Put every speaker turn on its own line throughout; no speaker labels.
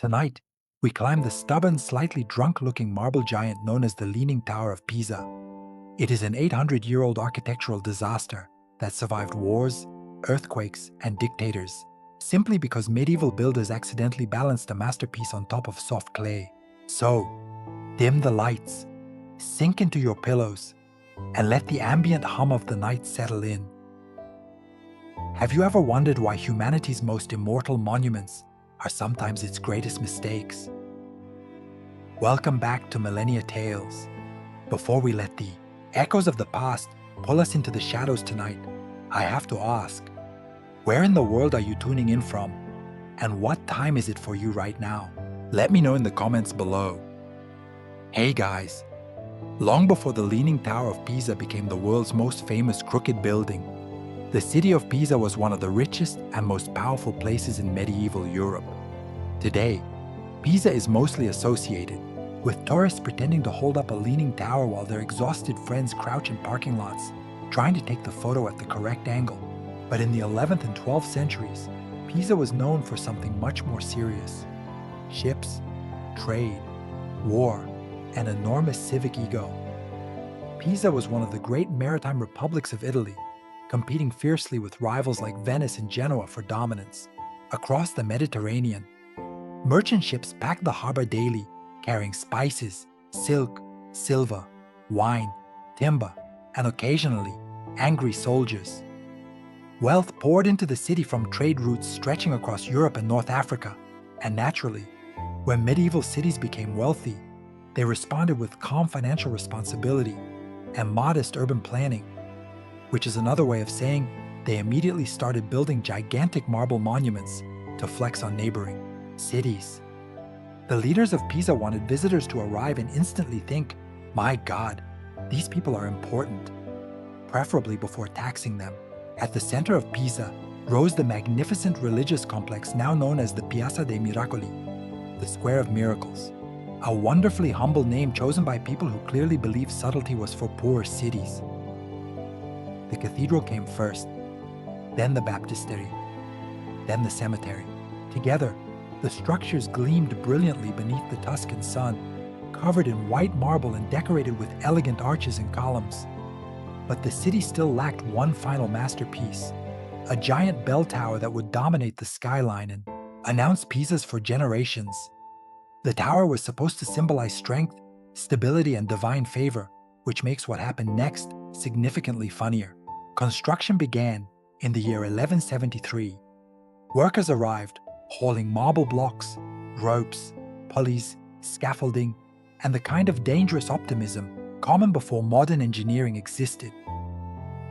Tonight, we climb the stubborn, slightly drunk-looking marble giant known as the Leaning Tower of Pisa. It is an 800-year-old architectural disaster that survived wars, earthquakes, and dictators, simply because medieval builders accidentally balanced a masterpiece on top of soft clay. So, dim the lights, sink into your pillows, and let the ambient hum of the night settle in. Have you ever wondered why humanity's most immortal monuments are sometimes its greatest mistakes? Welcome back to Millennia Tales. Before we let the echoes of the past pull us into the shadows tonight, I have to ask, where in the world are you tuning in from? And what time is it for you right now? Let me know in the comments below. Hey guys, long before the Leaning Tower of Pisa became the world's most famous crooked building, the city of Pisa was one of the richest and most powerful places in medieval Europe. Today, Pisa is mostly associated with tourists pretending to hold up a leaning tower while their exhausted friends crouch in parking lots, trying to take the photo at the correct angle. But in the 11th and 12th centuries, Pisa was known for something much more serious: ships, trade, war, and enormous civic ego. Pisa was one of the great maritime republics of Italy, competing fiercely with rivals like Venice and Genoa for dominance. Across the Mediterranean, merchant ships packed the harbor daily, carrying spices, silk, silver, wine, timber, and occasionally, angry soldiers. Wealth poured into the city from trade routes stretching across Europe and North Africa, and naturally, when medieval cities became wealthy, they responded with calm financial responsibility and modest urban planning, which is another way of saying they immediately started building gigantic marble monuments to flex on neighboring cities. The leaders of Pisa wanted visitors to arrive and instantly think, "My God, these people are important," preferably before taxing them. At the center of Pisa rose the magnificent religious complex now known as the Piazza dei Miracoli, the Square of Miracles, a wonderfully humble name chosen by people who clearly believed subtlety was for poor cities. The cathedral came first, then the baptistery, then the cemetery. Together, the structures gleamed brilliantly beneath the Tuscan sun, covered in white marble and decorated with elegant arches and columns. But the city still lacked one final masterpiece, a giant bell tower that would dominate the skyline and announce Pisa's for generations. The tower was supposed to symbolize strength, stability, and divine favor, which makes what happened next significantly funnier. Construction began in the year 1173. Workers arrived, hauling marble blocks, ropes, pulleys, scaffolding, and the kind of dangerous optimism common before modern engineering existed.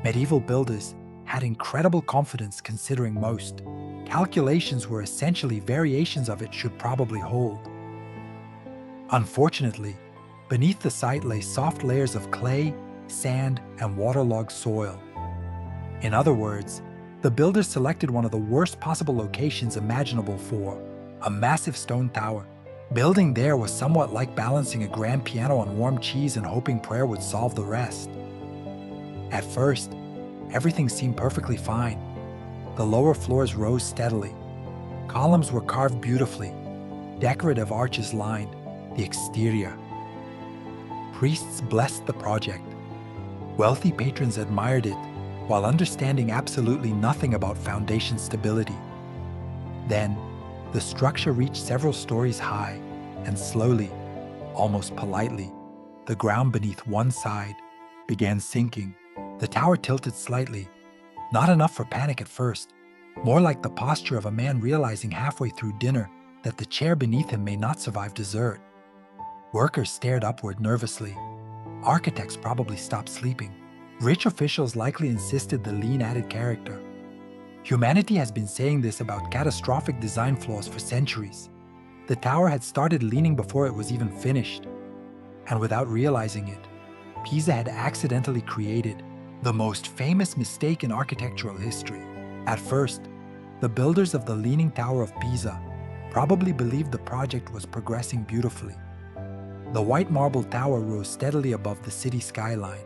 Medieval builders had incredible confidence considering most calculations were essentially variations of it should probably hold. Unfortunately, beneath the site lay soft layers of clay, sand, and waterlogged soil. In other words, the builders selected one of the worst possible locations imaginable for a massive stone tower. Building there was somewhat like balancing a grand piano on warm cheese and hoping prayer would solve the rest. At first, everything seemed perfectly fine. The lower floors rose steadily. Columns were carved beautifully. Decorative arches lined the exterior. Priests blessed the project. Wealthy patrons admired it, while understanding absolutely nothing about foundation stability. Then, the structure reached several stories high, and slowly, almost politely, the ground beneath one side began sinking. The tower tilted slightly, not enough for panic at first, more like the posture of a man realizing halfway through dinner that the chair beneath him may not survive dessert. Workers stared upward nervously. Architects probably stopped sleeping. Rich officials likely insisted the lean added character. Humanity has been saying this about catastrophic design flaws for centuries. The tower had started leaning before it was even finished. And without realizing it, Pisa had accidentally created the most famous mistake in architectural history. At first, the builders of the Leaning Tower of Pisa probably believed the project was progressing beautifully. The white marble tower rose steadily above the city skyline.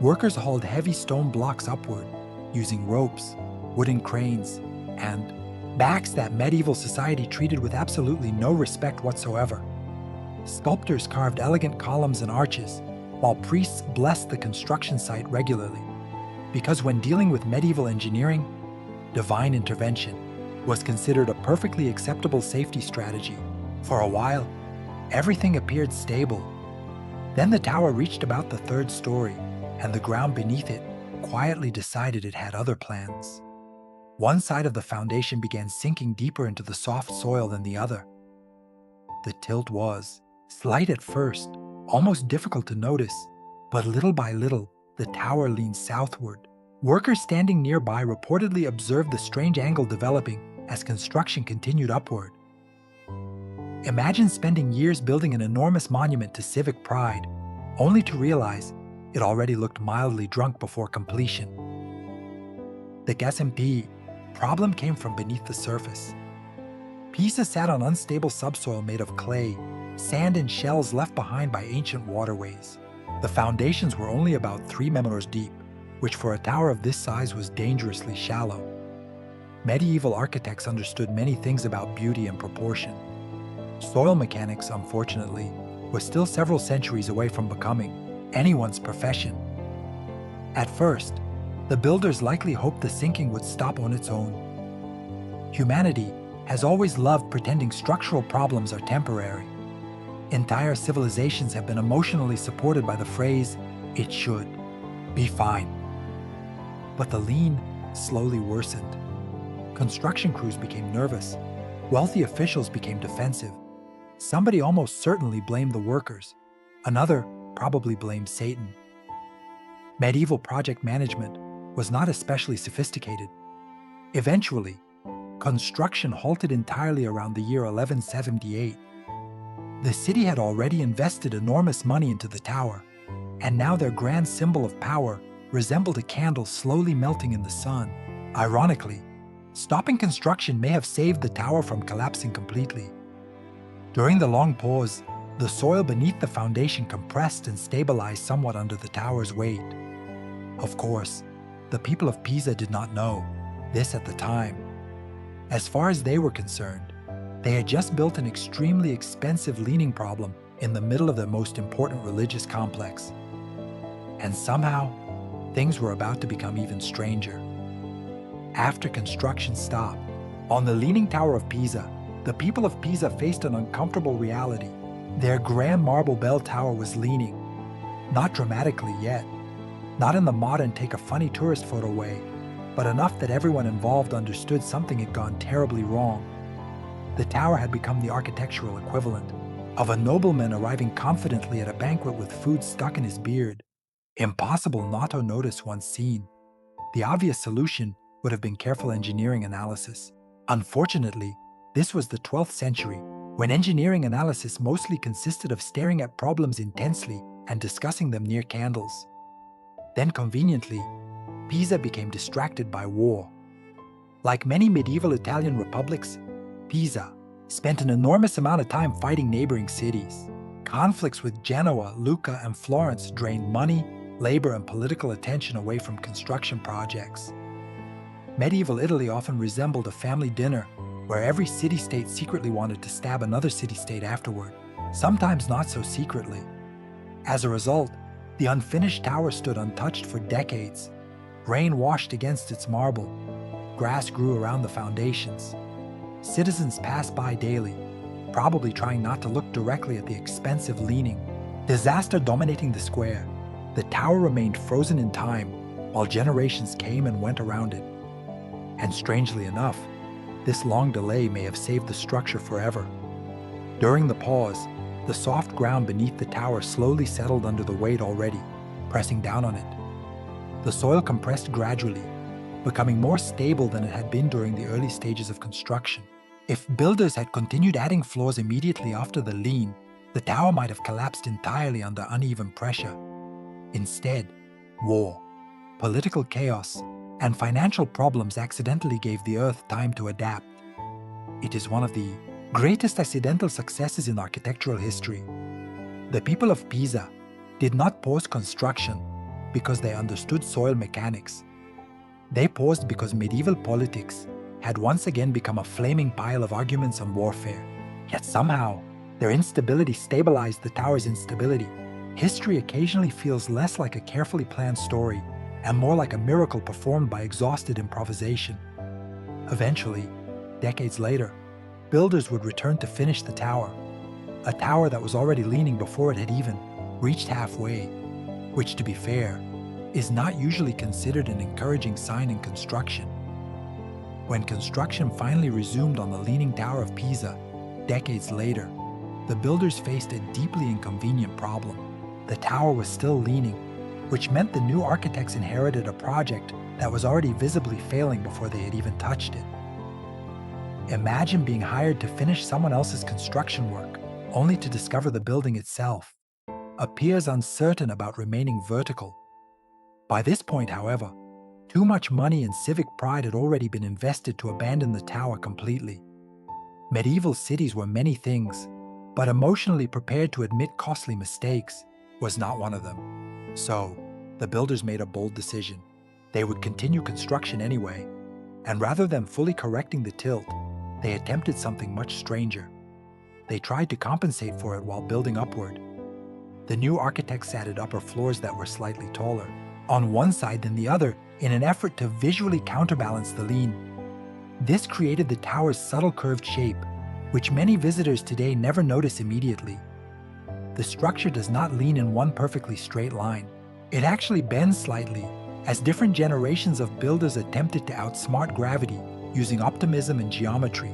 Workers hauled heavy stone blocks upward, using ropes, wooden cranes, and backs that medieval society treated with absolutely no respect whatsoever. Sculptors carved elegant columns and arches, while priests blessed the construction site regularly. Because when dealing with medieval engineering, divine intervention was considered a perfectly acceptable safety strategy. For a while, everything appeared stable. Then the tower reached about the third story, and the ground beneath it quietly decided it had other plans. One side of the foundation began sinking deeper into the soft soil than the other. The tilt was slight at first, almost difficult to notice, but little by little, the tower leaned southward. Workers standing nearby reportedly observed the strange angle developing as construction continued upward. Imagine spending years building an enormous monument to civic pride, only to realize it already looked mildly drunk before completion. The SMP problem came from beneath the surface. Pisa sat on unstable subsoil made of clay, sand and shells left behind by ancient waterways. The foundations were only about 3 meters deep, which for a tower of this size was dangerously shallow. Medieval architects understood many things about beauty and proportion. Soil mechanics, unfortunately, was still several centuries away from becoming anyone's profession. At first, the builders likely hoped the sinking would stop on its own. Humanity has always loved pretending structural problems are temporary. Entire civilizations have been emotionally supported by the phrase, "It should be fine." But the lean slowly worsened. Construction crews became nervous. Wealthy officials became defensive. Somebody almost certainly blamed the workers. Another probably blamed Satan. Medieval project management was not especially sophisticated. Eventually, construction halted entirely around the year 1178. The city had already invested enormous money into the tower, and now their grand symbol of power resembled a candle slowly melting in the sun. Ironically, stopping construction may have saved the tower from collapsing completely. During the long pause, the soil beneath the foundation compressed and stabilized somewhat under the tower's weight. Of course, the people of Pisa did not know this at the time. As far as they were concerned, they had just built an extremely expensive leaning problem in the middle of their most important religious complex. And somehow, things were about to become even stranger. After construction stopped, on the Leaning Tower of Pisa, the people of Pisa faced an uncomfortable reality. Their grand marble bell tower was leaning. Not dramatically yet, not in the modern take a funny tourist photo way, but enough that everyone involved understood something had gone terribly wrong. The tower had become the architectural equivalent of a nobleman arriving confidently at a banquet with food stuck in his beard. Impossible not to notice once seen. The obvious solution would have been careful engineering analysis. Unfortunately, this was the 12th century, when engineering analysis mostly consisted of staring at problems intensely and discussing them near candles. Then conveniently, Pisa became distracted by war. Like many medieval Italian republics, Pisa spent an enormous amount of time fighting neighboring cities. Conflicts with Genoa, Lucca, and Florence drained money, labor, and political attention away from construction projects. Medieval Italy often resembled a family dinner where every city-state secretly wanted to stab another city-state afterward, sometimes not so secretly. As a result, the unfinished tower stood untouched for decades. Rain washed against its marble. Grass grew around the foundations. Citizens passed by daily, probably trying not to look directly at the expensive leaning. Disaster dominating the square, the tower remained frozen in time while generations came and went around it. And strangely enough, this long delay may have saved the structure forever. During the pause, the soft ground beneath the tower slowly settled under the weight already, pressing down on it. The soil compressed gradually, becoming more stable than it had been during the early stages of construction. If builders had continued adding floors immediately after the lean, the tower might have collapsed entirely under uneven pressure. Instead, war, political chaos, and financial problems accidentally gave the earth time to adapt. It is one of the greatest accidental successes in architectural history. The people of Pisa did not pause construction because they understood soil mechanics. They paused because medieval politics had once again become a flaming pile of arguments and warfare. Yet somehow, their instability stabilized the tower's instability. History occasionally feels less like a carefully planned story and more like a miracle performed by exhausted improvisation. Eventually, decades later, builders would return to finish the tower, a tower that was already leaning before it had even reached halfway, which, to be fair, is not usually considered an encouraging sign in construction. When construction finally resumed on the Leaning Tower of Pisa, decades later, the builders faced a deeply inconvenient problem. The tower was still leaning, which meant the new architects inherited a project that was already visibly failing before they had even touched it. Imagine being hired to finish someone else's construction work, only to discover the building itself appears uncertain about remaining vertical. By this point, however, too much money and civic pride had already been invested to abandon the tower completely. Medieval cities were many things, but emotionally prepared to admit costly mistakes was not one of them. So, the builders made a bold decision. They would continue construction anyway, and rather than fully correcting the tilt, they attempted something much stranger. They tried to compensate for it while building upward. The new architects added upper floors that were slightly taller, on one side than the other, in an effort to visually counterbalance the lean. This created the tower's subtle curved shape, which many visitors today never notice immediately. The structure does not lean in one perfectly straight line. It actually bends slightly, as different generations of builders attempted to outsmart gravity using optimism and geometry.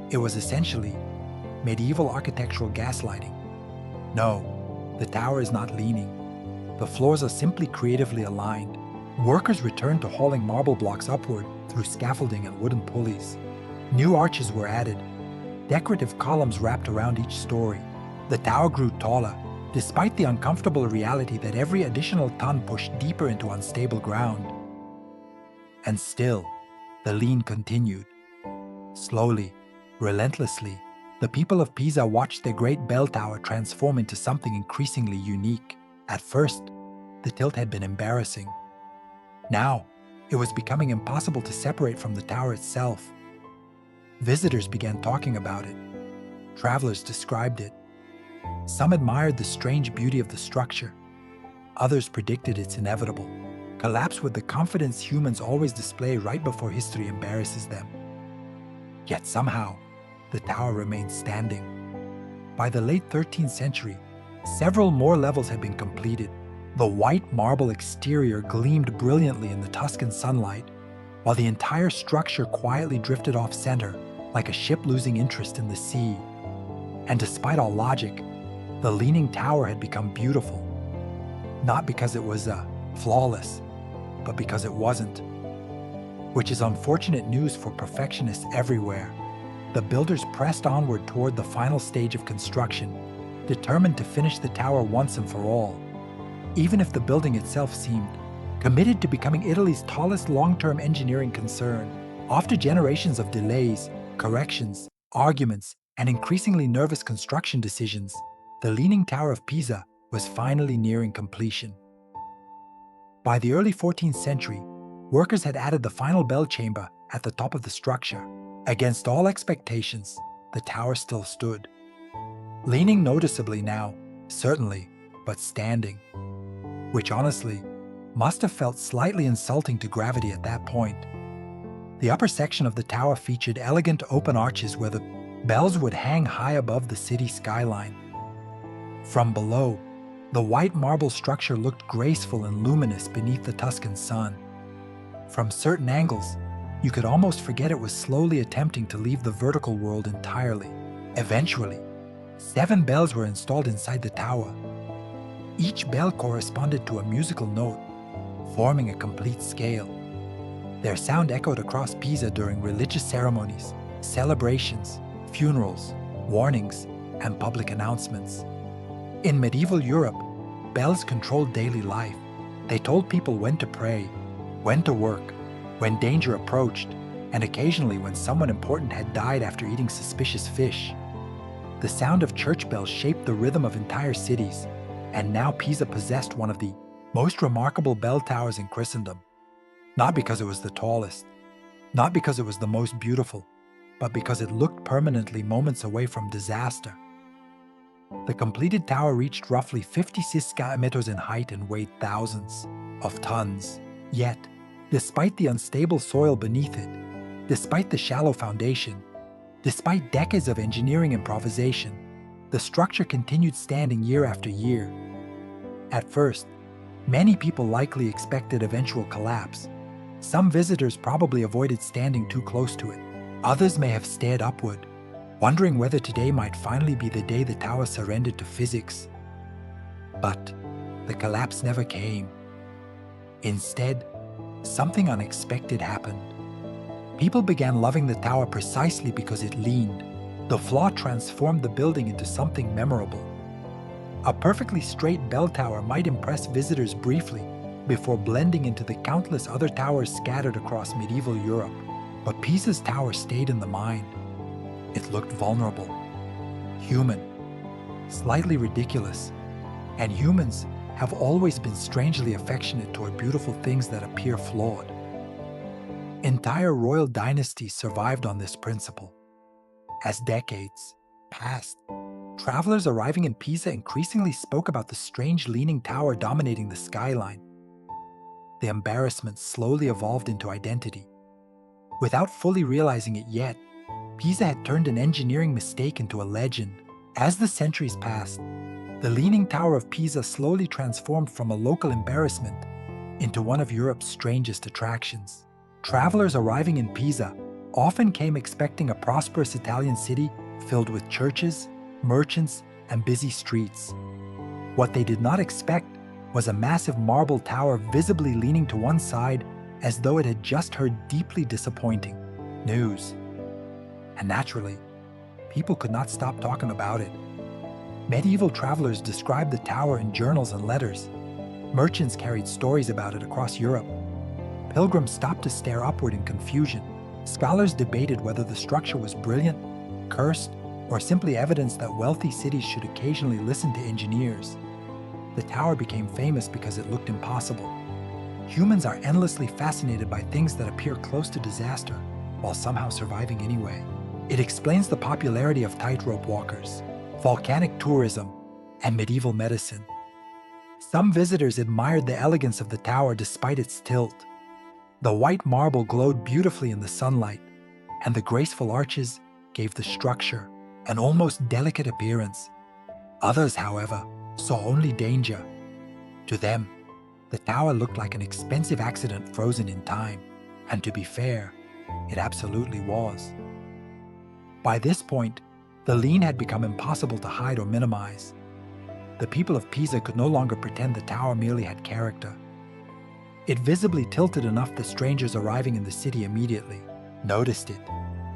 It was essentially medieval architectural gaslighting. No, the tower is not leaning. The floors are simply creatively aligned. Workers returned to hauling marble blocks upward through scaffolding and wooden pulleys. New arches were added, decorative columns wrapped around each story. The tower grew taller, despite the uncomfortable reality that every additional ton pushed deeper into unstable ground. And still, the lean continued. Slowly, relentlessly, the people of Pisa watched their great bell tower transform into something increasingly unique. At first, the tilt had been embarrassing. Now, it was becoming impossible to separate from the tower itself. Visitors began talking about it. Travelers described it. Some admired the strange beauty of the structure. Others predicted its inevitable collapse with the confidence humans always display right before history embarrasses them. Yet somehow, the tower remained standing. By the late 13th century, several more levels had been completed. The white marble exterior gleamed brilliantly in the Tuscan sunlight, while the entire structure quietly drifted off-center like a ship losing interest in the sea. And despite all logic, the Leaning Tower had become beautiful. Not because it was flawless, but because it wasn't. Which is unfortunate news for perfectionists everywhere. The builders pressed onward toward the final stage of construction, determined to finish the tower once and for all. Even if the building itself seemed committed to becoming Italy's tallest long-term engineering concern, after generations of delays, corrections, arguments, and increasingly nervous construction decisions, the Leaning Tower of Pisa was finally nearing completion. By the early 14th century, workers had added the final bell chamber at the top of the structure. Against all expectations, the tower still stood. Leaning noticeably now, certainly, but standing. Which honestly, must have felt slightly insulting to gravity at that point. The upper section of the tower featured elegant open arches where the bells would hang high above the city skyline. From below, the white marble structure looked graceful and luminous beneath the Tuscan sun. From certain angles, you could almost forget it was slowly attempting to leave the vertical world entirely. Eventually, 7 bells were installed inside the tower. Each bell corresponded to a musical note, forming a complete scale. Their sound echoed across Pisa during religious ceremonies, celebrations, funerals, warnings, and public announcements. In medieval Europe, bells controlled daily life. They told people when to pray, when to work, when danger approached, and occasionally when someone important had died after eating suspicious fish. The sound of church bells shaped the rhythm of entire cities, and now Pisa possessed one of the most remarkable bell towers in Christendom. Not because it was the tallest, not because it was the most beautiful, but because it looked permanently moments away from disaster. The completed tower reached roughly 56 meters in height and weighed thousands of tons. Yet, despite the unstable soil beneath it, despite the shallow foundation, despite decades of engineering improvisation, the structure continued standing year after year. At first, many people likely expected eventual collapse. Some visitors probably avoided standing too close to it. Others may have stared upward, wondering whether today might finally be the day the tower surrendered to physics. But the collapse never came. Instead, something unexpected happened. People began loving the tower precisely because it leaned. The flaw transformed the building into something memorable. A perfectly straight bell tower might impress visitors briefly before blending into the countless other towers scattered across medieval Europe. But Pisa's tower stayed in the mind. It looked vulnerable, human, slightly ridiculous, and humans have always been strangely affectionate toward beautiful things that appear flawed. Entire royal dynasties survived on this principle. As decades passed, travelers arriving in Pisa increasingly spoke about the strange leaning tower dominating the skyline. The embarrassment slowly evolved into identity. Without fully realizing it yet, Pisa had turned an engineering mistake into a legend. As the centuries passed, the Leaning Tower of Pisa slowly transformed from a local embarrassment into one of Europe's strangest attractions. Travelers arriving in Pisa often came expecting a prosperous Italian city filled with churches, merchants, and busy streets. What they did not expect was a massive marble tower visibly leaning to one side as though it had just heard deeply disappointing news. And naturally, people could not stop talking about it. Medieval travelers described the tower in journals and letters. Merchants carried stories about it across Europe. Pilgrims stopped to stare upward in confusion. Scholars debated whether the structure was brilliant, cursed, or simply evidence that wealthy cities should occasionally listen to engineers. The tower became famous because it looked impossible. Humans are endlessly fascinated by things that appear close to disaster, while somehow surviving anyway. It explains the popularity of tightrope walkers, volcanic tourism, and medieval medicine. Some visitors admired the elegance of the tower despite its tilt. The white marble glowed beautifully in the sunlight, and the graceful arches gave the structure an almost delicate appearance. Others, however, saw only danger. To them, the tower looked like an expensive accident frozen in time, and to be fair, it absolutely was. By this point, the lean had become impossible to hide or minimize. The people of Pisa could no longer pretend the tower merely had character. It visibly tilted enough that strangers arriving in the city immediately noticed it.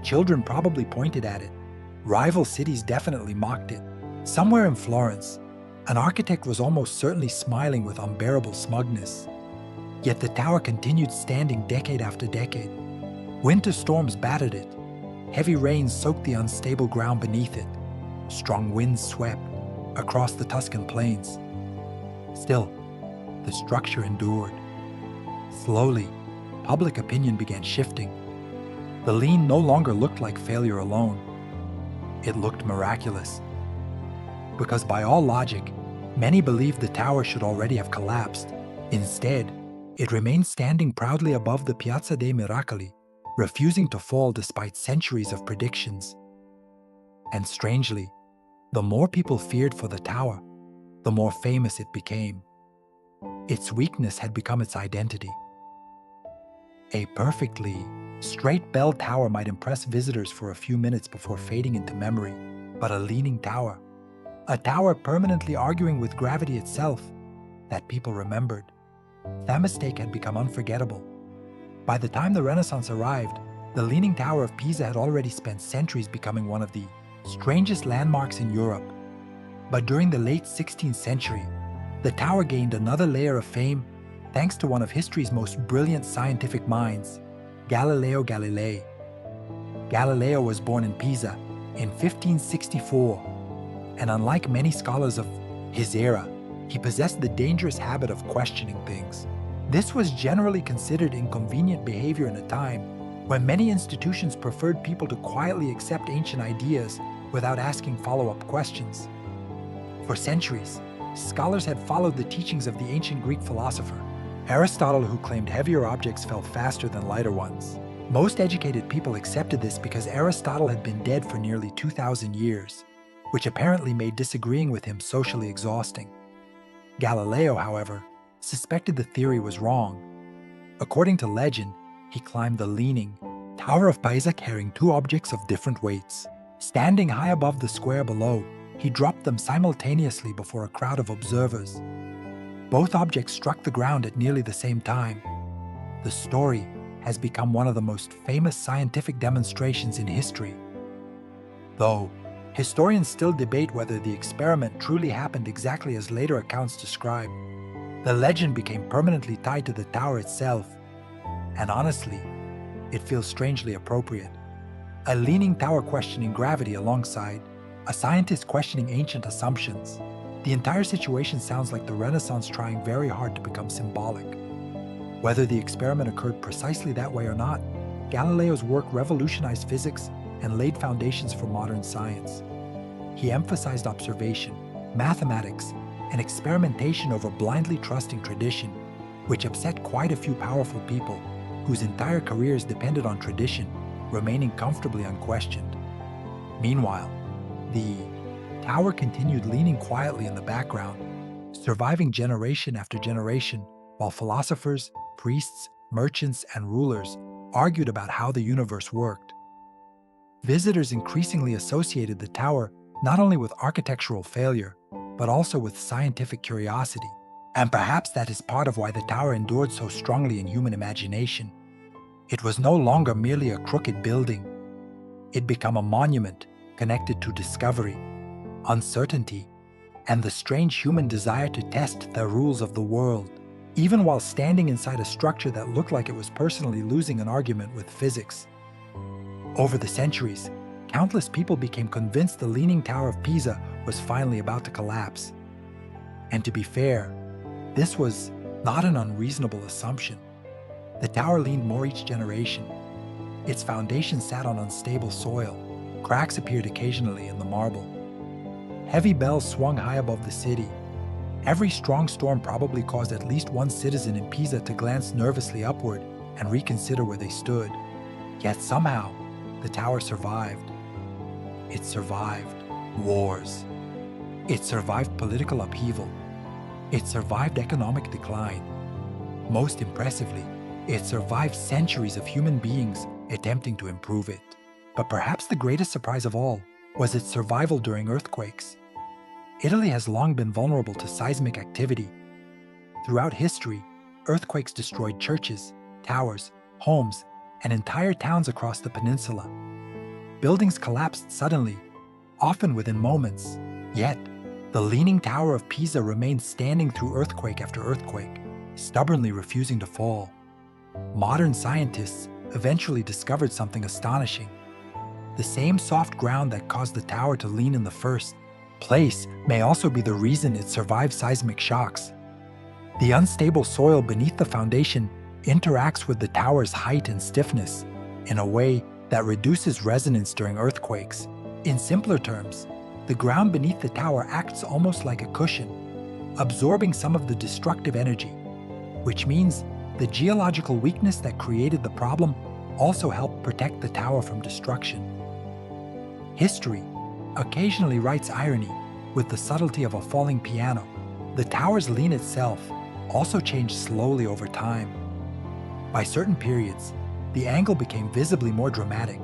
Children probably pointed at it. Rival cities definitely mocked it. Somewhere in Florence, an architect was almost certainly smiling with unbearable smugness. Yet the tower continued standing decade after decade. Winter storms battered it. Heavy rains soaked the unstable ground beneath it. Strong winds swept across the Tuscan plains. Still, the structure endured. Slowly, public opinion began shifting. The lean no longer looked like failure alone. It looked miraculous. Because by all logic, many believed the tower should already have collapsed. Instead, it remained standing proudly above the Piazza dei Miracoli, refusing to fall despite centuries of predictions. And strangely, the more people feared for the tower, the more famous it became. Its weakness had become its identity. A perfectly straight bell tower might impress visitors for a few minutes before fading into memory, but a leaning tower, a tower permanently arguing with gravity itself, that people remembered, that mistake had become unforgettable. By the time the Renaissance arrived, the Leaning Tower of Pisa had already spent centuries becoming one of the strangest landmarks in Europe. But during the late 16th century, the tower gained another layer of fame thanks to one of history's most brilliant scientific minds, Galileo Galilei. Galileo was born in Pisa in 1564, and unlike many scholars of his era, he possessed the dangerous habit of questioning things. This was generally considered inconvenient behavior in a time When many institutions preferred people to quietly accept ancient ideas without asking follow-up questions. For centuries, scholars had followed the teachings of the ancient Greek philosopher Aristotle, who claimed heavier objects fell faster than lighter ones. Most educated people accepted this because Aristotle had been dead for nearly 2,000 years, which apparently made disagreeing with him socially exhausting. Galileo, however, suspected the theory was wrong. According to legend, he climbed the Leaning Tower of Pisa carrying two objects of different weights. Standing high above the square below, he dropped them simultaneously before a crowd of observers. Both objects struck the ground at nearly the same time. The story has become one of the most famous scientific demonstrations in history. Though historians still debate whether the experiment truly happened exactly as later accounts describe, the legend became permanently tied to the tower itself, and honestly, it feels strangely appropriate. A leaning tower questioning gravity alongside a scientist questioning ancient assumptions. The entire situation sounds like the Renaissance trying very hard to become symbolic. Whether the experiment occurred precisely that way or not, Galileo's work revolutionized physics and laid foundations for modern science. He emphasized observation, mathematics, and experimentation over blindly trusting tradition, which upset quite a few powerful people whose entire careers depended on tradition remaining comfortably unquestioned. Meanwhile, the tower continued leaning quietly in the background, surviving generation after generation, while philosophers, priests, merchants, and rulers argued about how the universe worked. Visitors increasingly associated the tower not only with architectural failure, but also with scientific curiosity. And perhaps that is part of why the tower endured so strongly in human imagination. It was no longer merely a crooked building. It became a monument connected to discovery, uncertainty, and the strange human desire to test the rules of the world, even while standing inside a structure that looked like it was personally losing an argument with physics. Over the centuries, countless people became convinced the Leaning Tower of Pisa was finally about to collapse. And to be fair, this was not an unreasonable assumption. The tower leaned more each generation. Its foundation sat on unstable soil. Cracks appeared occasionally in the marble. Heavy bells swung high above the city. Every strong storm probably caused at least one citizen in Pisa to glance nervously upward and reconsider where they stood. Yet somehow, the tower survived. It survived wars. It survived political upheaval. It survived economic decline. Most impressively, it survived centuries of human beings attempting to improve it. But perhaps the greatest surprise of all was its survival during earthquakes. Italy has long been vulnerable to seismic activity. Throughout history, earthquakes destroyed churches, towers, homes, and entire towns across the peninsula. Buildings collapsed suddenly, often within moments. Yet, the Leaning Tower of Pisa remained standing through earthquake after earthquake, stubbornly refusing to fall. Modern scientists eventually discovered something astonishing. The same soft ground that caused the tower to lean in the first place may also be the reason it survived seismic shocks. The unstable soil beneath the foundation interacts with the tower's height and stiffness in a way that reduces resonance during earthquakes. In simpler terms, the ground beneath the tower acts almost like a cushion, absorbing some of the destructive energy, which means the geological weakness that created the problem also helped protect the tower from destruction. History occasionally writes irony with the subtlety of a falling piano. The tower's lean itself also changed slowly over time. By certain periods, the angle became visibly more dramatic.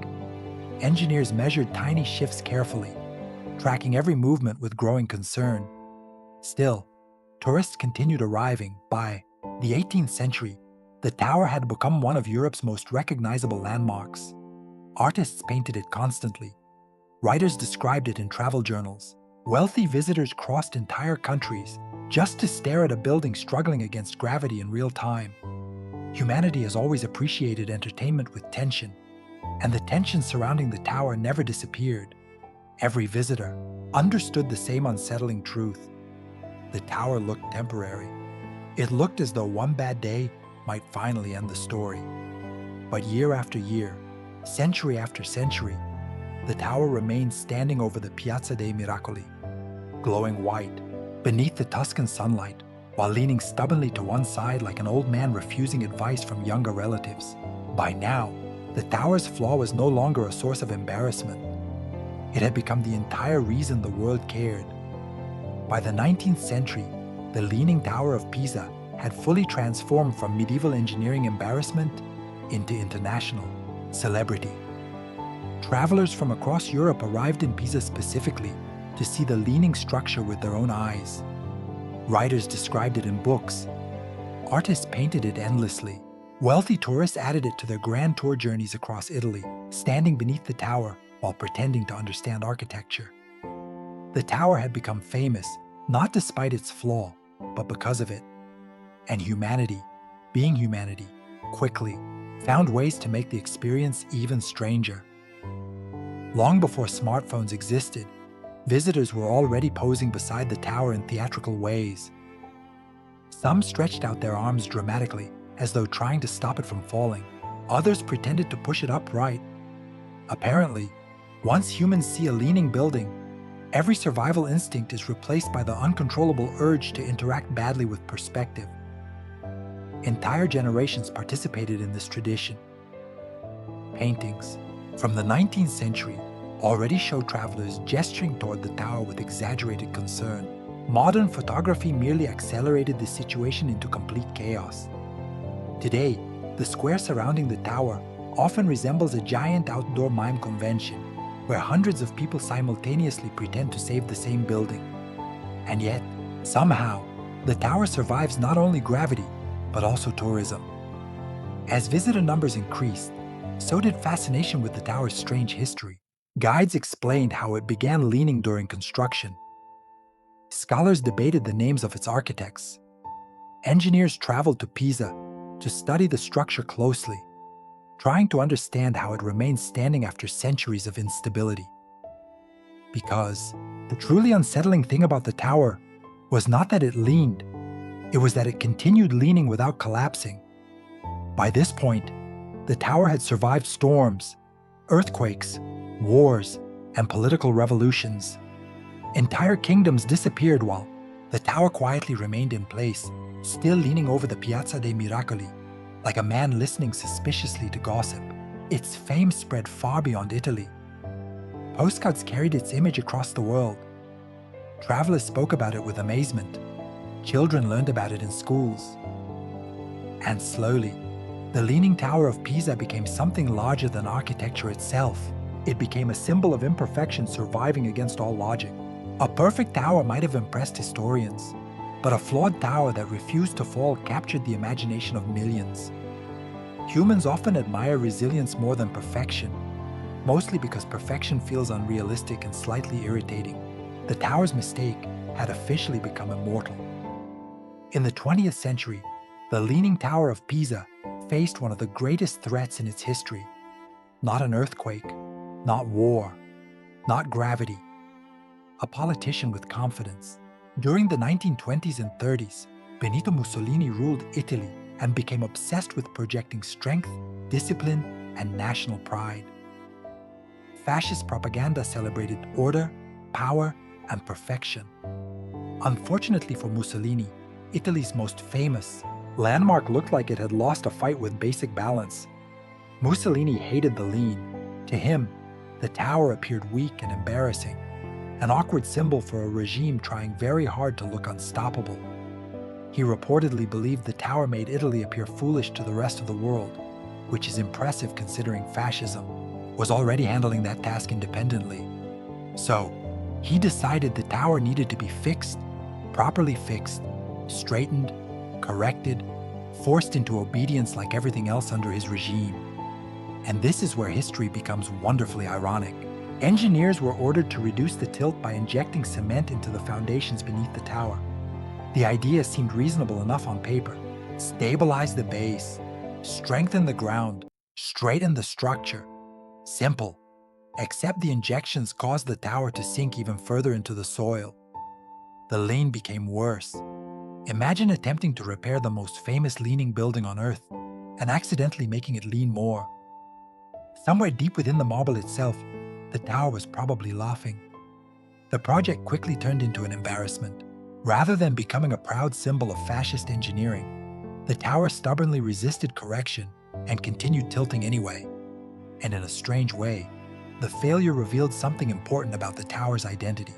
Engineers measured tiny shifts carefully, tracking every movement with growing concern. Still, tourists continued arriving. By the 18th century, the tower had become one of Europe's most recognizable landmarks. Artists painted it constantly. Writers described it in travel journals. Wealthy visitors crossed entire countries just to stare at a building struggling against gravity in real time. Humanity has always appreciated entertainment with tension, and the tension surrounding the tower never disappeared. Every visitor understood the same unsettling truth. The tower looked temporary. It looked as though one bad day might finally end the story. But year after year, century after century, the tower remained standing over the Piazza dei Miracoli, glowing white beneath the Tuscan sunlight, while leaning stubbornly to one side like an old man refusing advice from younger relatives. By now, the tower's flaw was no longer a source of embarrassment. It had become the entire reason the world cared. By the 19th century, the Leaning Tower of Pisa had fully transformed from medieval engineering embarrassment into international celebrity. Travelers from across Europe arrived in Pisa specifically to see the leaning structure with their own eyes. Writers described it in books. Artists painted it endlessly. Wealthy tourists added it to their grand tour journeys across Italy, standing beneath the tower while pretending to understand architecture. The tower had become famous, not despite its flaw, but because of it. And humanity, being humanity, quickly found ways to make the experience even stranger. Long before smartphones existed, visitors were already posing beside the tower in theatrical ways. Some stretched out their arms dramatically, as though trying to stop it from falling. Others pretended to push it upright. Apparently, once humans see a leaning building, every survival instinct is replaced by the uncontrollable urge to interact badly with perspective. Entire generations participated in this tradition. Paintings from the 19th century already show travelers gesturing toward the tower with exaggerated concern. Modern photography merely accelerated the situation into complete chaos. Today, the square surrounding the tower often resembles a giant outdoor mime convention, where hundreds of people simultaneously pretend to save the same building. And yet, somehow, the tower survives not only gravity, but also tourism. As visitor numbers increased, so did fascination with the tower's strange history. Guides explained how it began leaning during construction. Scholars debated the names of its architects. Engineers traveled to Pisa to study the structure closely, trying to understand how it remained standing after centuries of instability. Because the truly unsettling thing about the tower was not that it leaned, it was that it continued leaning without collapsing. By this point, the tower had survived storms, earthquakes, wars, and political revolutions. Entire kingdoms disappeared while the tower quietly remained in place, still leaning over the Piazza dei Miracoli, like a man listening suspiciously to gossip. Its fame spread far beyond Italy. Postcards carried its image across the world. Travelers spoke about it with amazement. Children learned about it in schools. And slowly, the Leaning Tower of Pisa became something larger than architecture itself. It became a symbol of imperfection surviving against all logic. A perfect tower might have impressed historians, but a flawed tower that refused to fall captured the imagination of millions. Humans often admire resilience more than perfection, mostly because perfection feels unrealistic and slightly irritating. The tower's mistake had officially become immortal. In the 20th century, the Leaning Tower of Pisa faced one of the greatest threats in its history. Not an earthquake, not war, not gravity. A politician with confidence. During the 1920s and 30s, Benito Mussolini ruled Italy and became obsessed with projecting strength, discipline, and national pride. Fascist propaganda celebrated order, power, and perfection. Unfortunately for Mussolini, Italy's most famous landmark looked like it had lost a fight with basic balance. Mussolini hated the lean. To him, the tower appeared weak and embarrassing, an awkward symbol for a regime trying very hard to look unstoppable. He reportedly believed the tower made Italy appear foolish to the rest of the world, which is impressive considering fascism was already handling that task independently. So, he decided the tower needed to be fixed, properly fixed, straightened, corrected, forced into obedience like everything else under his regime. And this is where history becomes wonderfully ironic. Engineers were ordered to reduce the tilt by injecting cement into the foundations beneath the tower. The idea seemed reasonable enough on paper. Stabilize the base, strengthen the ground, straighten the structure. Simple. Except the injections caused the tower to sink even further into the soil. The lean became worse. Imagine attempting to repair the most famous leaning building on Earth, and accidentally making it lean more. Somewhere deep within the marble itself, the tower was probably laughing. The project quickly turned into an embarrassment. Rather than becoming a proud symbol of fascist engineering, the tower stubbornly resisted correction and continued tilting anyway. And in a strange way, the failure revealed something important about the tower's identity.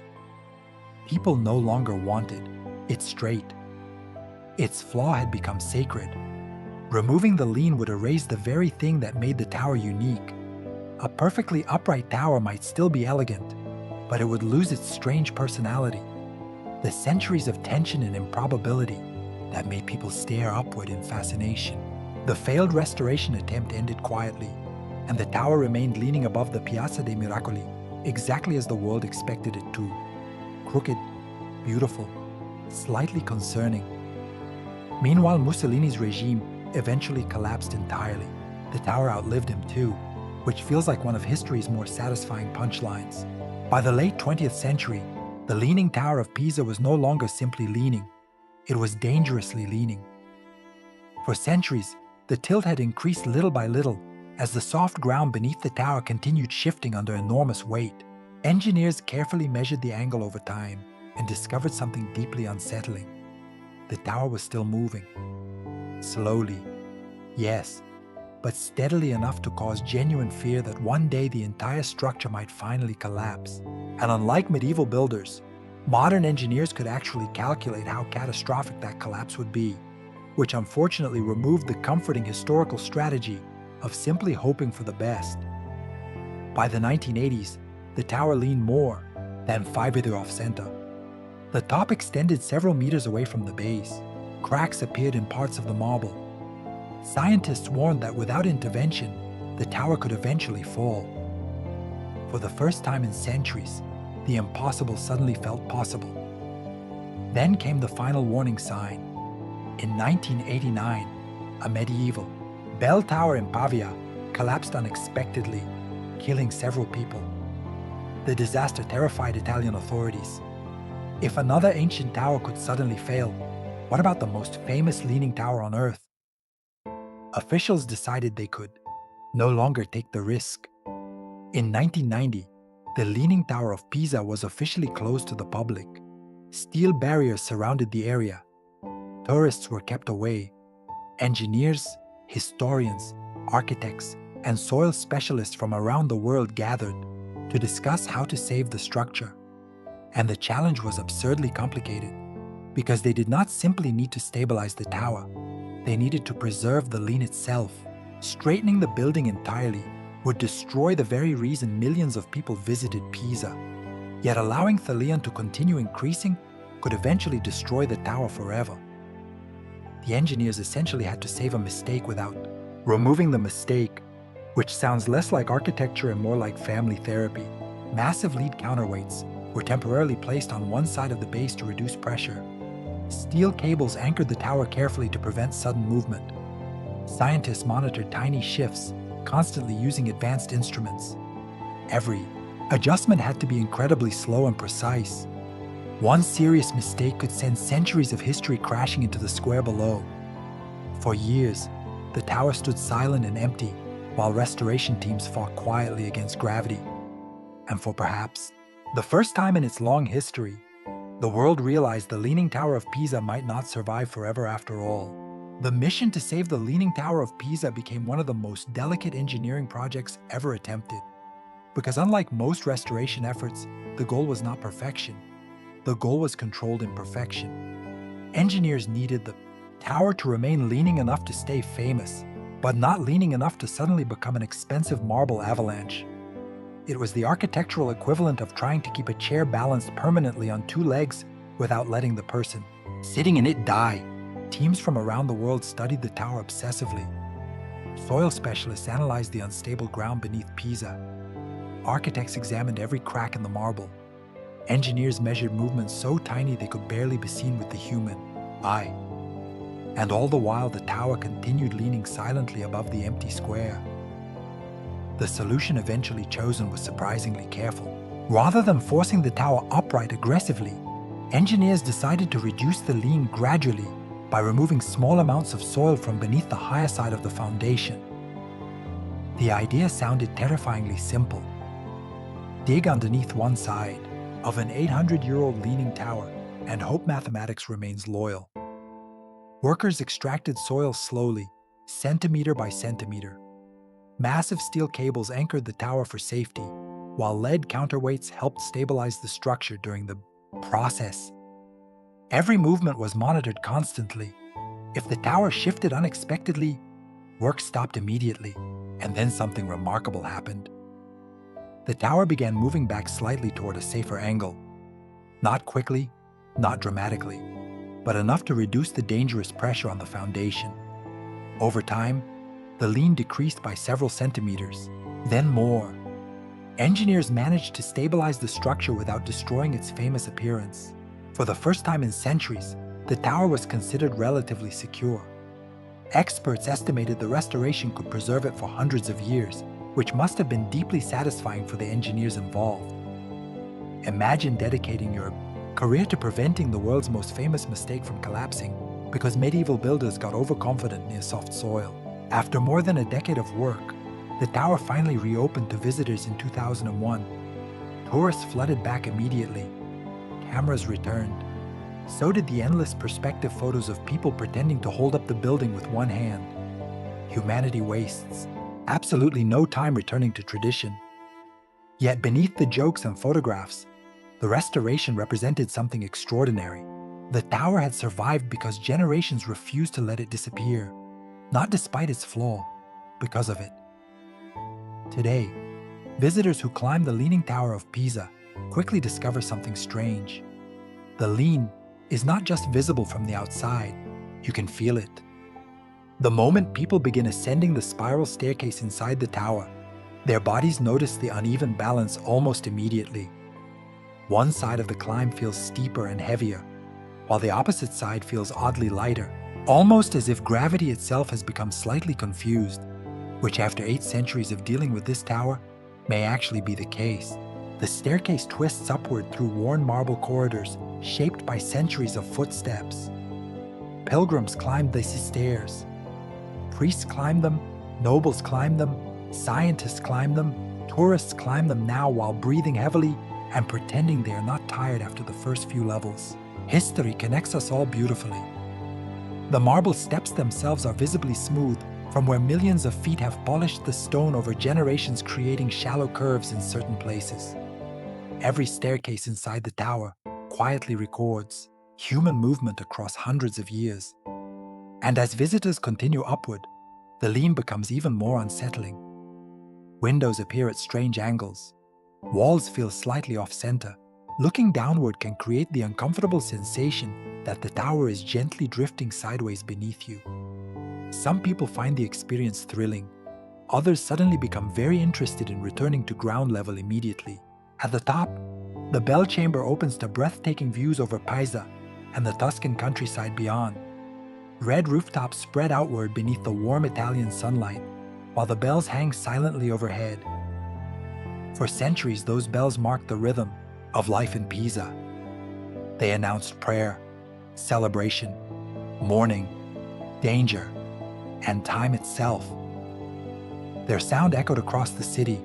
People no longer wanted it straight. Its flaw had become sacred. Removing the lean would erase the very thing that made the tower unique. A perfectly upright tower might still be elegant, but it would lose its strange personality. The centuries of tension and improbability that made people stare upward in fascination. The failed restoration attempt ended quietly, and the tower remained leaning above the Piazza dei Miracoli, exactly as the world expected it to. Crooked, beautiful, slightly concerning. Meanwhile, Mussolini's regime eventually collapsed entirely. The tower outlived him too, which feels like one of history's more satisfying punchlines. By the late 20th century, the Leaning Tower of Pisa was no longer simply leaning, it was dangerously leaning. For centuries, the tilt had increased little by little as the soft ground beneath the tower continued shifting under enormous weight. Engineers carefully measured the angle over time and discovered something deeply unsettling. The tower was still moving. Slowly, yes, but steadily enough to cause genuine fear that one day the entire structure might finally collapse. And unlike medieval builders, modern engineers could actually calculate how catastrophic that collapse would be, which unfortunately removed the comforting historical strategy of simply hoping for the best. By the 1980s, the tower leaned more than 5 meters off center. The top extended several meters away from the base. Cracks appeared in parts of the marble. Scientists warned that without intervention, the tower could eventually fall. For the first time in centuries, the impossible suddenly felt possible. Then came the final warning sign. In 1989, a medieval bell tower in Pavia collapsed unexpectedly, killing several people. The disaster terrified Italian authorities. If another ancient tower could suddenly fail, what about the most famous leaning tower on Earth? Officials decided they could no longer take the risk. In 1990, the Leaning Tower of Pisa was officially closed to the public. Steel barriers surrounded the area. Tourists were kept away. Engineers, historians, architects, and soil specialists from around the world gathered to discuss how to save the structure. And the challenge was absurdly complicated, because they did not simply need to stabilize the tower, they needed to preserve the lean itself. Straightening the building entirely would destroy the very reason millions of people visited Pisa. Yet allowing the lean to continue increasing could eventually destroy the tower forever. The engineers essentially had to save a mistake without removing the mistake, which sounds less like architecture and more like family therapy. Massive lead counterweights were temporarily placed on one side of the base to reduce pressure. Steel cables anchored the tower carefully to prevent sudden movement. Scientists monitored tiny shifts, constantly using advanced instruments. Every adjustment had to be incredibly slow and precise. One serious mistake could send centuries of history crashing into the square below. For years, the tower stood silent and empty, while restoration teams fought quietly against gravity. And for perhaps the first time in its long history, the world realized the Leaning Tower of Pisa might not survive forever after all. The mission to save the Leaning Tower of Pisa became one of the most delicate engineering projects ever attempted. Because unlike most restoration efforts, the goal was not perfection. The goal was controlled imperfection. Engineers needed the tower to remain leaning enough to stay famous, but not leaning enough to suddenly become an expensive marble avalanche. It was the architectural equivalent of trying to keep a chair balanced permanently on 2 legs without letting the person sitting in it die. Teams from around the world studied the tower obsessively. Soil specialists analyzed the unstable ground beneath Pisa. Architects examined every crack in the marble. Engineers measured movements so tiny they could barely be seen with the human eye. And all the while, the tower continued leaning silently above the empty square. The solution eventually chosen was surprisingly careful. Rather than forcing the tower upright aggressively, engineers decided to reduce the lean gradually, by removing small amounts of soil from beneath the higher side of the foundation. The idea sounded terrifyingly simple. Dig underneath one side of an 800-year-old leaning tower and hope mathematics remains loyal. Workers extracted soil slowly, centimeter by centimeter. Massive steel cables anchored the tower for safety, while lead counterweights helped stabilize the structure during the process. Every movement was monitored constantly. If the tower shifted unexpectedly, work stopped immediately, and then something remarkable happened. The tower began moving back slightly toward a safer angle. Not quickly, not dramatically, but enough to reduce the dangerous pressure on the foundation. Over time, the lean decreased by several centimeters, then more. Engineers managed to stabilize the structure without destroying its famous appearance. For the first time in centuries, the tower was considered relatively secure. Experts estimated the restoration could preserve it for hundreds of years, which must have been deeply satisfying for the engineers involved. Imagine dedicating your career to preventing the world's most famous mistake from collapsing because medieval builders got overconfident near soft soil. After more than a decade of work, the tower finally reopened to visitors in 2001. Tourists flooded back immediately. Cameras returned. So did the endless perspective photos of people pretending to hold up the building with one hand. Humanity wastes absolutely no time returning to tradition. Yet beneath the jokes and photographs, the restoration represented something extraordinary. The tower had survived because generations refused to let it disappear, not despite its flaw, because of it. Today, visitors who climb the Leaning Tower of Pisa quickly discover something strange. The lean is not just visible from the outside, you can feel it. The moment people begin ascending the spiral staircase inside the tower, their bodies notice the uneven balance almost immediately. One side of the climb feels steeper and heavier, while the opposite side feels oddly lighter, almost as if gravity itself has become slightly confused, which after 8 centuries of dealing with this tower may actually be the case. The staircase twists upward through worn marble corridors shaped by centuries of footsteps. Pilgrims climbed these stairs. Priests climbed them, nobles climbed them, scientists climbed them, tourists climb them now while breathing heavily and pretending they are not tired after the first few levels. History connects us all beautifully. The marble steps themselves are visibly smooth from where millions of feet have polished the stone over generations, creating shallow curves in certain places. Every staircase inside the tower quietly records human movement across hundreds of years. And as visitors continue upward, the lean becomes even more unsettling. Windows appear at strange angles. Walls feel slightly off-center. Looking downward can create the uncomfortable sensation that the tower is gently drifting sideways beneath you. Some people find the experience thrilling. Others suddenly become very interested in returning to ground level immediately. At the top, the bell chamber opens to breathtaking views over Pisa and the Tuscan countryside beyond. Red rooftops spread outward beneath the warm Italian sunlight, while the bells hang silently overhead. For centuries, those bells marked the rhythm of life in Pisa. They announced prayer, celebration, mourning, danger, and time itself. Their sound echoed across the city,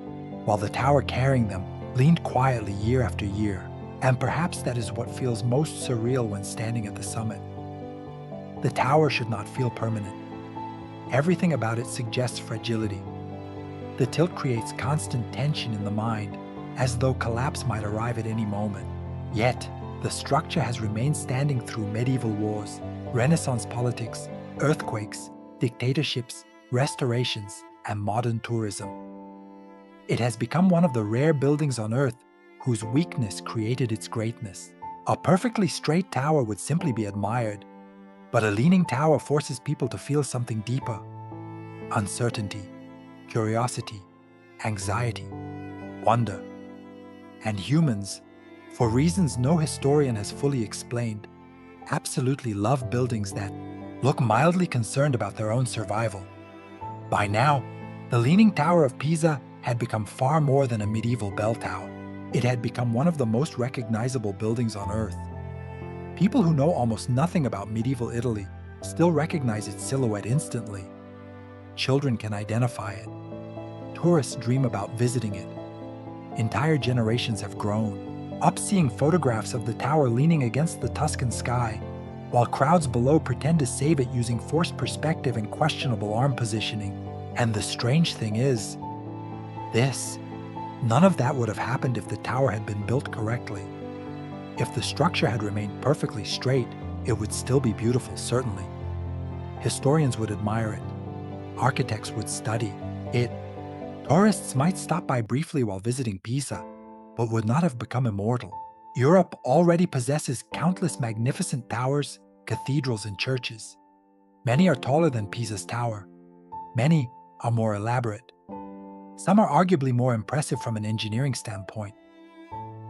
while the tower carrying them leaned quietly year after year, and perhaps that is what feels most surreal when standing at the summit. The tower should not feel permanent. Everything about it suggests fragility. The tilt creates constant tension in the mind, as though collapse might arrive at any moment. Yet, the structure has remained standing through medieval wars, Renaissance politics, earthquakes, dictatorships, restorations, and modern tourism. It has become one of the rare buildings on Earth whose weakness created its greatness. A perfectly straight tower would simply be admired, but a leaning tower forces people to feel something deeper: uncertainty, curiosity, anxiety, wonder. And humans, for reasons no historian has fully explained, absolutely love buildings that look mildly concerned about their own survival. By now, the Leaning Tower of Pisa had become far more than a medieval bell tower. It had become one of the most recognizable buildings on Earth. People who know almost nothing about medieval Italy still recognize its silhouette instantly. Children can identify it. Tourists dream about visiting it. Entire generations have grown up seeing photographs of the tower leaning against the Tuscan sky, while crowds below pretend to save it using forced perspective and questionable arm positioning. And the strange thing is, none of that would have happened if the tower had been built correctly. If the structure had remained perfectly straight, it would still be beautiful, certainly. Historians would admire it. Architects would study it. Tourists might stop by briefly while visiting Pisa, but would not have become immortal. Europe already possesses countless magnificent towers, cathedrals, and churches. Many are taller than Pisa's tower. Many are more elaborate. Some are arguably more impressive from an engineering standpoint.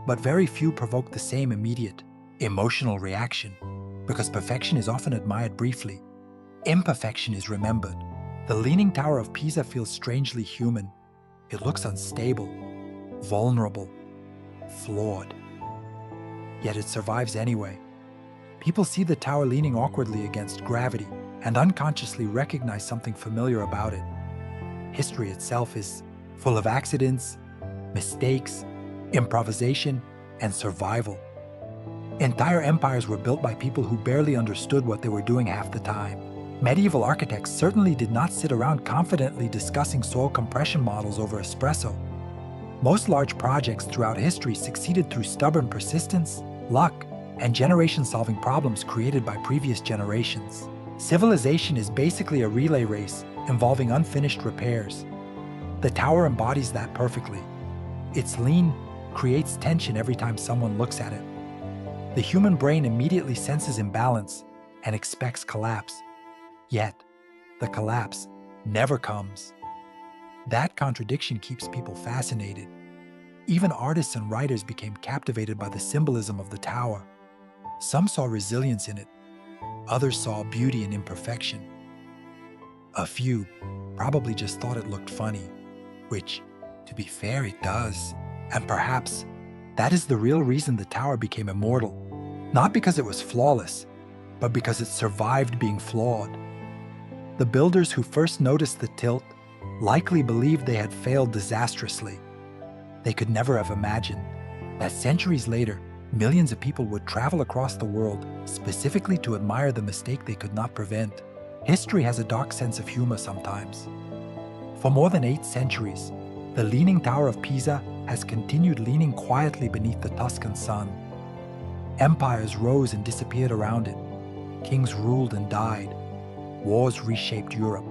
But very few provoke the same immediate, emotional reaction, because perfection is often admired briefly. Imperfection is remembered. The Leaning Tower of Pisa feels strangely human. It looks unstable, vulnerable, flawed. Yet it survives anyway. People see the tower leaning awkwardly against gravity and unconsciously recognize something familiar about it. History itself is full of accidents, mistakes, improvisation, and survival. Entire empires were built by people who barely understood what they were doing half the time. Medieval architects certainly did not sit around confidently discussing soil compression models over espresso. Most large projects throughout history succeeded through stubborn persistence, luck, and generations solving problems created by previous generations. Civilization is basically a relay race involving unfinished repairs. The tower embodies that perfectly. Its lean creates tension every time someone looks at it. The human brain immediately senses imbalance and expects collapse. Yet, the collapse never comes. That contradiction keeps people fascinated. Even artists and writers became captivated by the symbolism of the tower. Some saw resilience in it. Others saw beauty in imperfection. A few probably just thought it looked funny, which, to be fair, it does. And perhaps that is the real reason the tower became immortal. Not because it was flawless, but because it survived being flawed. The builders who first noticed the tilt likely believed they had failed disastrously. They could never have imagined that centuries later, millions of people would travel across the world specifically to admire the mistake they could not prevent. History has a dark sense of humor sometimes. For more than 8 centuries, the Leaning Tower of Pisa has continued leaning quietly beneath the Tuscan sun. Empires rose and disappeared around it. Kings ruled and died. Wars reshaped Europe.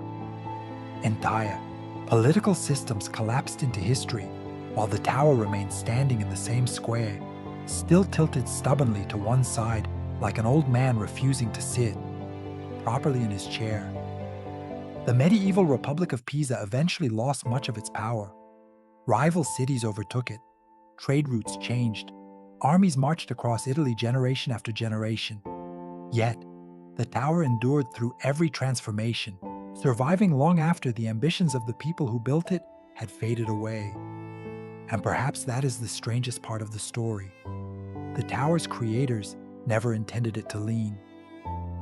Entire political systems collapsed into history, while the tower remained standing in the same square, still tilted stubbornly to one side like an old man refusing to sit properly in his chair. The medieval Republic of Pisa eventually lost much of its power. Rival cities overtook it. Trade routes changed. Armies marched across Italy generation after generation. Yet, the tower endured through every transformation, surviving long after the ambitions of the people who built it had faded away. And perhaps that is the strangest part of the story. The tower's creators never intended it to lean.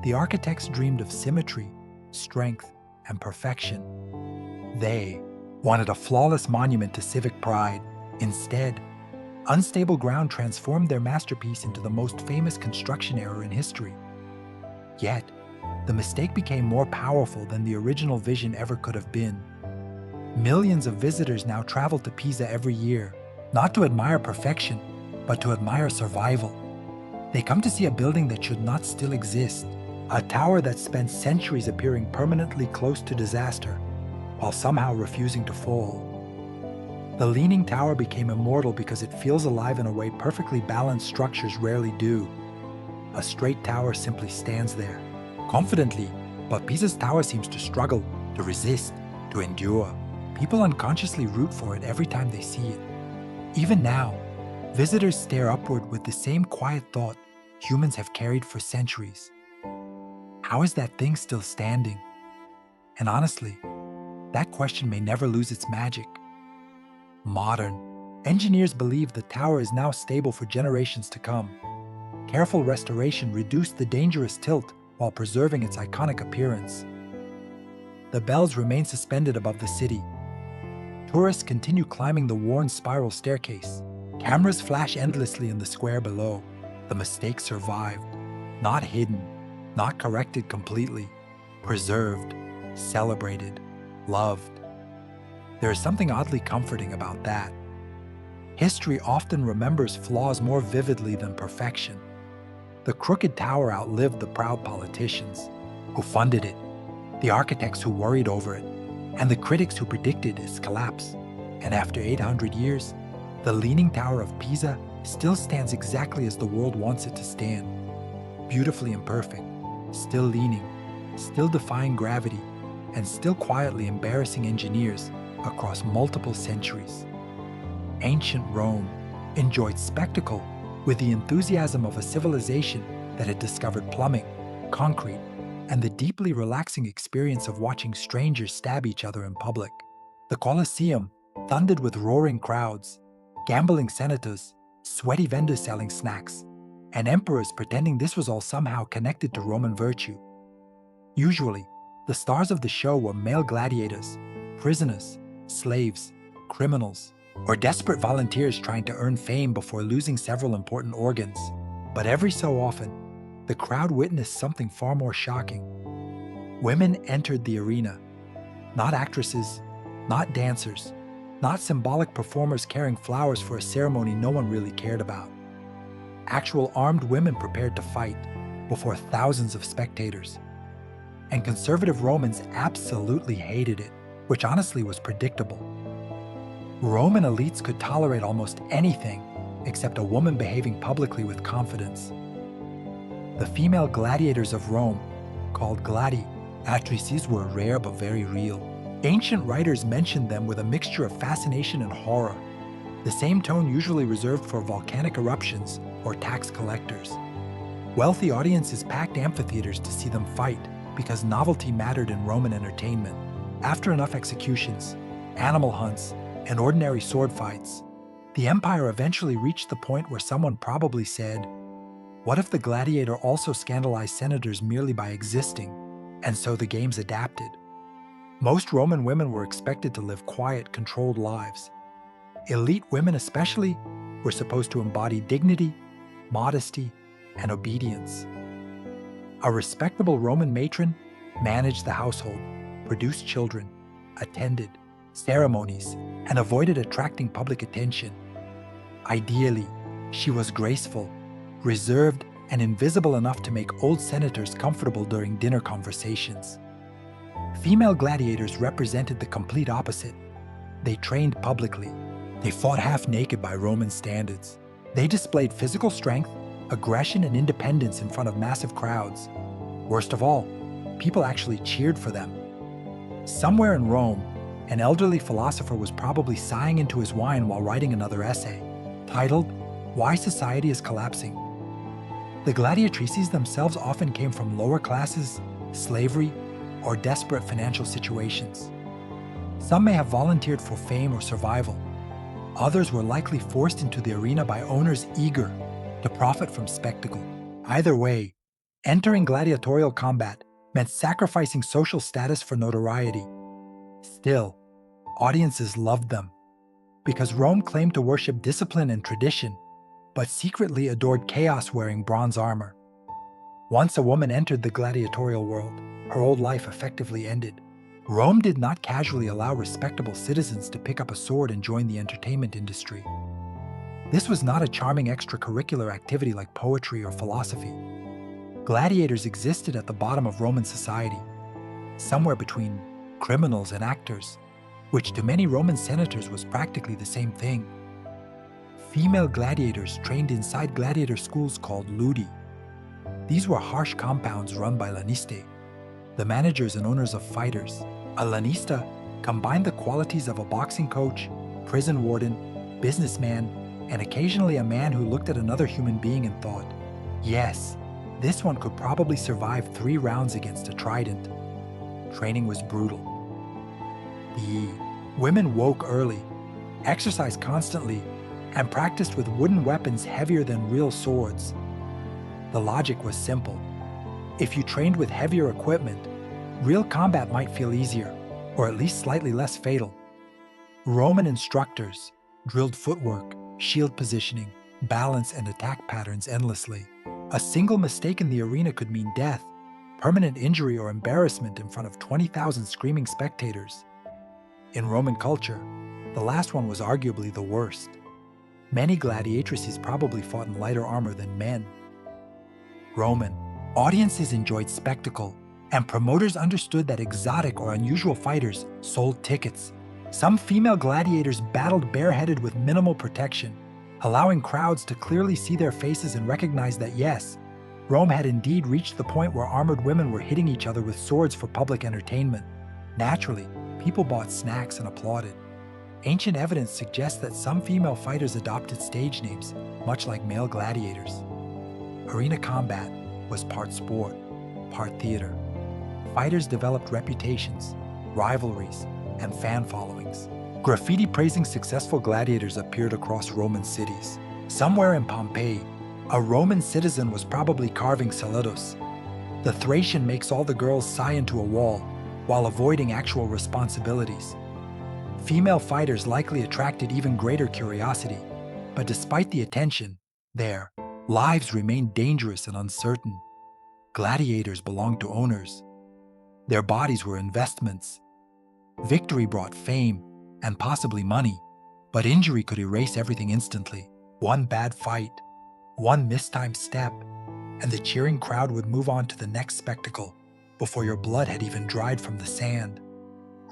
The architects dreamed of symmetry, strength, and perfection. They wanted a flawless monument to civic pride. Instead, unstable ground transformed their masterpiece into the most famous construction error in history. Yet, the mistake became more powerful than the original vision ever could have been. Millions of visitors now travel to Pisa every year, not to admire perfection, but to admire survival. They come to see a building that should not still exist, a tower that spent centuries appearing permanently close to disaster, while somehow refusing to fall. The Leaning Tower became immortal because it feels alive in a way perfectly balanced structures rarely do. A straight tower simply stands there, confidently, but Pisa's tower seems to struggle, to resist, to endure. People unconsciously root for it every time they see it. Even now, visitors stare upward with the same quiet thought humans have carried for centuries. How is that thing still standing? And honestly, that question may never lose its magic. Modern engineers believe the tower is now stable for generations to come. Careful restoration reduced the dangerous tilt while preserving its iconic appearance. The bells remain suspended above the city. Tourists continue climbing the worn spiral staircase. Cameras flash endlessly in the square below. The mistake survived. Not hidden, not corrected completely. Preserved, celebrated, loved. There is something oddly comforting about that. History often remembers flaws more vividly than perfection. The crooked tower outlived the proud politicians who funded it, the architects who worried over it, and the critics who predicted its collapse. And after 800 years, the Leaning Tower of Pisa still stands exactly as the world wants it to stand. Beautifully imperfect, still leaning, still defying gravity, and still quietly embarrassing engineers across multiple centuries. Ancient Rome enjoyed spectacle with the enthusiasm of a civilization that had discovered plumbing, concrete, and the deeply relaxing experience of watching strangers stab each other in public. The Colosseum thundered with roaring crowds, gambling senators, sweaty vendors selling snacks, and emperors pretending this was all somehow connected to Roman virtue. Usually, the stars of the show were male gladiators, prisoners, slaves, criminals, or desperate volunteers trying to earn fame before losing several important organs. But every so often, the crowd witnessed something far more shocking. Women entered the arena. Not actresses, not dancers, not symbolic performers carrying flowers for a ceremony no one really cared about. Actual armed women prepared to fight before thousands of spectators. And conservative Romans absolutely hated it, which honestly was predictable. Roman elites could tolerate almost anything except a woman behaving publicly with confidence. The female gladiators of Rome, called Gladiatrices, were rare but very real. Ancient writers mentioned them with a mixture of fascination and horror, the same tone usually reserved for volcanic eruptions or tax collectors. Wealthy audiences packed amphitheaters to see them fight because novelty mattered in Roman entertainment. After enough executions, animal hunts, and ordinary sword fights, the empire eventually reached the point where someone probably said, "What if the gladiator also scandalized senators merely by existing?" And so the games adapted. Most Roman women were expected to live quiet, controlled lives. Elite women especially were supposed to embody dignity, modesty, and obedience. A respectable Roman matron managed the household, produced children, attended ceremonies, and avoided attracting public attention. Ideally, she was graceful, reserved, and invisible enough to make old senators comfortable during dinner conversations. Female gladiators represented the complete opposite. They trained publicly. They fought half naked by Roman standards. They displayed physical strength, aggression, and independence in front of massive crowds. Worst of all, people actually cheered for them. Somewhere in Rome, an elderly philosopher was probably sighing into his wine while writing another essay, titled, "Why Society is Collapsing." The gladiatrices themselves often came from lower classes, slavery, or desperate financial situations. Some may have volunteered for fame or survival. Others were likely forced into the arena by owners eager to profit from spectacle. Either way, entering gladiatorial combat meant sacrificing social status for notoriety. Still, audiences loved them because Rome claimed to worship discipline and tradition, but secretly adored chaos wearing bronze armor. Once a woman entered the gladiatorial world, her old life effectively ended. Rome did not casually allow respectable citizens to pick up a sword and join the entertainment industry. This was not a charming extracurricular activity like poetry or philosophy. Gladiators existed at the bottom of Roman society, somewhere between criminals and actors, which to many Roman senators was practically the same thing. Female gladiators trained inside gladiator schools called ludi. These were harsh compounds run by lanistae, the managers and owners of fighters. A lanista combined the qualities of a boxing coach, prison warden, businessman, and occasionally a man who looked at another human being and thought, yes, this one could probably survive 3 rounds against a trident. Training was brutal. The women woke early, exercised constantly, and practiced with wooden weapons heavier than real swords. The logic was simple. If you trained with heavier equipment, real combat might feel easier, or at least slightly less fatal. Roman instructors drilled footwork, shield positioning, balance, and attack patterns endlessly. A single mistake in the arena could mean death, permanent injury, or embarrassment in front of 20,000 screaming spectators. In Roman culture, the last one was arguably the worst. Many gladiatrices probably fought in lighter armor than men. Roman audiences enjoyed spectacle, and promoters understood that exotic or unusual fighters sold tickets. Some female gladiators battled bareheaded with minimal protection, allowing crowds to clearly see their faces and recognize that yes, Rome had indeed reached the point where armored women were hitting each other with swords for public entertainment. Naturally, people bought snacks and applauded. Ancient evidence suggests that some female fighters adopted stage names, much like male gladiators. Arena combat was part sport, part theater. Fighters developed reputations, rivalries, and fan followings. Graffiti praising successful gladiators appeared across Roman cities. Somewhere in Pompeii, a Roman citizen was probably carving Saludos. The Thracian makes all the girls sigh into a wall while avoiding actual responsibilities. Female fighters likely attracted even greater curiosity, but despite the attention, their lives remained dangerous and uncertain. Gladiators belonged to owners. Their bodies were investments. Victory brought fame and possibly money, but injury could erase everything instantly. One bad fight, one mistimed step, and the cheering crowd would move on to the next spectacle before your blood had even dried from the sand.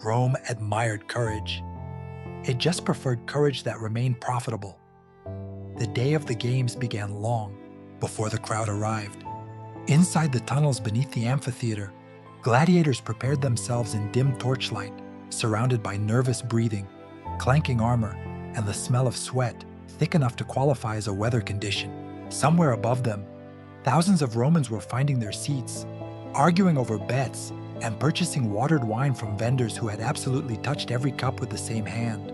Rome admired courage. It just preferred courage that remained profitable. The day of the games began long before the crowd arrived. Inside the tunnels beneath the amphitheater, gladiators prepared themselves in dim torchlight, surrounded by nervous breathing, clanking armor, and the smell of sweat, thick enough to qualify as a weather condition. Somewhere above them, thousands of Romans were finding their seats, arguing over bets, and purchasing watered wine from vendors who had absolutely touched every cup with the same hand.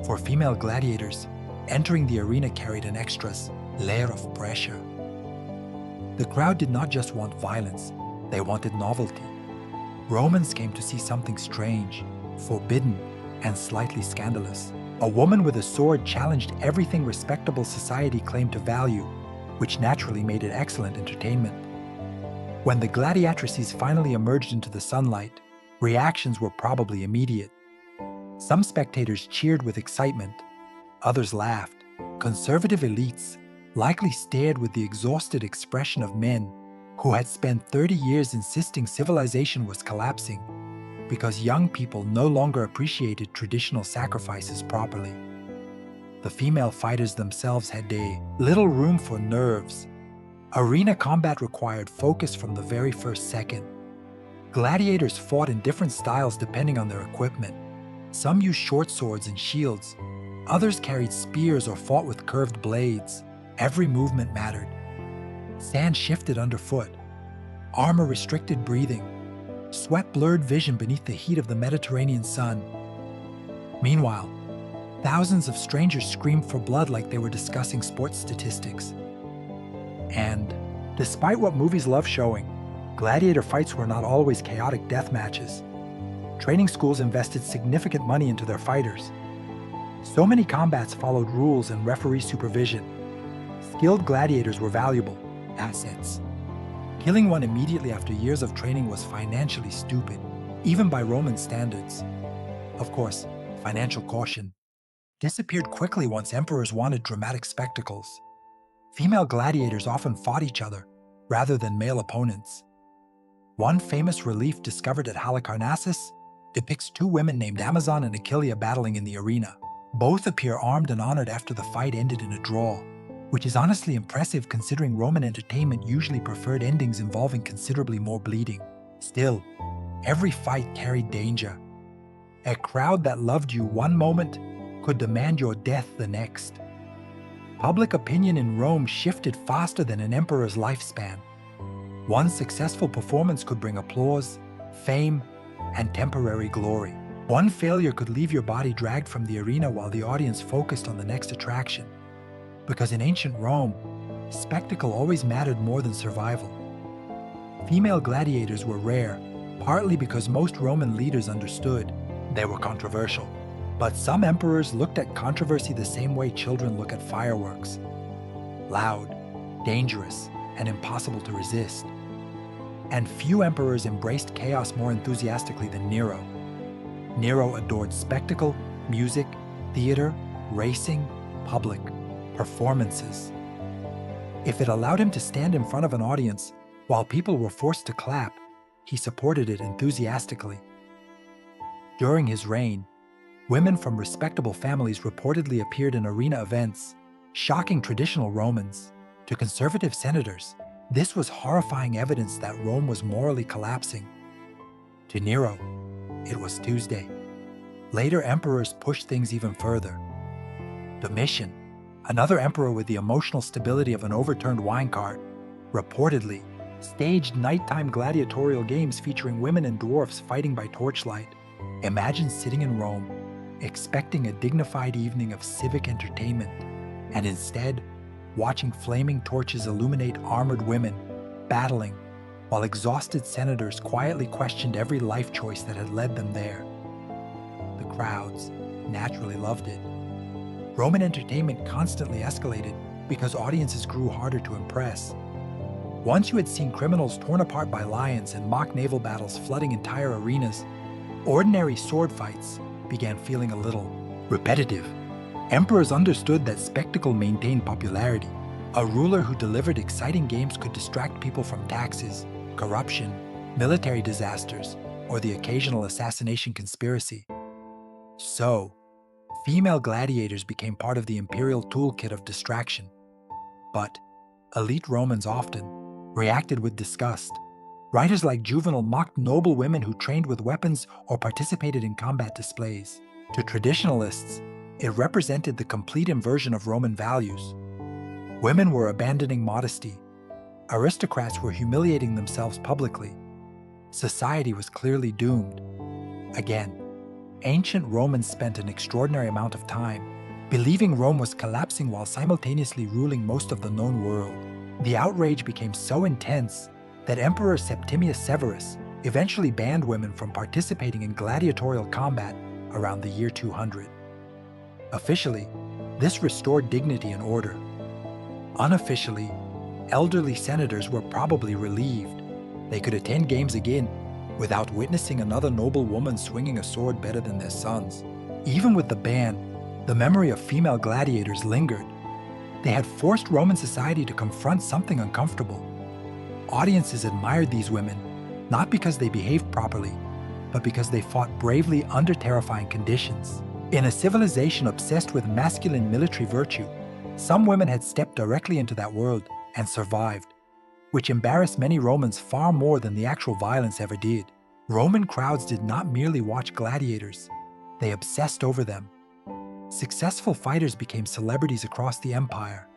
For female gladiators, entering the arena carried an extra layer of pressure. The crowd did not just want violence, they wanted novelty. Romans came to see something strange, forbidden, and slightly scandalous. A woman with a sword challenged everything respectable society claimed to value, which naturally made it excellent entertainment. When the Gladiatrices finally emerged into the sunlight, reactions were probably immediate. Some spectators cheered with excitement, others laughed. Conservative elites likely stared with the exhausted expression of men who had spent 30 years insisting civilization was collapsing because young people no longer appreciated traditional sacrifices properly. The female fighters themselves had little room for nerves. Arena combat required focus from the very first second. Gladiators fought in different styles depending on their equipment. Some used short swords and shields. Others carried spears or fought with curved blades. Every movement mattered. Sand shifted underfoot. Armor restricted breathing. Sweat blurred vision beneath the heat of the Mediterranean sun. Meanwhile, thousands of strangers screamed for blood like they were discussing sports statistics. And, despite what movies love showing, gladiator fights were not always chaotic death matches. Training schools invested significant money into their fighters. So many combats followed rules and referee supervision. Skilled gladiators were valuable assets. Killing one immediately after years of training was financially stupid, even by Roman standards. Of course, financial caution disappeared quickly once emperors wanted dramatic spectacles. Female gladiators often fought each other rather than male opponents. One famous relief discovered at Halicarnassus depicts two women named Amazon and Achillea battling in the arena. Both appear armed and honored after the fight ended in a draw, which is honestly impressive considering Roman entertainment usually preferred endings involving considerably more bleeding. Still, every fight carried danger. A crowd that loved you one moment could demand your death the next. Public opinion in Rome shifted faster than an emperor's lifespan. One successful performance could bring applause, fame, and temporary glory. One failure could leave your body dragged from the arena while the audience focused on the next attraction. Because in ancient Rome, spectacle always mattered more than survival. Female gladiators were rare, partly because most Roman leaders understood they were controversial. But some emperors looked at controversy the same way children look at fireworks: loud, dangerous, and impossible to resist. And few emperors embraced chaos more enthusiastically than Nero. Nero adored spectacle, music, theater, racing, public performances. If it allowed him to stand in front of an audience while people were forced to clap, he supported it enthusiastically. During his reign, women from respectable families reportedly appeared in arena events, shocking traditional Romans. To conservative senators, this was horrifying evidence that Rome was morally collapsing. To Nero, it was Tuesday. Later emperors pushed things even further. Domitian, another emperor with the emotional stability of an overturned wine cart, reportedly staged nighttime gladiatorial games featuring women and dwarfs fighting by torchlight. Imagine sitting in Rome, expecting a dignified evening of civic entertainment, and instead watching flaming torches illuminate armored women battling, while exhausted senators quietly questioned every life choice that had led them there. The crowds naturally loved it. Roman entertainment constantly escalated because audiences grew harder to impress. Once you had seen criminals torn apart by lions and mock naval battles flooding entire arenas, ordinary sword fights began feeling a little repetitive. Emperors understood that spectacle maintained popularity. A ruler who delivered exciting games could distract people from taxes, corruption, military disasters, or the occasional assassination conspiracy. So, female gladiators became part of the imperial toolkit of distraction. But elite Romans often reacted with disgust. Writers like Juvenal mocked noble women who trained with weapons or participated in combat displays. To traditionalists, it represented the complete inversion of Roman values. Women were abandoning modesty. Aristocrats were humiliating themselves publicly. Society was clearly doomed. Again, ancient Romans spent an extraordinary amount of time believing Rome was collapsing while simultaneously ruling most of the known world. The outrage became so intense that Emperor Septimius Severus eventually banned women from participating in gladiatorial combat around the year 200. Officially, this restored dignity and order. Unofficially, elderly senators were probably relieved. They could attend games again without witnessing another noble woman swinging a sword better than their sons. Even with the ban, the memory of female gladiators lingered. They had forced Roman society to confront something uncomfortable. Audiences admired these women, not because they behaved properly, but because they fought bravely under terrifying conditions. In a civilization obsessed with masculine military virtue, some women had stepped directly into that world and survived, which embarrassed many Romans far more than the actual violence ever did. Roman crowds did not merely watch gladiators, they obsessed over them. Successful fighters became celebrities across the empire.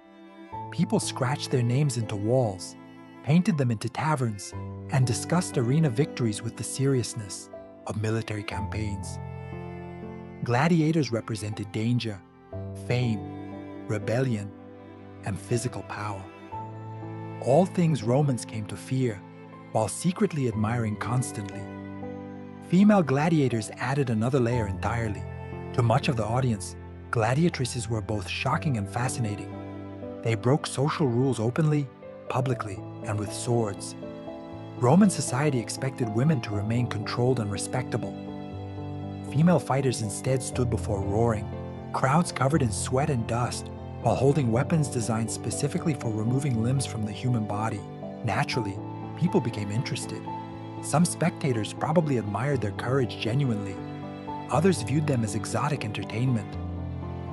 People scratched their names into walls, painted them into taverns, and discussed arena victories with the seriousness of military campaigns. Gladiators represented danger, fame, rebellion, and physical power. All things Romans came to fear, while secretly admiring constantly. Female gladiators added another layer entirely. To much of the audience, gladiatrices were both shocking and fascinating. They broke social rules openly, publicly, and with swords. Roman society expected women to remain controlled and respectable. Female fighters instead stood before roaring, crowds covered in sweat and dust, while holding weapons designed specifically for removing limbs from the human body. Naturally, people became interested. Some spectators probably admired their courage genuinely. Others viewed them as exotic entertainment.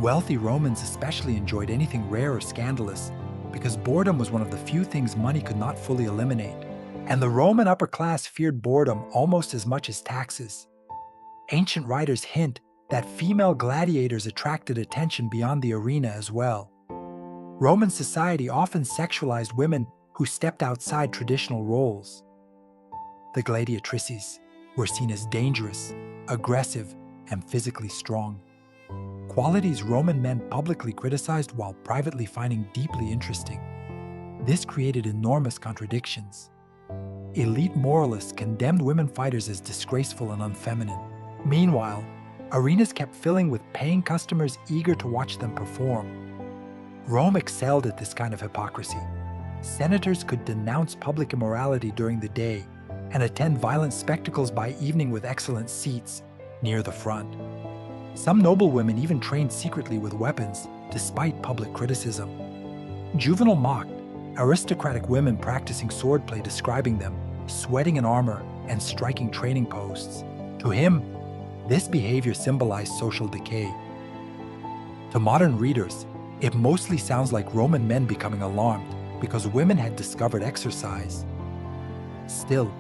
Wealthy Romans especially enjoyed anything rare or scandalous, because boredom was one of the few things money could not fully eliminate. And the Roman upper class feared boredom almost as much as taxes. Ancient writers hint that female gladiators attracted attention beyond the arena as well. Roman society often sexualized women who stepped outside traditional roles. The Gladiatrices were seen as dangerous, aggressive, and physically strong. Qualities Roman men publicly criticized while privately finding deeply interesting. This created enormous contradictions. Elite moralists condemned women fighters as disgraceful and unfeminine. Meanwhile, arenas kept filling with paying customers eager to watch them perform. Rome excelled at this kind of hypocrisy. Senators could denounce public immorality during the day and attend violent spectacles by evening with excellent seats near the front. Some noblewomen even trained secretly with weapons, despite public criticism. Juvenal mocked aristocratic women practicing swordplay, describing them sweating in armor and striking training posts. To him, this behavior symbolized social decay. To modern readers, it mostly sounds like Roman men becoming alarmed because women had discovered exercise. Still,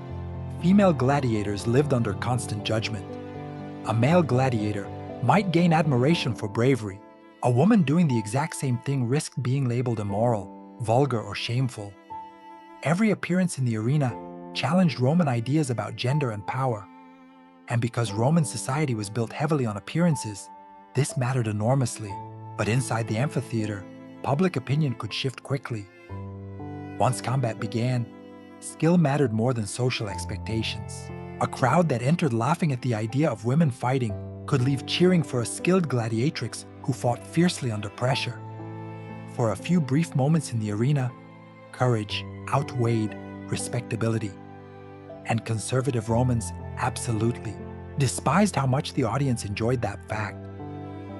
female gladiators lived under constant judgment. A male gladiator might gain admiration for bravery. A woman doing the exact same thing risked being labeled immoral, vulgar, or shameful. Every appearance in the arena challenged Roman ideas about gender and power. And because Roman society was built heavily on appearances, this mattered enormously. But inside the amphitheater, public opinion could shift quickly. Once combat began, skill mattered more than social expectations. A crowd that entered laughing at the idea of women fighting could leave cheering for a skilled gladiatrix who fought fiercely under pressure. For a few brief moments in the arena, courage outweighed respectability. And conservative Romans absolutely despised how much the audience enjoyed that fact.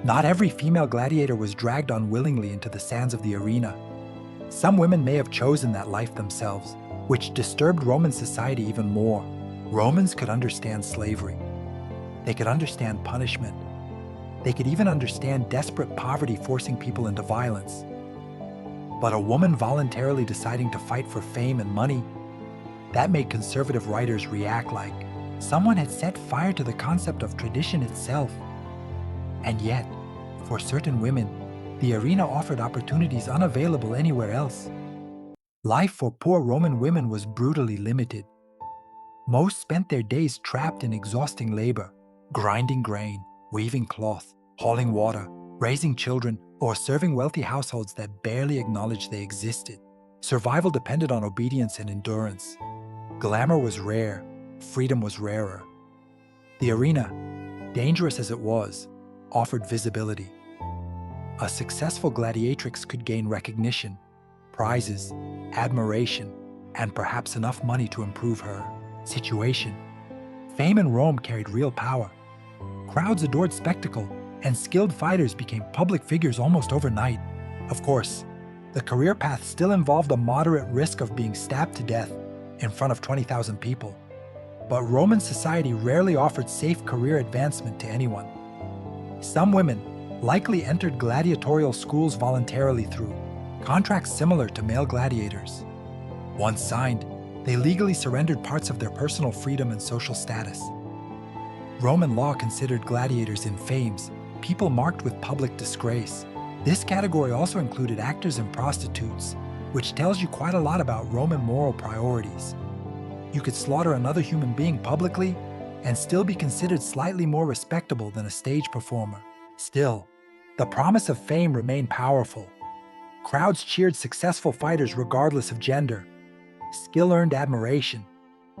Not every female gladiator was dragged unwillingly into the sands of the arena. Some women may have chosen that life themselves, which disturbed Roman society even more. Romans could understand slavery. They could understand punishment. They could even understand desperate poverty forcing people into violence. But a woman voluntarily deciding to fight for fame and money, that made conservative writers react like someone had set fire to the concept of tradition itself. And yet, for certain women, the arena offered opportunities unavailable anywhere else. Life for poor Roman women was brutally limited. Most spent their days trapped in exhausting labor, grinding grain, weaving cloth, hauling water, raising children, or serving wealthy households that barely acknowledged they existed. Survival depended on obedience and endurance. Glamour was rare, freedom was rarer. The arena, dangerous as it was, offered visibility. A successful gladiatrix could gain recognition, prizes, admiration, and perhaps enough money to improve her situation. Fame in Rome carried real power. Crowds adored spectacle, and skilled fighters became public figures almost overnight. Of course, the career path still involved a moderate risk of being stabbed to death in front of 20,000 people. But Roman society rarely offered safe career advancement to anyone. Some women likely entered gladiatorial schools voluntarily through contracts similar to male gladiators. Once signed, they legally surrendered parts of their personal freedom and social status. Roman law considered gladiators infames, people marked with public disgrace. This category also included actors and prostitutes, which tells you quite a lot about Roman moral priorities. You could slaughter another human being publicly and still be considered slightly more respectable than a stage performer. Still, the promise of fame remained powerful. Crowds cheered successful fighters regardless of gender. Skill earned admiration,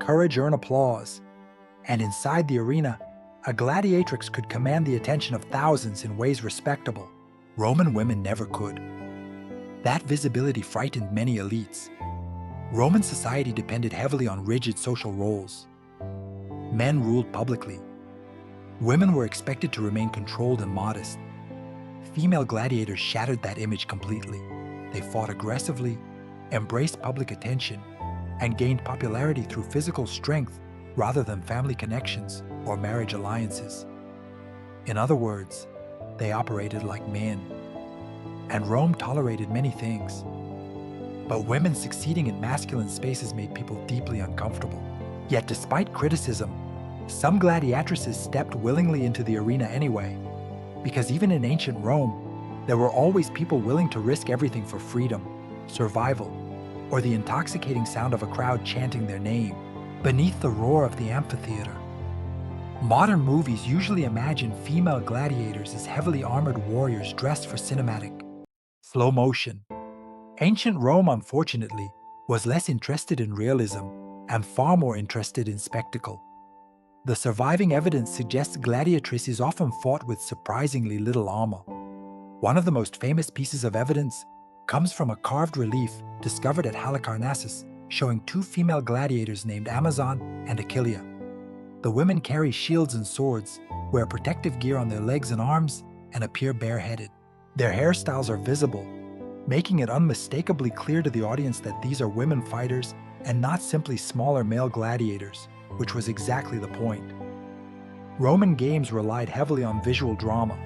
courage earned applause, and inside the arena, a gladiatrix could command the attention of thousands in ways respectable. Roman women never could. That visibility frightened many elites. Roman society depended heavily on rigid social roles. Men ruled publicly. Women were expected to remain controlled and modest. Female gladiators shattered that image completely. They fought aggressively, embraced public attention, and gained popularity through physical strength rather than family connections or marriage alliances. In other words, they operated like men. And Rome tolerated many things. But women succeeding in masculine spaces made people deeply uncomfortable. Yet despite criticism, some gladiatrices stepped willingly into the arena anyway, because even in ancient Rome, there were always people willing to risk everything for freedom, survival, or the intoxicating sound of a crowd chanting their name beneath the roar of the amphitheater. Modern movies usually imagine female gladiators as heavily armored warriors dressed for cinematic slow motion. Ancient Rome, unfortunately, was less interested in realism. and far more interested in spectacle. The surviving evidence suggests gladiatrices often fought with surprisingly little armor. One of the most famous pieces of evidence comes from a carved relief discovered at Halicarnassus showing two female gladiators named Amazon and Achillea. The women carry shields and swords, wear protective gear on their legs and arms, and appear bareheaded. Their hairstyles are visible, making it unmistakably clear to the audience that these are women fighters and not simply smaller male gladiators, which was exactly the point. Roman games relied heavily on visual drama.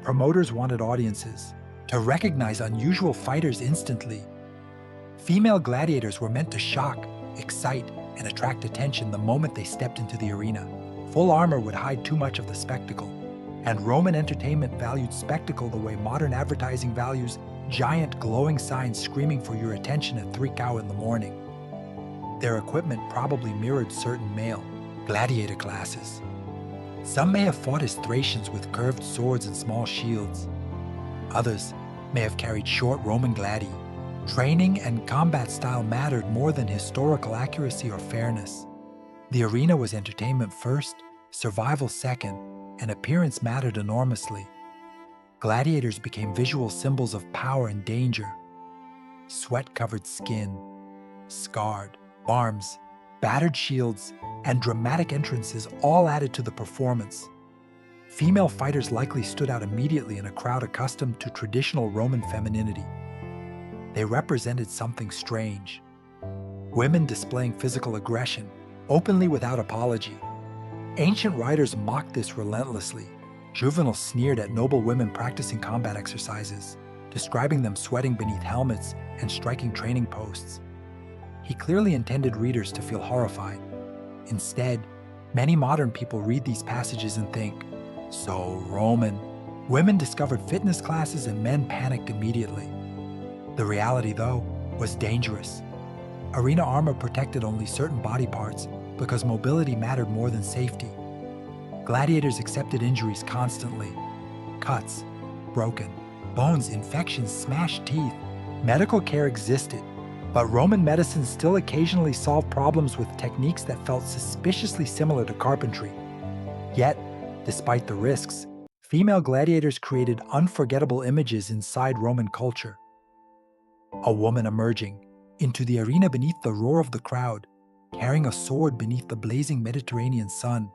Promoters wanted audiences to recognize unusual fighters instantly. Female gladiators were meant to shock, excite, and attract attention the moment they stepped into the arena. Full armor would hide too much of the spectacle, and Roman entertainment valued spectacle the way modern advertising values giant glowing signs screaming for your attention at 3 in the morning. Their equipment probably mirrored certain male gladiator classes. Some may have fought as Thracians with curved swords and small shields. Others may have carried short Roman gladi. Training and combat style mattered more than historical accuracy or fairness. The arena was entertainment first, survival second, and appearance mattered enormously. Gladiators became visual symbols of power and danger. Sweat-covered skin, scarred arms, battered shields, and dramatic entrances all added to the performance. Female fighters likely stood out immediately in a crowd accustomed to traditional Roman femininity. They represented something strange. Women displaying physical aggression, openly without apology. Ancient writers mocked this relentlessly. Juvenal sneered at noble women practicing combat exercises, describing them sweating beneath helmets and striking training posts. He clearly intended readers to feel horrified. Instead, many modern people read these passages and think, "So Roman." Women discovered fitness classes and men panicked immediately. The reality, though, was dangerous. Arena armor protected only certain body parts because mobility mattered more than safety. Gladiators accepted injuries constantly. Cuts, broken bones, infections, smashed teeth. Medical care existed, but Roman medicine still occasionally solved problems with techniques that felt suspiciously similar to carpentry. Yet, despite the risks, female gladiators created unforgettable images inside Roman culture. A woman emerging into the arena beneath the roar of the crowd, carrying a sword beneath the blazing Mediterranean sun,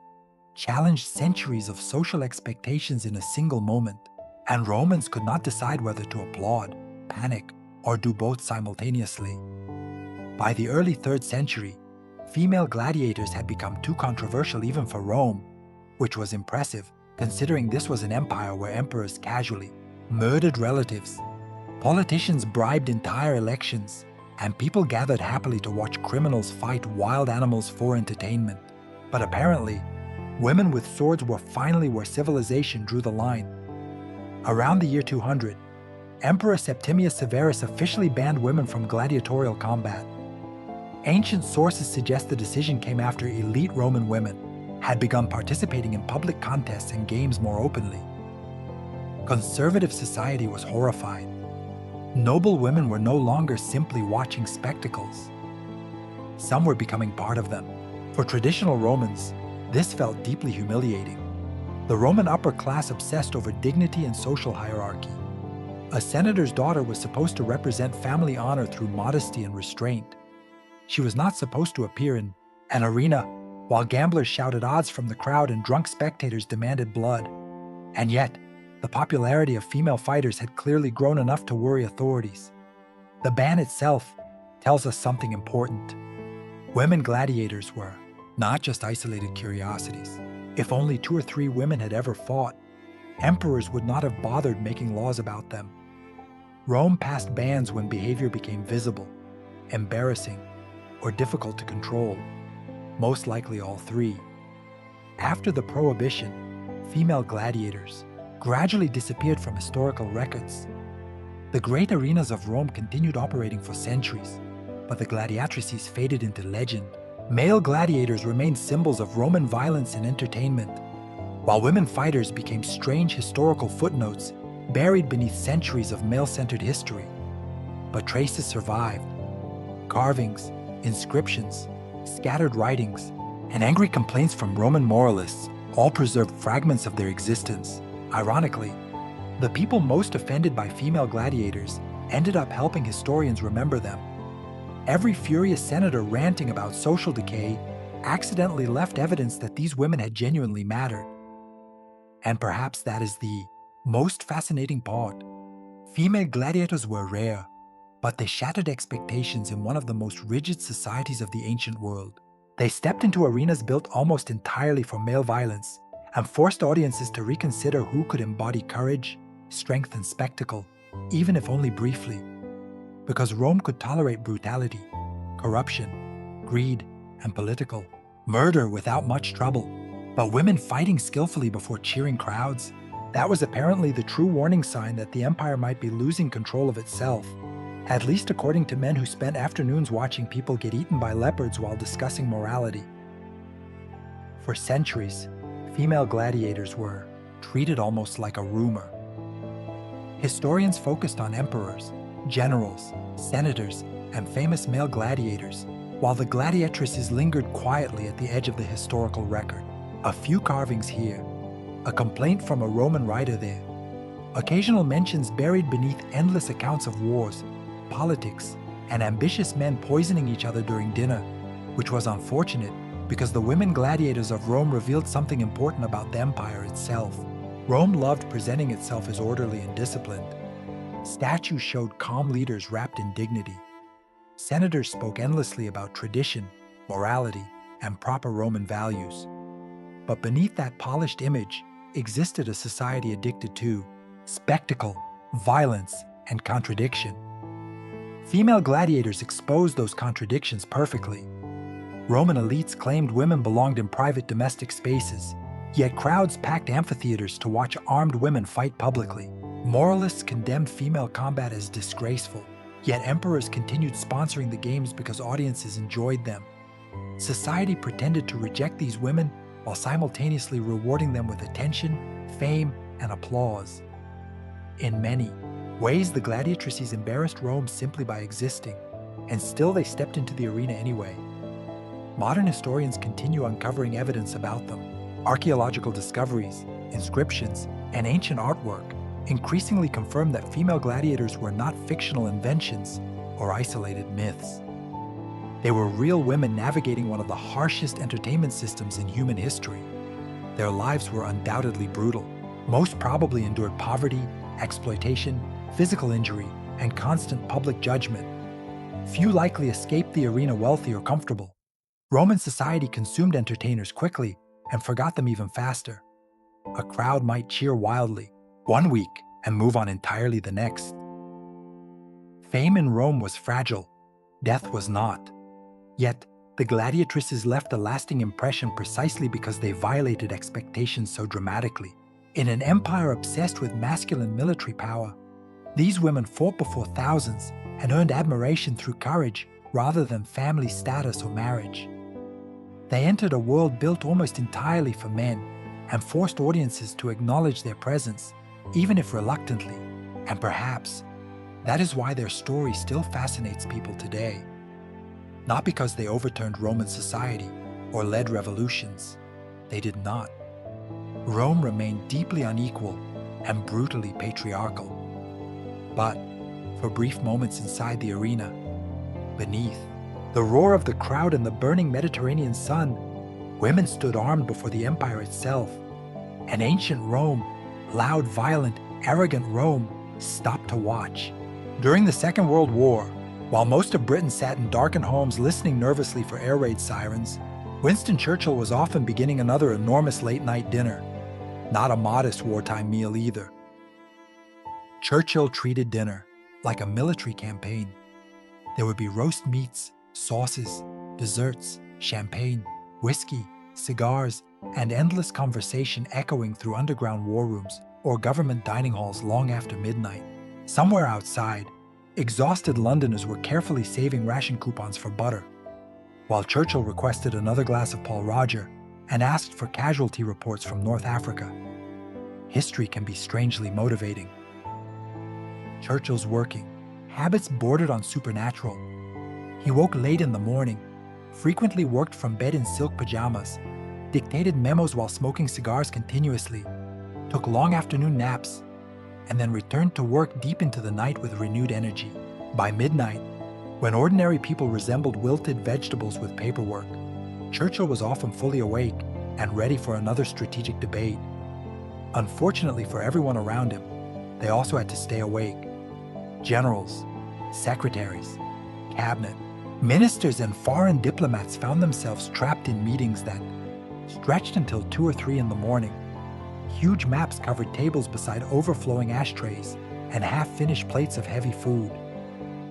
challenged centuries of social expectations in a single moment, and Romans could not decide whether to applaud, panic, or do both simultaneously. By the early 3rd century, female gladiators had become too controversial even for Rome, which was impressive considering this was an empire where emperors casually murdered relatives. Politicians bribed entire elections, and people gathered happily to watch criminals fight wild animals for entertainment. But apparently, women with swords were finally where civilization drew the line. Around the year 200, Emperor Septimius Severus officially banned women from gladiatorial combat. Ancient sources suggest the decision came after elite Roman women had begun participating in public contests and games more openly. Conservative society was horrified. Noble women were no longer simply watching spectacles. Some were becoming part of them. For traditional Romans, this felt deeply humiliating. The Roman upper class obsessed over dignity and social hierarchy. A senator's daughter was supposed to represent family honor through modesty and restraint. She was not supposed to appear in an arena while gamblers shouted odds from the crowd and drunk spectators demanded blood. And yet, the popularity of female fighters had clearly grown enough to worry authorities. The ban itself tells us something important. Women gladiators were not just isolated curiosities. If only 2 or 3 women had ever fought, emperors would not have bothered making laws about them. Rome passed bans when behavior became visible, embarrassing, or difficult to control. Most likely all 3. After the prohibition, female gladiators gradually disappeared from historical records. The great arenas of Rome continued operating for centuries, but the Gladiatrices faded into legend. Male gladiators remained symbols of Roman violence and entertainment, while women fighters became strange historical footnotes buried beneath centuries of male-centered history. But traces survived. Carvings, inscriptions, scattered writings, and angry complaints from Roman moralists all preserved fragments of their existence. Ironically, the people most offended by female gladiators ended up helping historians remember them. Every furious senator ranting about social decay accidentally left evidence that these women had genuinely mattered. And perhaps that is the most fascinating part. Female gladiators were rare, but they shattered expectations in one of the most rigid societies of the ancient world. They stepped into arenas built almost entirely for male violence and forced audiences to reconsider who could embody courage, strength, and spectacle, even if only briefly. Because Rome could tolerate brutality, corruption, greed, and political murder without much trouble. But women fighting skillfully before cheering crowds, that was apparently the true warning sign that the empire might be losing control of itself, at least according to men who spent afternoons watching people get eaten by leopards while discussing morality. For centuries, female gladiators were treated almost like a rumor. Historians focused on emperors, generals, senators, and famous male gladiators, while the gladiatrices lingered quietly at the edge of the historical record. A few carvings here, a complaint from a Roman writer there, occasional mentions buried beneath endless accounts of wars, politics, and ambitious men poisoning each other during dinner, which was unfortunate because the women gladiators of Rome revealed something important about the empire itself. Rome loved presenting itself as orderly and disciplined. Statues showed calm leaders wrapped in dignity. Senators spoke endlessly about tradition, morality, and proper Roman values. But beneath that polished image existed a society addicted to spectacle, violence, and contradiction. Female gladiators exposed those contradictions perfectly. Roman elites claimed women belonged in private domestic spaces, yet crowds packed amphitheaters to watch armed women fight publicly. Moralists condemned female combat as disgraceful, yet emperors continued sponsoring the games because audiences enjoyed them. Society pretended to reject these women while simultaneously rewarding them with attention, fame, and applause. In many ways, the gladiatrices embarrassed Rome simply by existing, and still they stepped into the arena anyway. Modern historians continue uncovering evidence about them. Archaeological discoveries, inscriptions, and ancient artwork increasingly confirm that female gladiators were not fictional inventions or isolated myths. They were real women navigating one of the harshest entertainment systems in human history. Their lives were undoubtedly brutal. Most probably endured poverty, exploitation, physical injury, and constant public judgment. Few likely escaped the arena wealthy or comfortable. Roman society consumed entertainers quickly and forgot them even faster. A crowd might cheer wildly one week and move on entirely the next. Fame in Rome was fragile. Death was not. Yet, the gladiatrices left a lasting impression precisely because they violated expectations so dramatically. In an empire obsessed with masculine military power, these women fought before thousands and earned admiration through courage rather than family status or marriage. They entered a world built almost entirely for men and forced audiences to acknowledge their presence, even if reluctantly. And perhaps that is why their story still fascinates people today. Not because they overturned Roman society or led revolutions. They did not. Rome remained deeply unequal and brutally patriarchal. But for brief moments inside the arena, beneath the roar of the crowd and the burning Mediterranean sun, women stood armed before the empire itself. And ancient Rome, loud, violent, arrogant Rome, stopped to watch. During the Second World War, while most of Britain sat in darkened homes listening nervously for air raid sirens, Winston Churchill was often beginning another enormous late-night dinner. Not a modest wartime meal either. Churchill treated dinner like a military campaign. There would be roast meats, sauces, desserts, champagne, whiskey, cigars, and endless conversation echoing through underground war rooms or government dining halls long after midnight. Somewhere outside, exhausted Londoners were carefully saving ration coupons for butter, while Churchill requested another glass of Paul Roger and asked for casualty reports from North Africa. History can be strangely motivating. Churchill's working habits bordered on supernatural. He woke late in the morning, frequently worked from bed in silk pajamas, dictated memos while smoking cigars continuously, took long afternoon naps, and then returned to work deep into the night with renewed energy. By midnight, when ordinary people resembled wilted vegetables with paperwork, Churchill was often fully awake and ready for another strategic debate. Unfortunately for everyone around him, they also had to stay awake. Generals, secretaries, cabinet, ministers, and foreign diplomats found themselves trapped in meetings that stretched until 2 or 3 in the morning. Huge maps covered tables beside overflowing ashtrays and half-finished plates of heavy food.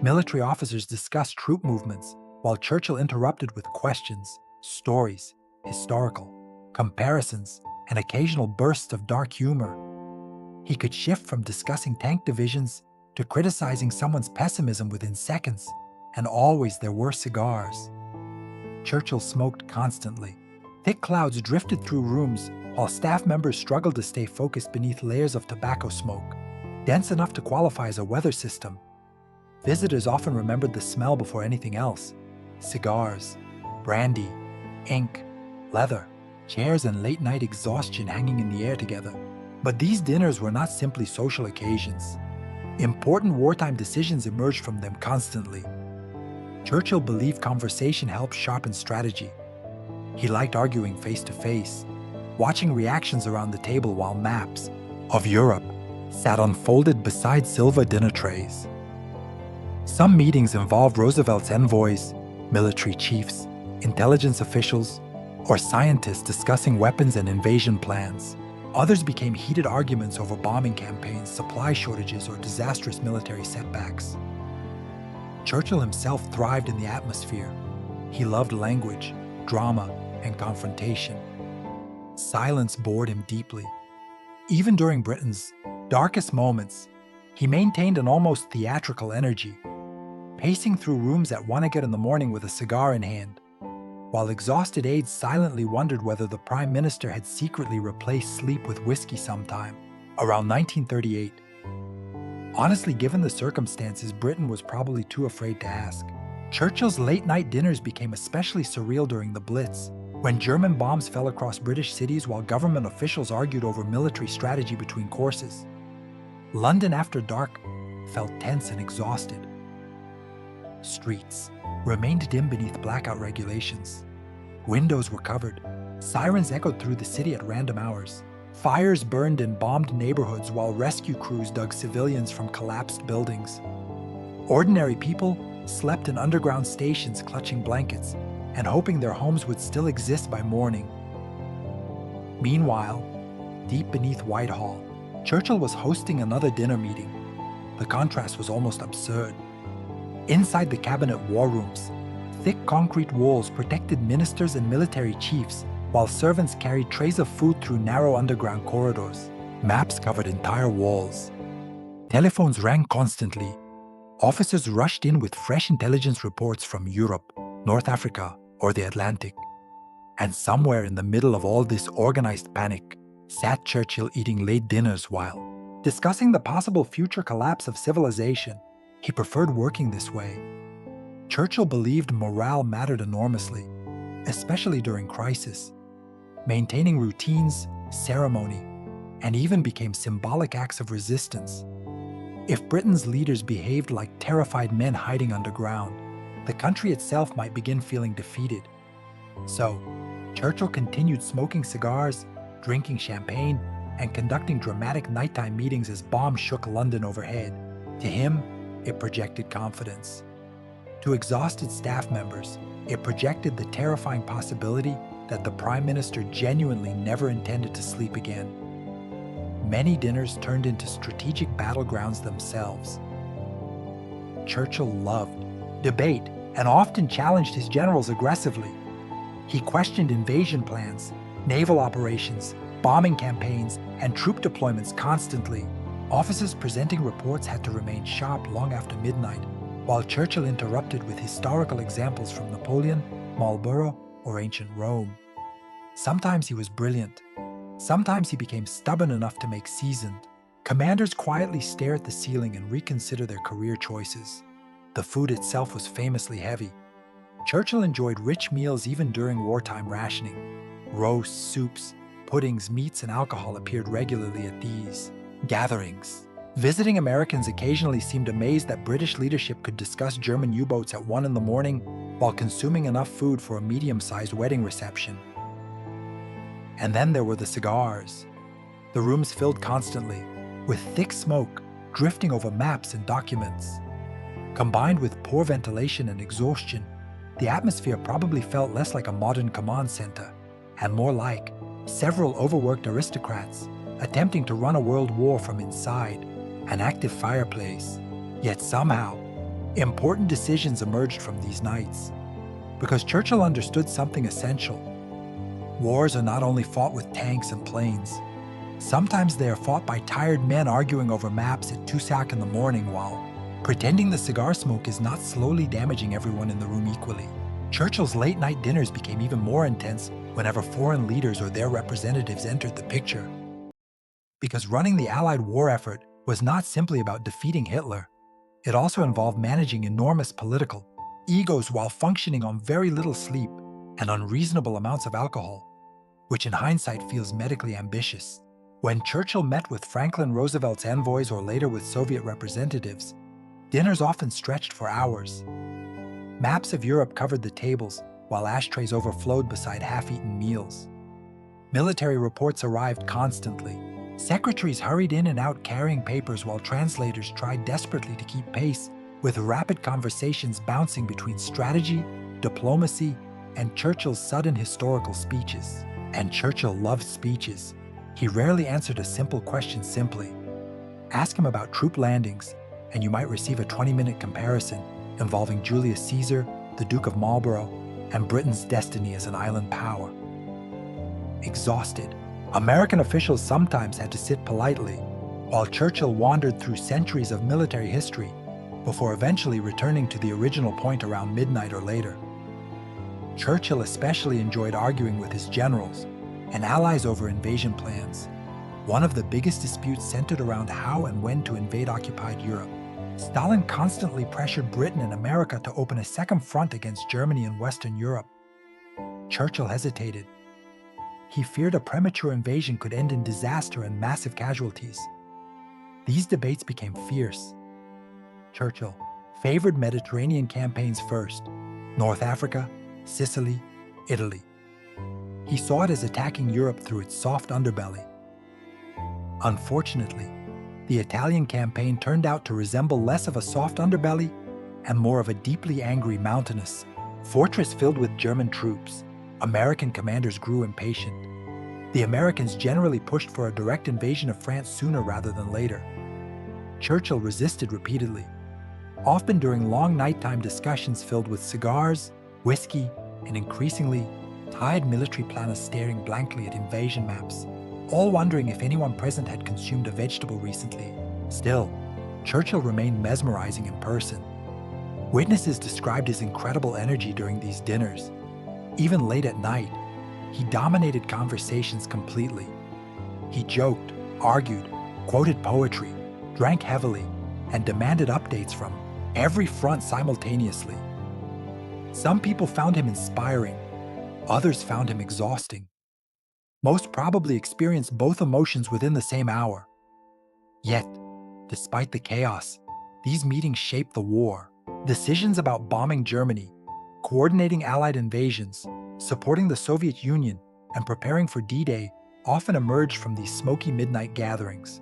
Military officers discussed troop movements, while Churchill interrupted with questions, stories, historical comparisons, and occasional bursts of dark humor. He could shift from discussing tank divisions to criticizing someone's pessimism within seconds, and always there were cigars. Churchill smoked constantly. Thick clouds drifted through rooms while staff members struggled to stay focused beneath layers of tobacco smoke, dense enough to qualify as a weather system. Visitors often remembered the smell before anything else: cigars, brandy, ink, leather, chairs, and late-night exhaustion hanging in the air together. But these dinners were not simply social occasions. Important wartime decisions emerged from them constantly. Churchill believed conversation helped sharpen strategy. He liked arguing face-to-face, watching reactions around the table while maps of Europe sat unfolded beside silver dinner trays. Some meetings involved Roosevelt's envoys, military chiefs, intelligence officials, or scientists discussing weapons and invasion plans. Others became heated arguments over bombing campaigns, supply shortages, or disastrous military setbacks. Churchill himself thrived in the atmosphere. He loved language, drama, and confrontation. Silence bored him deeply. Even during Britain's darkest moments, he maintained an almost theatrical energy, pacing through rooms at 1 a.m. in the morning with a cigar in hand, while exhausted aides silently wondered whether the Prime Minister had secretly replaced sleep with whiskey sometime around 1938. Honestly, given the circumstances, Britain was probably too afraid to ask. Churchill's late-night dinners became especially surreal during the Blitz, when German bombs fell across British cities while government officials argued over military strategy between courses. London after dark felt tense and exhausted. Streets remained dim beneath blackout regulations. Windows were covered. Sirens echoed through the city at random hours. Fires burned in bombed neighborhoods while rescue crews dug civilians from collapsed buildings. Ordinary people slept in underground stations clutching blankets and hoping their homes would still exist by morning. Meanwhile, deep beneath Whitehall, Churchill was hosting another dinner meeting. The contrast was almost absurd. Inside the cabinet war rooms, thick concrete walls protected ministers and military chiefs, while servants carried trays of food through narrow underground corridors. Maps covered entire walls. Telephones rang constantly. Officers rushed in with fresh intelligence reports from Europe, North Africa, or the Atlantic. And somewhere in the middle of all this organized panic, sat Churchill eating late dinners while discussing the possible future collapse of civilization. He preferred working this way. Churchill believed morale mattered enormously, especially during crisis. Maintaining routines, ceremony, and even became symbolic acts of resistance. If Britain's leaders behaved like terrified men hiding underground, the country itself might begin feeling defeated. So, Churchill continued smoking cigars, drinking champagne, and conducting dramatic nighttime meetings as bombs shook London overhead. To him, it projected confidence. To exhausted staff members, it projected the terrifying possibility that the Prime Minister genuinely never intended to sleep again. Many dinners turned into strategic battlegrounds themselves. Churchill loved debate and often challenged his generals aggressively. He questioned invasion plans, naval operations, bombing campaigns, and troop deployments constantly. Officers presenting reports had to remain sharp long after midnight, while Churchill interrupted with historical examples from Napoleon, Marlborough, or ancient Rome. Sometimes he was brilliant. Sometimes he became stubborn enough to make seasoned. Commanders quietly stare at the ceiling and reconsider their career choices. The food itself was famously heavy. Churchill enjoyed rich meals even during wartime rationing. Roasts, soups, puddings, meats, and alcohol appeared regularly at these gatherings. Visiting Americans occasionally seemed amazed that British leadership could discuss German U-boats at 1 in the morning while consuming enough food for a medium-sized wedding reception. And then there were the cigars. The rooms filled constantly, with thick smoke drifting over maps and documents. Combined with poor ventilation and exhaustion, the atmosphere probably felt less like a modern command center and more like several overworked aristocrats attempting to run a world war from inside an active fireplace. Yet somehow, important decisions emerged from these nights, because Churchill understood something essential. Wars are not only fought with tanks and planes. Sometimes they are fought by tired men arguing over maps at 2 in the morning while pretending the cigar smoke is not slowly damaging everyone in the room equally. Churchill's late-night dinners became even more intense whenever foreign leaders or their representatives entered the picture. Because running the Allied war effort was not simply about defeating Hitler. It also involved managing enormous political egos while functioning on very little sleep and unreasonable amounts of alcohol, which in hindsight feels medically ambitious. When Churchill met with Franklin Roosevelt's envoys or later with Soviet representatives, dinners often stretched for hours. Maps of Europe covered the tables, while ashtrays overflowed beside half-eaten meals. Military reports arrived constantly. Secretaries hurried in and out carrying papers while translators tried desperately to keep pace with rapid conversations bouncing between strategy, diplomacy, and Churchill's sudden historical speeches. And Churchill loved speeches. He rarely answered a simple question simply. Ask him about troop landings, and you might receive a 20-minute comparison involving Julius Caesar, the Duke of Marlborough, and Britain's destiny as an island power. Exhausted, American officials sometimes had to sit politely, while Churchill wandered through centuries of military history before eventually returning to the original point around midnight or later. Churchill especially enjoyed arguing with his generals and allies over invasion plans. One of the biggest disputes centered around how and when to invade occupied Europe. Stalin constantly pressured Britain and America to open a second front against Germany and Western Europe. Churchill hesitated. He feared a premature invasion could end in disaster and massive casualties. These debates became fierce. Churchill favored Mediterranean campaigns first: North Africa, Sicily, Italy. He saw it as attacking Europe through its soft underbelly. Unfortunately, the Italian campaign turned out to resemble less of a soft underbelly and more of a deeply angry mountainous fortress filled with German troops. American commanders grew impatient. The Americans generally pushed for a direct invasion of France sooner rather than later. Churchill resisted repeatedly, often during long nighttime discussions filled with cigars, whiskey, and increasingly tired military planners staring blankly at invasion maps, all wondering if anyone present had consumed a vegetable recently. Still, Churchill remained mesmerizing in person. Witnesses described his incredible energy during these dinners. Even late at night, he dominated conversations completely. He joked, argued, quoted poetry, drank heavily, and demanded updates from every front simultaneously. Some people found him inspiring, others found him exhausting. Most probably experienced both emotions within the same hour. Yet, despite the chaos, these meetings shaped the war. Decisions about bombing Germany, coordinating Allied invasions, supporting the Soviet Union, and preparing for D-Day often emerged from these smoky midnight gatherings.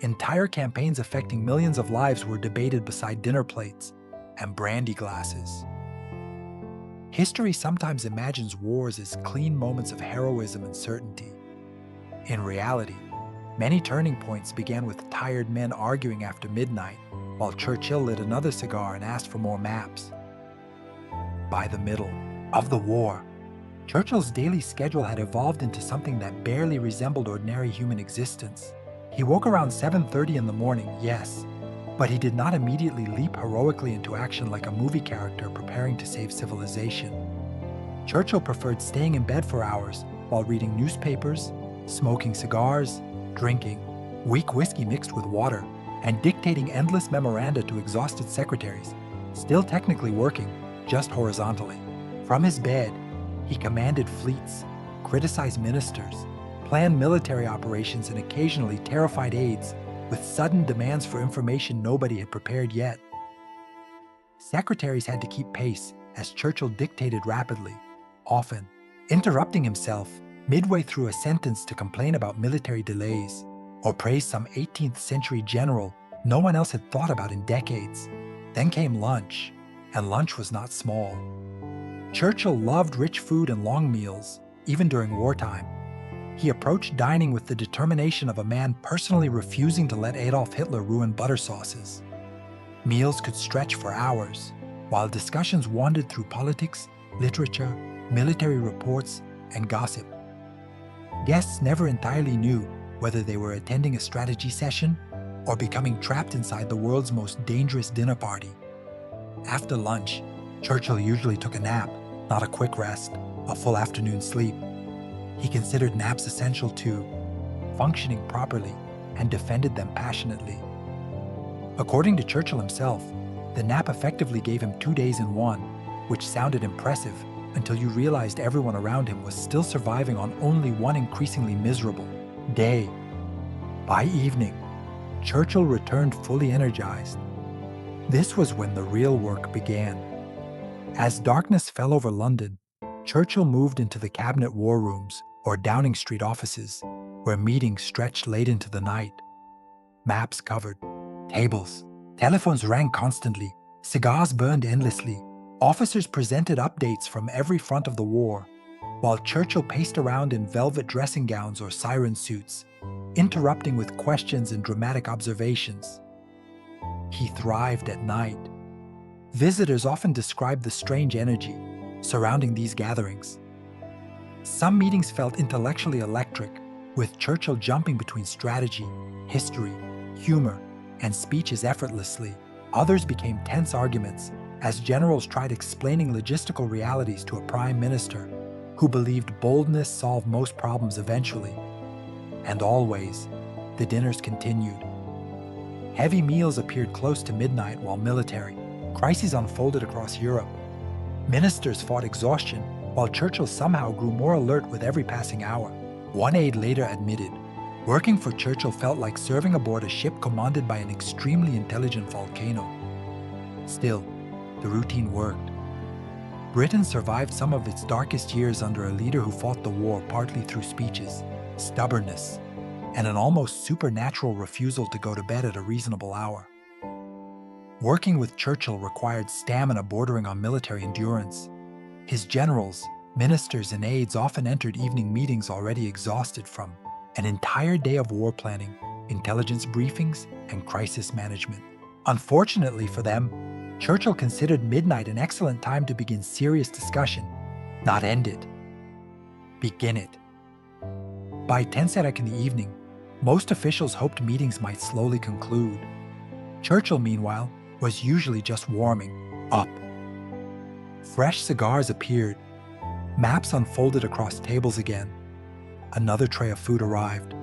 Entire campaigns affecting millions of lives were debated beside dinner plates and brandy glasses. History sometimes imagines wars as clean moments of heroism and certainty. In reality, many turning points began with tired men arguing after midnight, while Churchill lit another cigar and asked for more maps. By the middle of the war, Churchill's daily schedule had evolved into something that barely resembled ordinary human existence. He woke around 7:30 in the morning, yes, but he did not immediately leap heroically into action like a movie character preparing to save civilization. Churchill preferred staying in bed for hours while reading newspapers, smoking cigars, drinking weak whiskey mixed with water, and dictating endless memoranda to exhausted secretaries, still technically working, just horizontally. From his bed, he commanded fleets, criticized ministers, planned military operations, and occasionally terrified aides with sudden demands for information nobody had prepared yet. Secretaries had to keep pace as Churchill dictated rapidly, often interrupting himself midway through a sentence to complain about military delays or praise some 18th century general no one else had thought about in decades. Then came lunch, and lunch was not small. Churchill loved rich food and long meals, even during wartime. He approached dining with the determination of a man personally refusing to let Adolf Hitler ruin butter sauces. Meals could stretch for hours, while discussions wandered through politics, literature, military reports, and gossip. Guests never entirely knew whether they were attending a strategy session or becoming trapped inside the world's most dangerous dinner party. After lunch, Churchill usually took a nap, not a quick rest, a full afternoon sleep. He considered naps essential to functioning properly and defended them passionately. According to Churchill himself, the nap effectively gave him 2 days in one, which sounded impressive until you realized everyone around him was still surviving on only one increasingly miserable day. By evening, Churchill returned fully energized. This was when the real work began. As darkness fell over London, Churchill moved into the cabinet war rooms, or Downing Street offices, where meetings stretched late into the night. Maps covered tables, telephones rang constantly, cigars burned endlessly, officers presented updates from every front of the war, while Churchill paced around in velvet dressing gowns or siren suits, interrupting with questions and dramatic observations. He thrived at night. Visitors often described the strange energy surrounding these gatherings. Some meetings felt intellectually electric, with Churchill jumping between strategy, history, humor, and speeches effortlessly. Others became tense arguments as generals tried explaining logistical realities to a prime minister who believed boldness solved most problems eventually. And always, the dinners continued. Heavy meals appeared close to midnight while military crises unfolded across Europe. Ministers fought exhaustion while Churchill somehow grew more alert with every passing hour. One aide later admitted, working for Churchill felt like serving aboard a ship commanded by an extremely intelligent volcano. Still, the routine worked. Britain survived some of its darkest years under a leader who fought the war partly through speeches, stubbornness, and an almost supernatural refusal to go to bed at a reasonable hour. Working with Churchill required stamina bordering on military endurance. His generals, ministers, and aides often entered evening meetings already exhausted from an entire day of war planning, intelligence briefings, and crisis management. Unfortunately for them, Churchill considered midnight an excellent time to begin serious discussion, not end it. Begin it. By 10:00 in the evening, most officials hoped meetings might slowly conclude. Churchill, meanwhile, was usually just warming up. Fresh cigars appeared. Maps unfolded across tables again. Another tray of food arrived.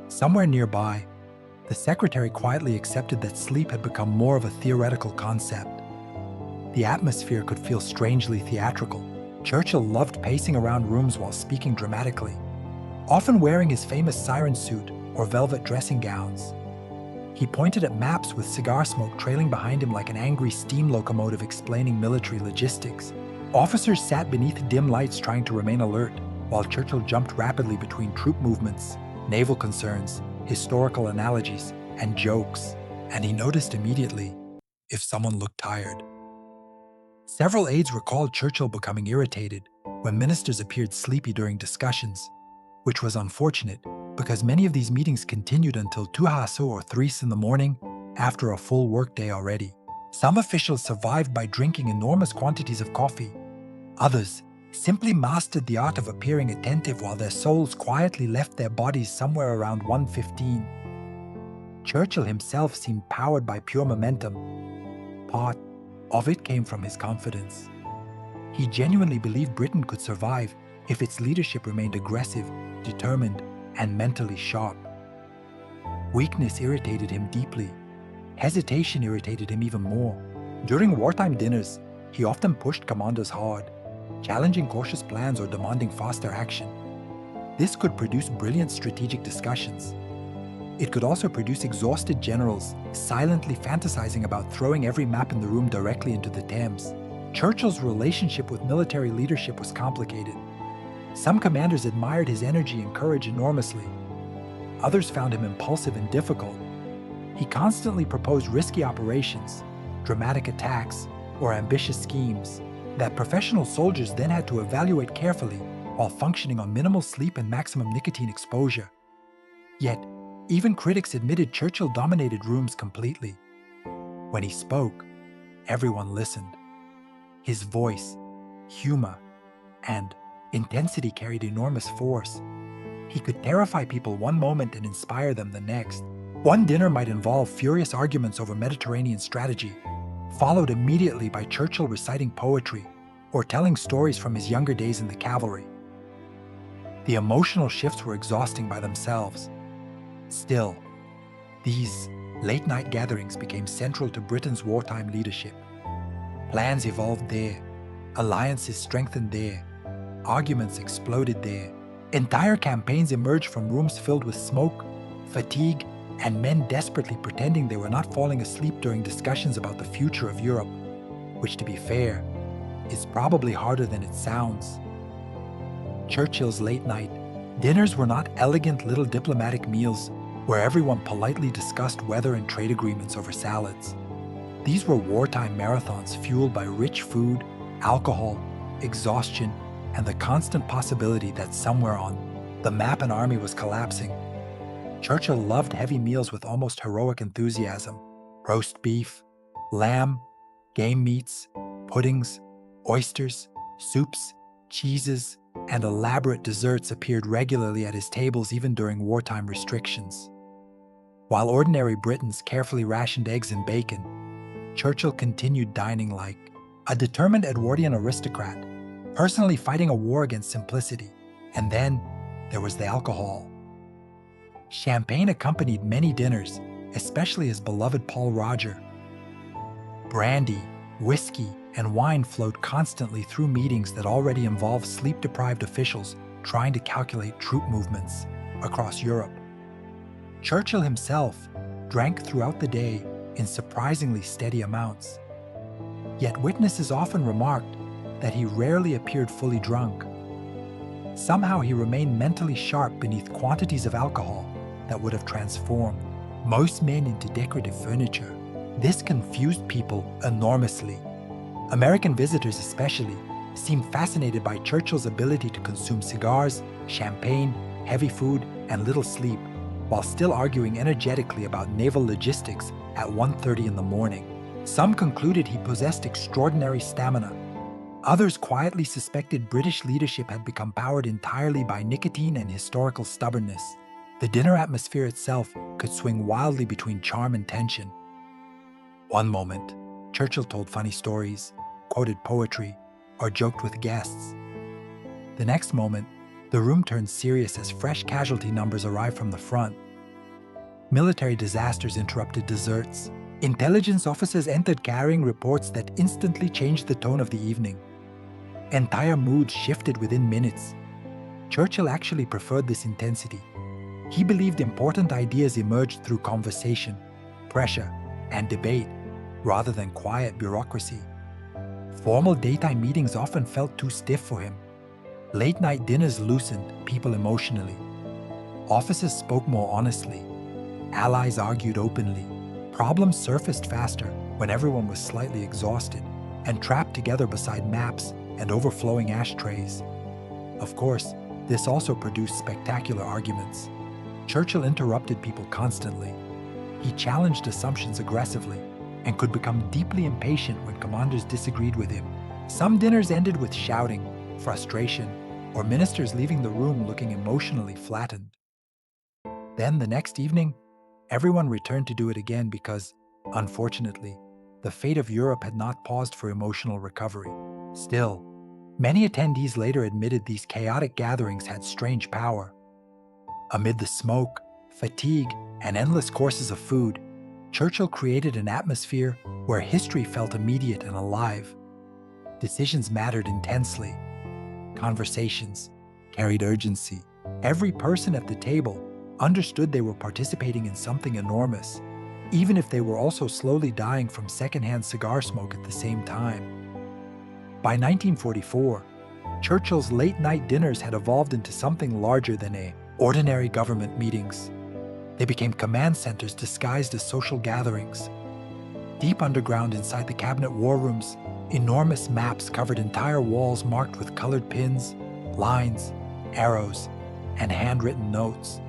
Somewhere nearby, the secretary quietly accepted that sleep had become more of a theoretical concept. The atmosphere could feel strangely theatrical. Churchill loved pacing around rooms while speaking dramatically, often wearing his famous siren suit or velvet dressing gowns. He pointed at maps with cigar smoke trailing behind him like an angry steam locomotive explaining military logistics. Officers sat beneath dim lights trying to remain alert, while Churchill jumped rapidly between troop movements, naval concerns, historical analogies, and jokes, and he noticed immediately if someone looked tired. Several aides recalled Churchill becoming irritated when ministers appeared sleepy during discussions, which was unfortunate because many of these meetings continued until 2 or 3 in the morning after a full workday already. Some officials survived by drinking enormous quantities of coffee. Others simply mastered the art of appearing attentive while their souls quietly left their bodies somewhere around 1:15. Churchill himself seemed powered by pure momentum. Part of it came from his confidence. He genuinely believed Britain could survive if its leadership remained aggressive, determined, and mentally sharp. Weakness irritated him deeply. Hesitation irritated him even more. During wartime dinners, He often pushed commanders hard, challenging cautious plans or demanding faster action. This could produce brilliant strategic discussions. It could also produce exhausted generals silently fantasizing about throwing every map in the room directly into the Thames. Churchill's relationship with military leadership was complicated. Some commanders admired his energy and courage enormously. Others found him impulsive and difficult. He constantly proposed risky operations, dramatic attacks, or ambitious schemes that professional soldiers then had to evaluate carefully while functioning on minimal sleep and maximum nicotine exposure. Yet, even critics admitted Churchill dominated rooms completely. When he spoke, everyone listened. His voice, humor, and intensity carried enormous force. He could terrify people one moment and inspire them the next. One dinner might involve furious arguments over Mediterranean strategy, followed immediately by Churchill reciting poetry or telling stories from his younger days in the cavalry. The emotional shifts were exhausting by themselves. Still, these late-night gatherings became central to Britain's wartime leadership. Plans evolved there, alliances strengthened there, arguments exploded there. Entire campaigns emerged from rooms filled with smoke, fatigue, and men desperately pretending they were not falling asleep during discussions about the future of Europe, which, to be fair, is probably harder than it sounds. Churchill's late-night dinners were not elegant little diplomatic meals where everyone politely discussed weather and trade agreements over salads. These were wartime marathons fueled by rich food, alcohol, exhaustion, and the constant possibility that somewhere on the map an army was collapsing. Churchill loved heavy meals with almost heroic enthusiasm. Roast beef, lamb, game meats, puddings, oysters, soups, cheeses, and elaborate desserts appeared regularly at his tables even during wartime restrictions. While ordinary Britons carefully rationed eggs and bacon, Churchill continued dining like a determined Edwardian aristocrat, personally fighting a war against simplicity. And then there was the alcohol. Champagne accompanied many dinners, especially his beloved Paul Roger. Brandy, whiskey, and wine flowed constantly through meetings that already involved sleep-deprived officials trying to calculate troop movements across Europe. Churchill himself drank throughout the day in surprisingly steady amounts. Yet witnesses often remarked that he rarely appeared fully drunk. Somehow he remained mentally sharp beneath quantities of alcohol that would have transformed most men into decorative furniture. This confused people enormously. American visitors especially seemed fascinated by Churchill's ability to consume cigars, champagne, heavy food, and little sleep, while still arguing energetically about naval logistics at 1:30 in the morning. Some concluded he possessed extraordinary stamina. Others quietly suspected British leadership had become powered entirely by nicotine and historical stubbornness. The dinner atmosphere itself could swing wildly between charm and tension. One moment, Churchill told funny stories, quoted poetry, or joked with guests. The next moment, the room turned serious as fresh casualty numbers arrived from the front. Military disasters interrupted desserts. Intelligence officers entered carrying reports that instantly changed the tone of the evening. Entire moods shifted within minutes. Churchill actually preferred this intensity. He believed important ideas emerged through conversation, pressure, and debate, rather than quiet bureaucracy. Formal daytime meetings often felt too stiff for him. Late-night dinners loosened people emotionally. Officers spoke more honestly. Allies argued openly. Problems surfaced faster when everyone was slightly exhausted and trapped together beside maps and overflowing ashtrays. Of course, this also produced spectacular arguments. Churchill interrupted people constantly. He challenged assumptions aggressively and could become deeply impatient when commanders disagreed with him. Some dinners ended with shouting, frustration, or ministers leaving the room looking emotionally flattened. Then the next evening, everyone returned to do it again because, unfortunately, the fate of Europe had not paused for emotional recovery. Still, many attendees later admitted these chaotic gatherings had strange power. Amid the smoke, fatigue, and endless courses of food, Churchill created an atmosphere where history felt immediate and alive. Decisions mattered intensely. Conversations carried urgency. Every person at the table understood they were participating in something enormous, even if they were also slowly dying from secondhand cigar smoke at the same time. By 1944, Churchill's late-night dinners had evolved into something larger than ordinary government meetings. They became command centers disguised as social gatherings. Deep underground inside the cabinet war rooms, enormous maps covered entire walls marked with colored pins, lines, arrows, and handwritten notes.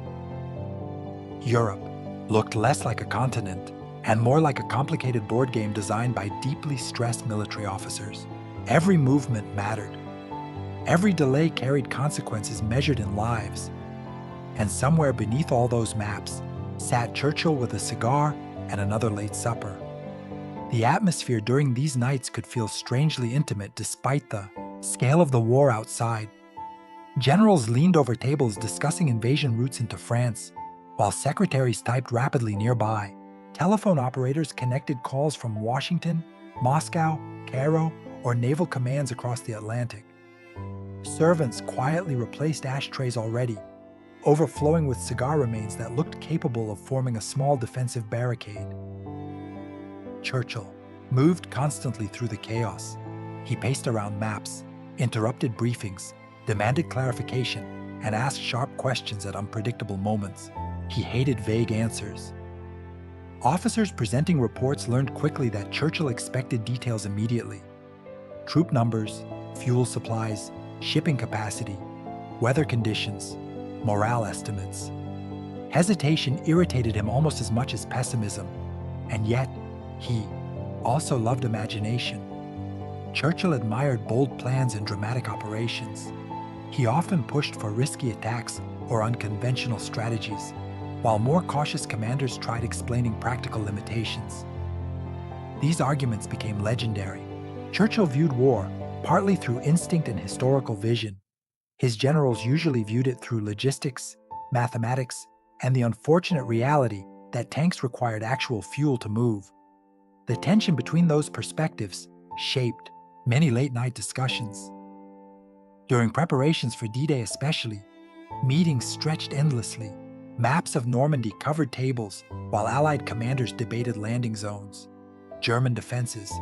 Europe looked less like a continent and more like a complicated board game designed by deeply stressed military officers. Every movement mattered. Every delay carried consequences measured in lives. And somewhere beneath all those maps sat Churchill with a cigar and another late supper. The atmosphere during these nights could feel strangely intimate despite the scale of the war outside. Generals leaned over tables discussing invasion routes into France, while secretaries typed rapidly nearby. Telephone operators connected calls from Washington, Moscow, Cairo, or naval commands across the Atlantic. Servants quietly replaced ashtrays already, overflowing with cigar remains that looked capable of forming a small defensive barricade. Churchill moved constantly through the chaos. He paced around maps, interrupted briefings, demanded clarification, and asked sharp questions at unpredictable moments. He hated vague answers. Officers presenting reports learned quickly that Churchill expected details immediately. Troop numbers, fuel supplies, shipping capacity, weather conditions, morale estimates. Hesitation irritated him almost as much as pessimism, and yet he also loved imagination. Churchill admired bold plans and dramatic operations. He often pushed for risky attacks or unconventional strategies, while more cautious commanders tried explaining practical limitations. These arguments became legendary. Churchill viewed war partly through instinct and historical vision. His generals usually viewed it through logistics, mathematics, and the unfortunate reality that tanks required actual fuel to move. The tension between those perspectives shaped many late-night discussions. During preparations for D-Day especially, meetings stretched endlessly. Maps of Normandy covered tables while Allied commanders debated landing zones, German defenses,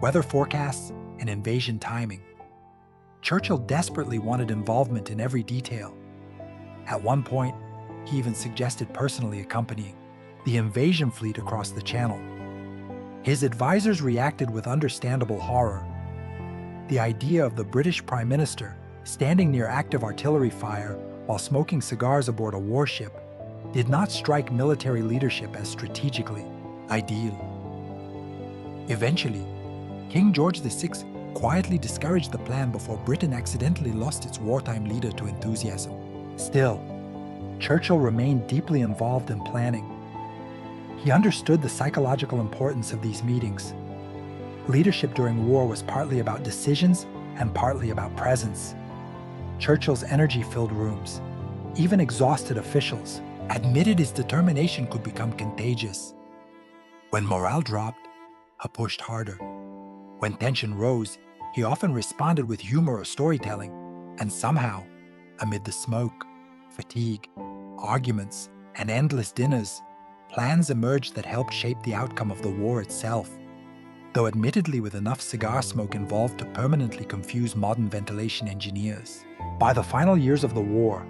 weather forecasts, and invasion timing. Churchill desperately wanted involvement in every detail. At one point, he even suggested personally accompanying the invasion fleet across the Channel. His advisors reacted with understandable horror. The idea of the British Prime Minister standing near active artillery fire while smoking cigars aboard a warship did not strike military leadership as strategically ideal. Eventually, King George VI quietly discouraged the plan before Britain accidentally lost its wartime leader to enthusiasm. Still, Churchill remained deeply involved in planning. He understood the psychological importance of these meetings. Leadership during war was partly about decisions and partly about presence. Churchill's energy-filled rooms, even exhausted officials, admitted his determination could become contagious. When morale dropped, he pushed harder. When tension rose, he often responded with humor or storytelling, and somehow, amid the smoke, fatigue, arguments, and endless dinners, plans emerged that helped shape the outcome of the war itself, though admittedly with enough cigar smoke involved to permanently confuse modern ventilation engineers. By the final years of the war,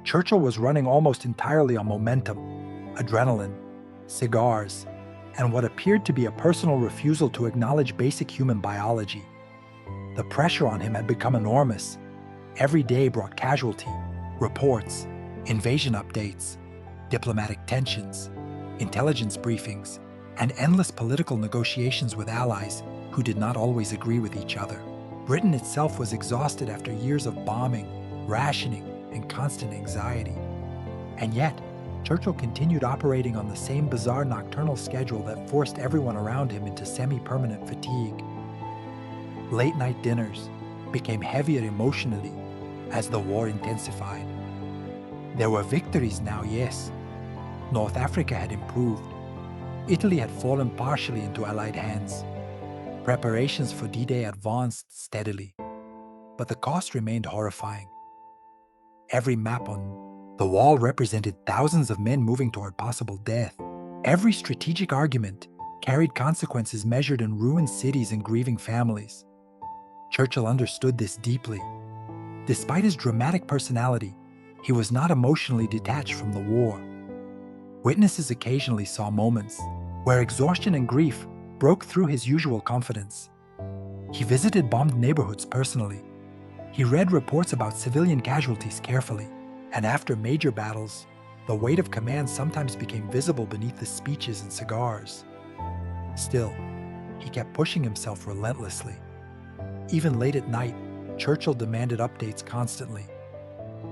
Churchill was running almost entirely on momentum, adrenaline, cigars, and what appeared to be a personal refusal to acknowledge basic human biology. The pressure on him had become enormous. Every day brought casualty, reports, invasion updates, diplomatic tensions, intelligence briefings, and endless political negotiations with allies who did not always agree with each other. Britain itself was exhausted after years of bombing, rationing, and constant anxiety. And yet, Churchill continued operating on the same bizarre nocturnal schedule that forced everyone around him into semi-permanent fatigue. Late-night dinners became heavier emotionally as the war intensified. There were victories now, yes. North Africa had improved. Italy had fallen partially into Allied hands. Preparations for D-Day advanced steadily, but the cost remained horrifying. Every map on the wall represented thousands of men moving toward possible death. Every strategic argument carried consequences measured in ruined cities and grieving families. Churchill understood this deeply. Despite his dramatic personality, he was not emotionally detached from the war. Witnesses occasionally saw moments where exhaustion and grief broke through his usual confidence. He visited bombed neighborhoods personally. He read reports about civilian casualties carefully, and after major battles, the weight of command sometimes became visible beneath the speeches and cigars. Still, he kept pushing himself relentlessly. Even late at night, Churchill demanded updates constantly.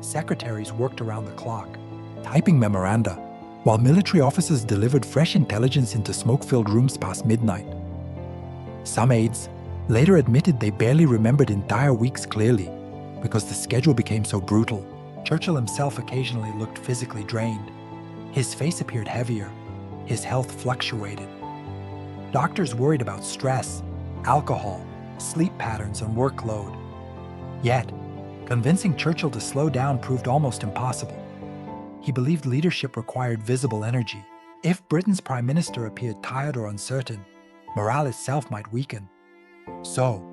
Secretaries worked around the clock, typing memoranda, while military officers delivered fresh intelligence into smoke-filled rooms past midnight. Some aides later admitted they barely remembered entire weeks clearly because the schedule became so brutal. Churchill himself occasionally looked physically drained. His face appeared heavier. His health fluctuated. Doctors worried about stress, alcohol, sleep patterns, and workload. Yet, convincing Churchill to slow down proved almost impossible. He believed leadership required visible energy. If Britain's prime minister appeared tired or uncertain, morale itself might weaken. So,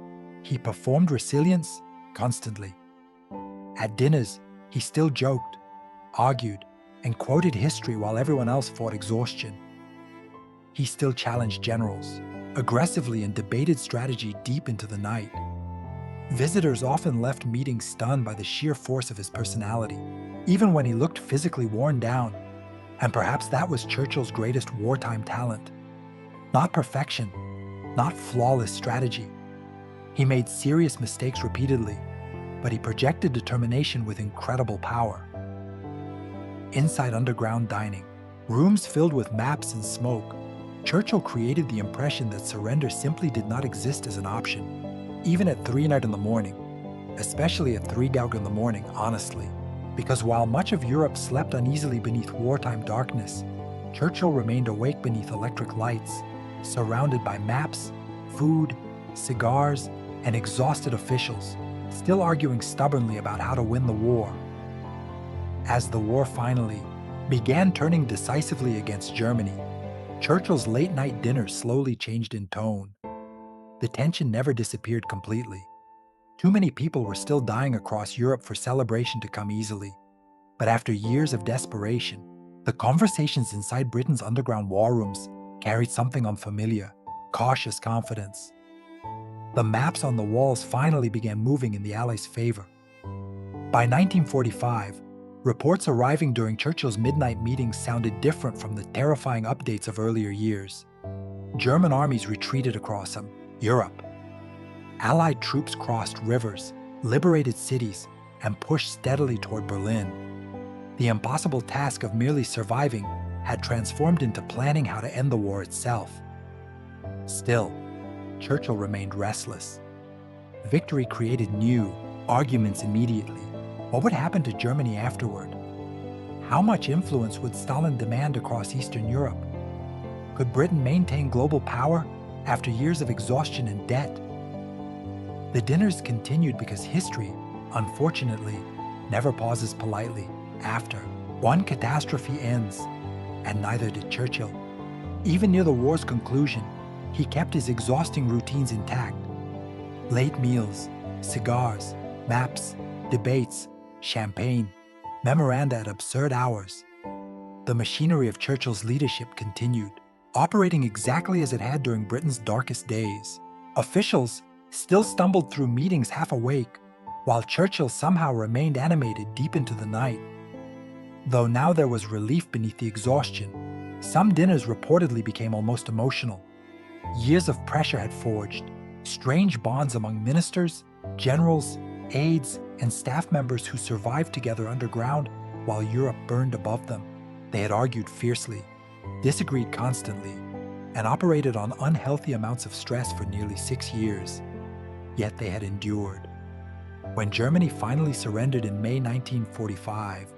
he performed resilience constantly. At dinners, he still joked, argued, and quoted history while everyone else fought exhaustion. He still challenged generals, aggressively, and debated strategy deep into the night. Visitors often left meetings stunned by the sheer force of his personality, even when he looked physically worn down. And perhaps that was Churchill's greatest wartime talent. Not perfection, not flawless strategy. He made serious mistakes repeatedly, but he projected determination with incredible power. Inside underground dining, rooms filled with maps and smoke, Churchill created the impression that surrender simply did not exist as an option, even at 3 in the morning, especially at 3 in the morning, honestly. Because while much of Europe slept uneasily beneath wartime darkness, Churchill remained awake beneath electric lights, surrounded by maps, food, cigars, and exhausted officials, still arguing stubbornly about how to win the war. As the war finally began turning decisively against Germany, Churchill's late-night dinner slowly changed in tone. The tension never disappeared completely. Too many people were still dying across Europe for celebration to come easily. But after years of desperation, the conversations inside Britain's underground war rooms carried something unfamiliar: cautious confidence. The maps on the walls finally began moving in the Allies' favor. By 1945, reports arriving during Churchill's midnight meetings sounded different from the terrifying updates of earlier years. German armies retreated across Europe. Allied troops crossed rivers, liberated cities, and pushed steadily toward Berlin. The impossible task of merely surviving had transformed into planning how to end the war itself. Still, Churchill remained restless. Victory created new arguments immediately. What would happen to Germany afterward? How much influence would Stalin demand across Eastern Europe? Could Britain maintain global power after years of exhaustion and debt? The dinners continued because history, unfortunately, never pauses politely after one catastrophe ends, and neither did Churchill. Even near the war's conclusion, he kept his exhausting routines intact. Late meals, cigars, maps, debates, champagne, memoranda at absurd hours. The machinery of Churchill's leadership continued, operating exactly as it had during Britain's darkest days. Officials still stumbled through meetings half awake, while Churchill somehow remained animated deep into the night. Though now there was relief beneath the exhaustion, some dinners reportedly became almost emotional. Years of pressure had forged strange bonds among ministers, generals, aides, and staff members who survived together underground while Europe burned above them. They had argued fiercely, disagreed constantly, and operated on unhealthy amounts of stress for nearly 6 years. Yet they had endured. When Germany finally surrendered in May 1945,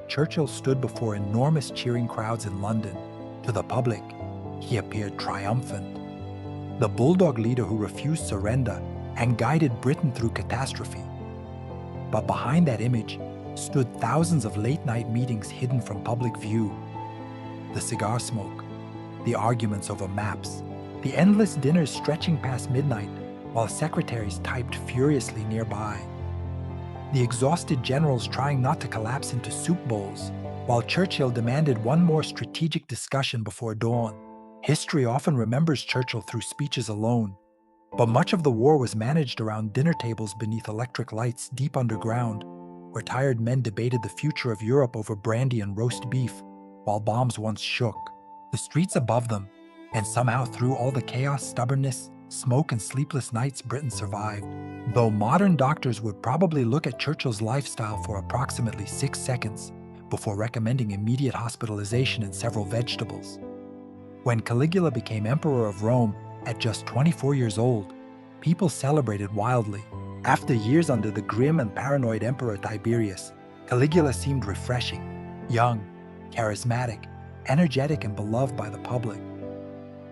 Churchill stood before enormous cheering crowds in London. To the public, he appeared triumphant. the bulldog leader who refused surrender and guided Britain through catastrophe. But behind that image stood thousands of late-night meetings hidden from public view. The cigar smoke, the arguments over maps, the endless dinners stretching past midnight while secretaries typed furiously nearby. The exhausted generals trying not to collapse into soup bowls, while Churchill demanded one more strategic discussion before dawn. History often remembers Churchill through speeches alone, but much of the war was managed around dinner tables beneath electric lights deep underground, where tired men debated the future of Europe over brandy and roast beef, while bombs once shook the streets above them, and somehow through all the chaos, stubbornness, smoke, and sleepless nights, Britain survived. Though modern doctors would probably look at Churchill's lifestyle for approximately 6 seconds before recommending immediate hospitalization and several vegetables. When Caligula became Emperor of Rome at just 24 years old, people celebrated wildly. After years under the grim and paranoid Emperor Tiberius, Caligula seemed refreshing, young, charismatic, energetic, and beloved by the public.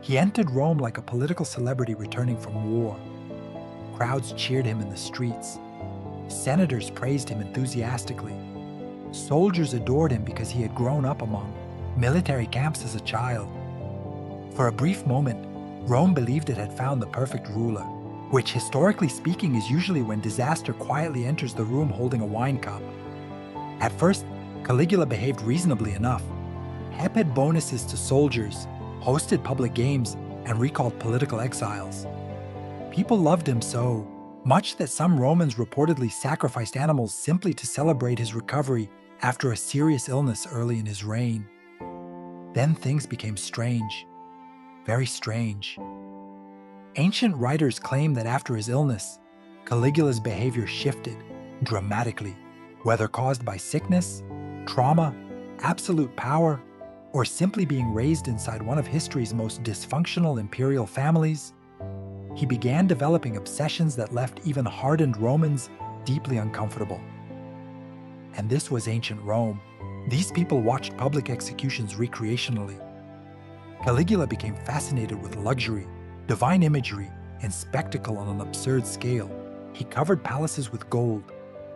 He entered Rome like a political celebrity returning from war. Crowds cheered him in the streets. Senators praised him enthusiastically. Soldiers adored him because he had grown up among military camps as a child. For a brief moment, Rome believed it had found the perfect ruler, which historically speaking is usually when disaster quietly enters the room holding a wine cup. At first, Caligula behaved reasonably enough. Had bonuses to soldiers, hosted public games, and recalled political exiles. People loved him so much that some Romans reportedly sacrificed animals simply to celebrate his recovery after a serious illness early in his reign. Then things became strange, very strange. Ancient writers claim that after his illness, Caligula's behavior shifted dramatically, whether caused by sickness, trauma, absolute power, or simply being raised inside one of history's most dysfunctional imperial families. He began developing obsessions that left even hardened Romans deeply uncomfortable. And this was ancient Rome. These people watched public executions recreationally. Caligula became fascinated with luxury, divine imagery, and spectacle on an absurd scale. He covered palaces with gold,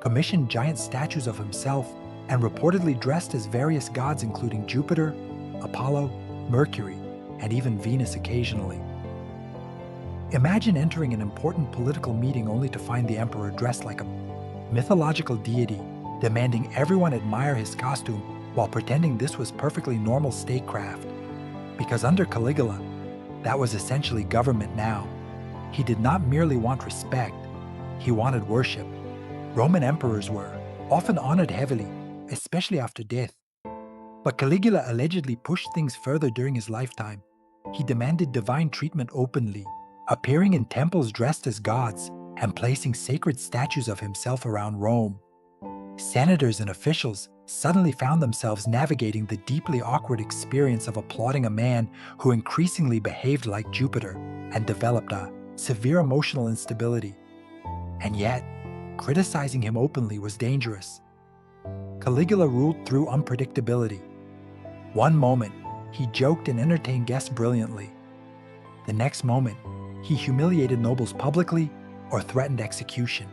commissioned giant statues of himself, and reportedly dressed as various gods including Jupiter, Apollo, Mercury, and even Venus occasionally. Imagine entering an important political meeting only to find the emperor dressed like a mythological deity, demanding everyone admire his costume while pretending this was perfectly normal statecraft. Because under Caligula, that was essentially government now. He did not merely want respect, he wanted worship. Roman emperors were often honored heavily, especially after death. But Caligula allegedly pushed things further during his lifetime. He demanded divine treatment openly, appearing in temples dressed as gods and placing sacred statues of himself around Rome. Senators and officials suddenly found themselves navigating the deeply awkward experience of applauding a man who increasingly behaved like Jupiter and developed a severe emotional instability. And yet, criticizing him openly was dangerous. Caligula ruled through unpredictability. One moment, he joked and entertained guests brilliantly. The next moment, he humiliated nobles publicly or threatened execution,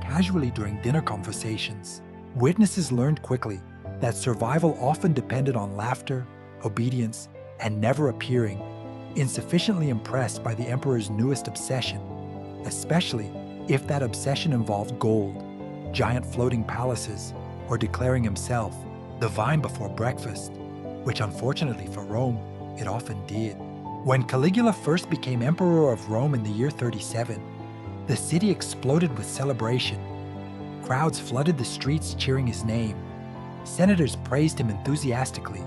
casually during dinner conversations. Witnesses learned quickly that survival often depended on laughter, obedience, and never appearing insufficiently impressed by the emperor's newest obsession, especially if that obsession involved gold, giant floating palaces, or declaring himself divine before breakfast, which unfortunately for Rome, it often did. When Caligula first became emperor of Rome in the year 37, the city exploded with celebration. Crowds flooded the streets cheering his name. Senators praised him enthusiastically.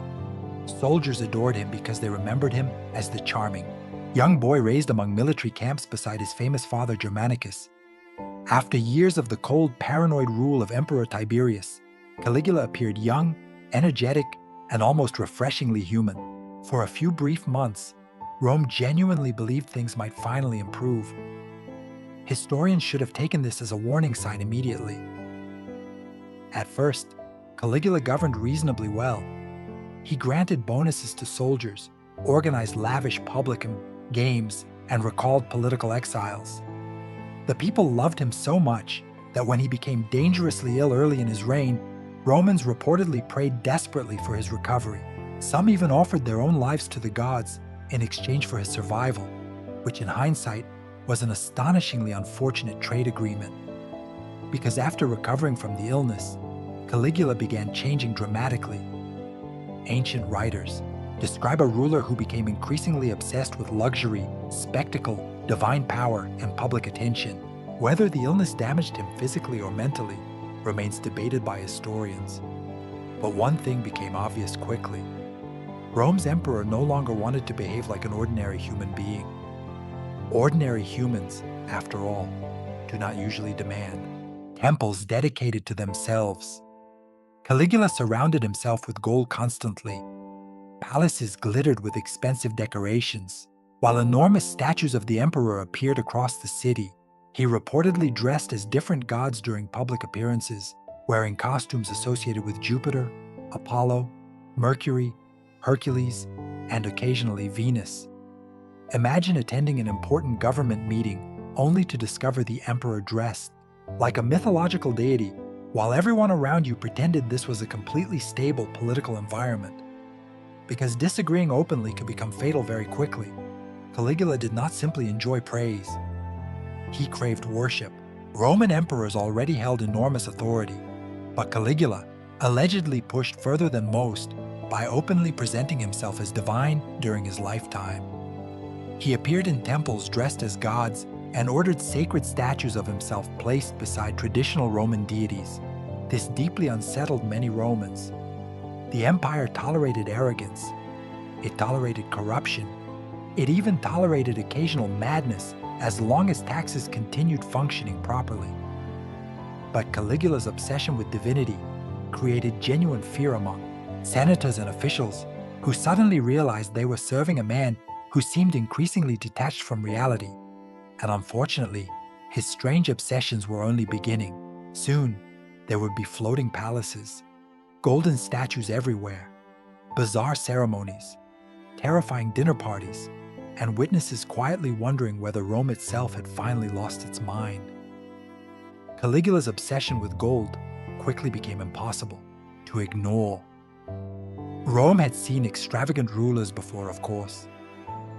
Soldiers adored him because they remembered him as the charming young boy raised among military camps beside his famous father Germanicus. After years of the cold, paranoid rule of Emperor Tiberius, Caligula appeared young, energetic, and almost refreshingly human. For a few brief months, Rome genuinely believed things might finally improve. Historians should have taken this as a warning sign immediately. At first, Caligula governed reasonably well. He granted bonuses to soldiers, organized lavish public games, and recalled political exiles. The people loved him so much that when he became dangerously ill early in his reign, Romans reportedly prayed desperately for his recovery. Some even offered their own lives to the gods in exchange for his survival, which in hindsight was an astonishingly unfortunate trade agreement. Because after recovering from the illness, Caligula began changing dramatically. Ancient writers describe a ruler who became increasingly obsessed with luxury, spectacle, divine power, and public attention. Whether the illness damaged him physically or mentally remains debated by historians. But one thing became obvious quickly. Rome's emperor no longer wanted to behave like an ordinary human being. Ordinary humans, after all, do not usually demand temples dedicated to themselves. Caligula surrounded himself with gold constantly. Palaces glittered with expensive decorations, while enormous statues of the emperor appeared across the city. He reportedly dressed as different gods during public appearances, wearing costumes associated with Jupiter, Apollo, Mercury, Hercules, and occasionally Venus. Imagine attending an important government meeting only to discover the emperor dressed like a mythological deity, while everyone around you pretended this was a completely stable political environment. Because disagreeing openly could become fatal very quickly, Caligula did not simply enjoy praise. He craved worship. Roman emperors already held enormous authority, but Caligula allegedly pushed further than most by openly presenting himself as divine during his lifetime. He appeared in temples dressed as gods and ordered sacred statues of himself placed beside traditional Roman deities. This deeply unsettled many Romans. The empire tolerated arrogance. It tolerated corruption. It even tolerated occasional madness as long as taxes continued functioning properly. But Caligula's obsession with divinity created genuine fear among senators and officials who suddenly realized they were serving a man who seemed increasingly detached from reality. And unfortunately, his strange obsessions were only beginning. Soon, there would be floating palaces, golden statues everywhere, bizarre ceremonies, terrifying dinner parties, and witnesses quietly wondering whether Rome itself had finally lost its mind. Caligula's obsession with gold quickly became impossible to ignore. Rome had seen extravagant rulers before, of course.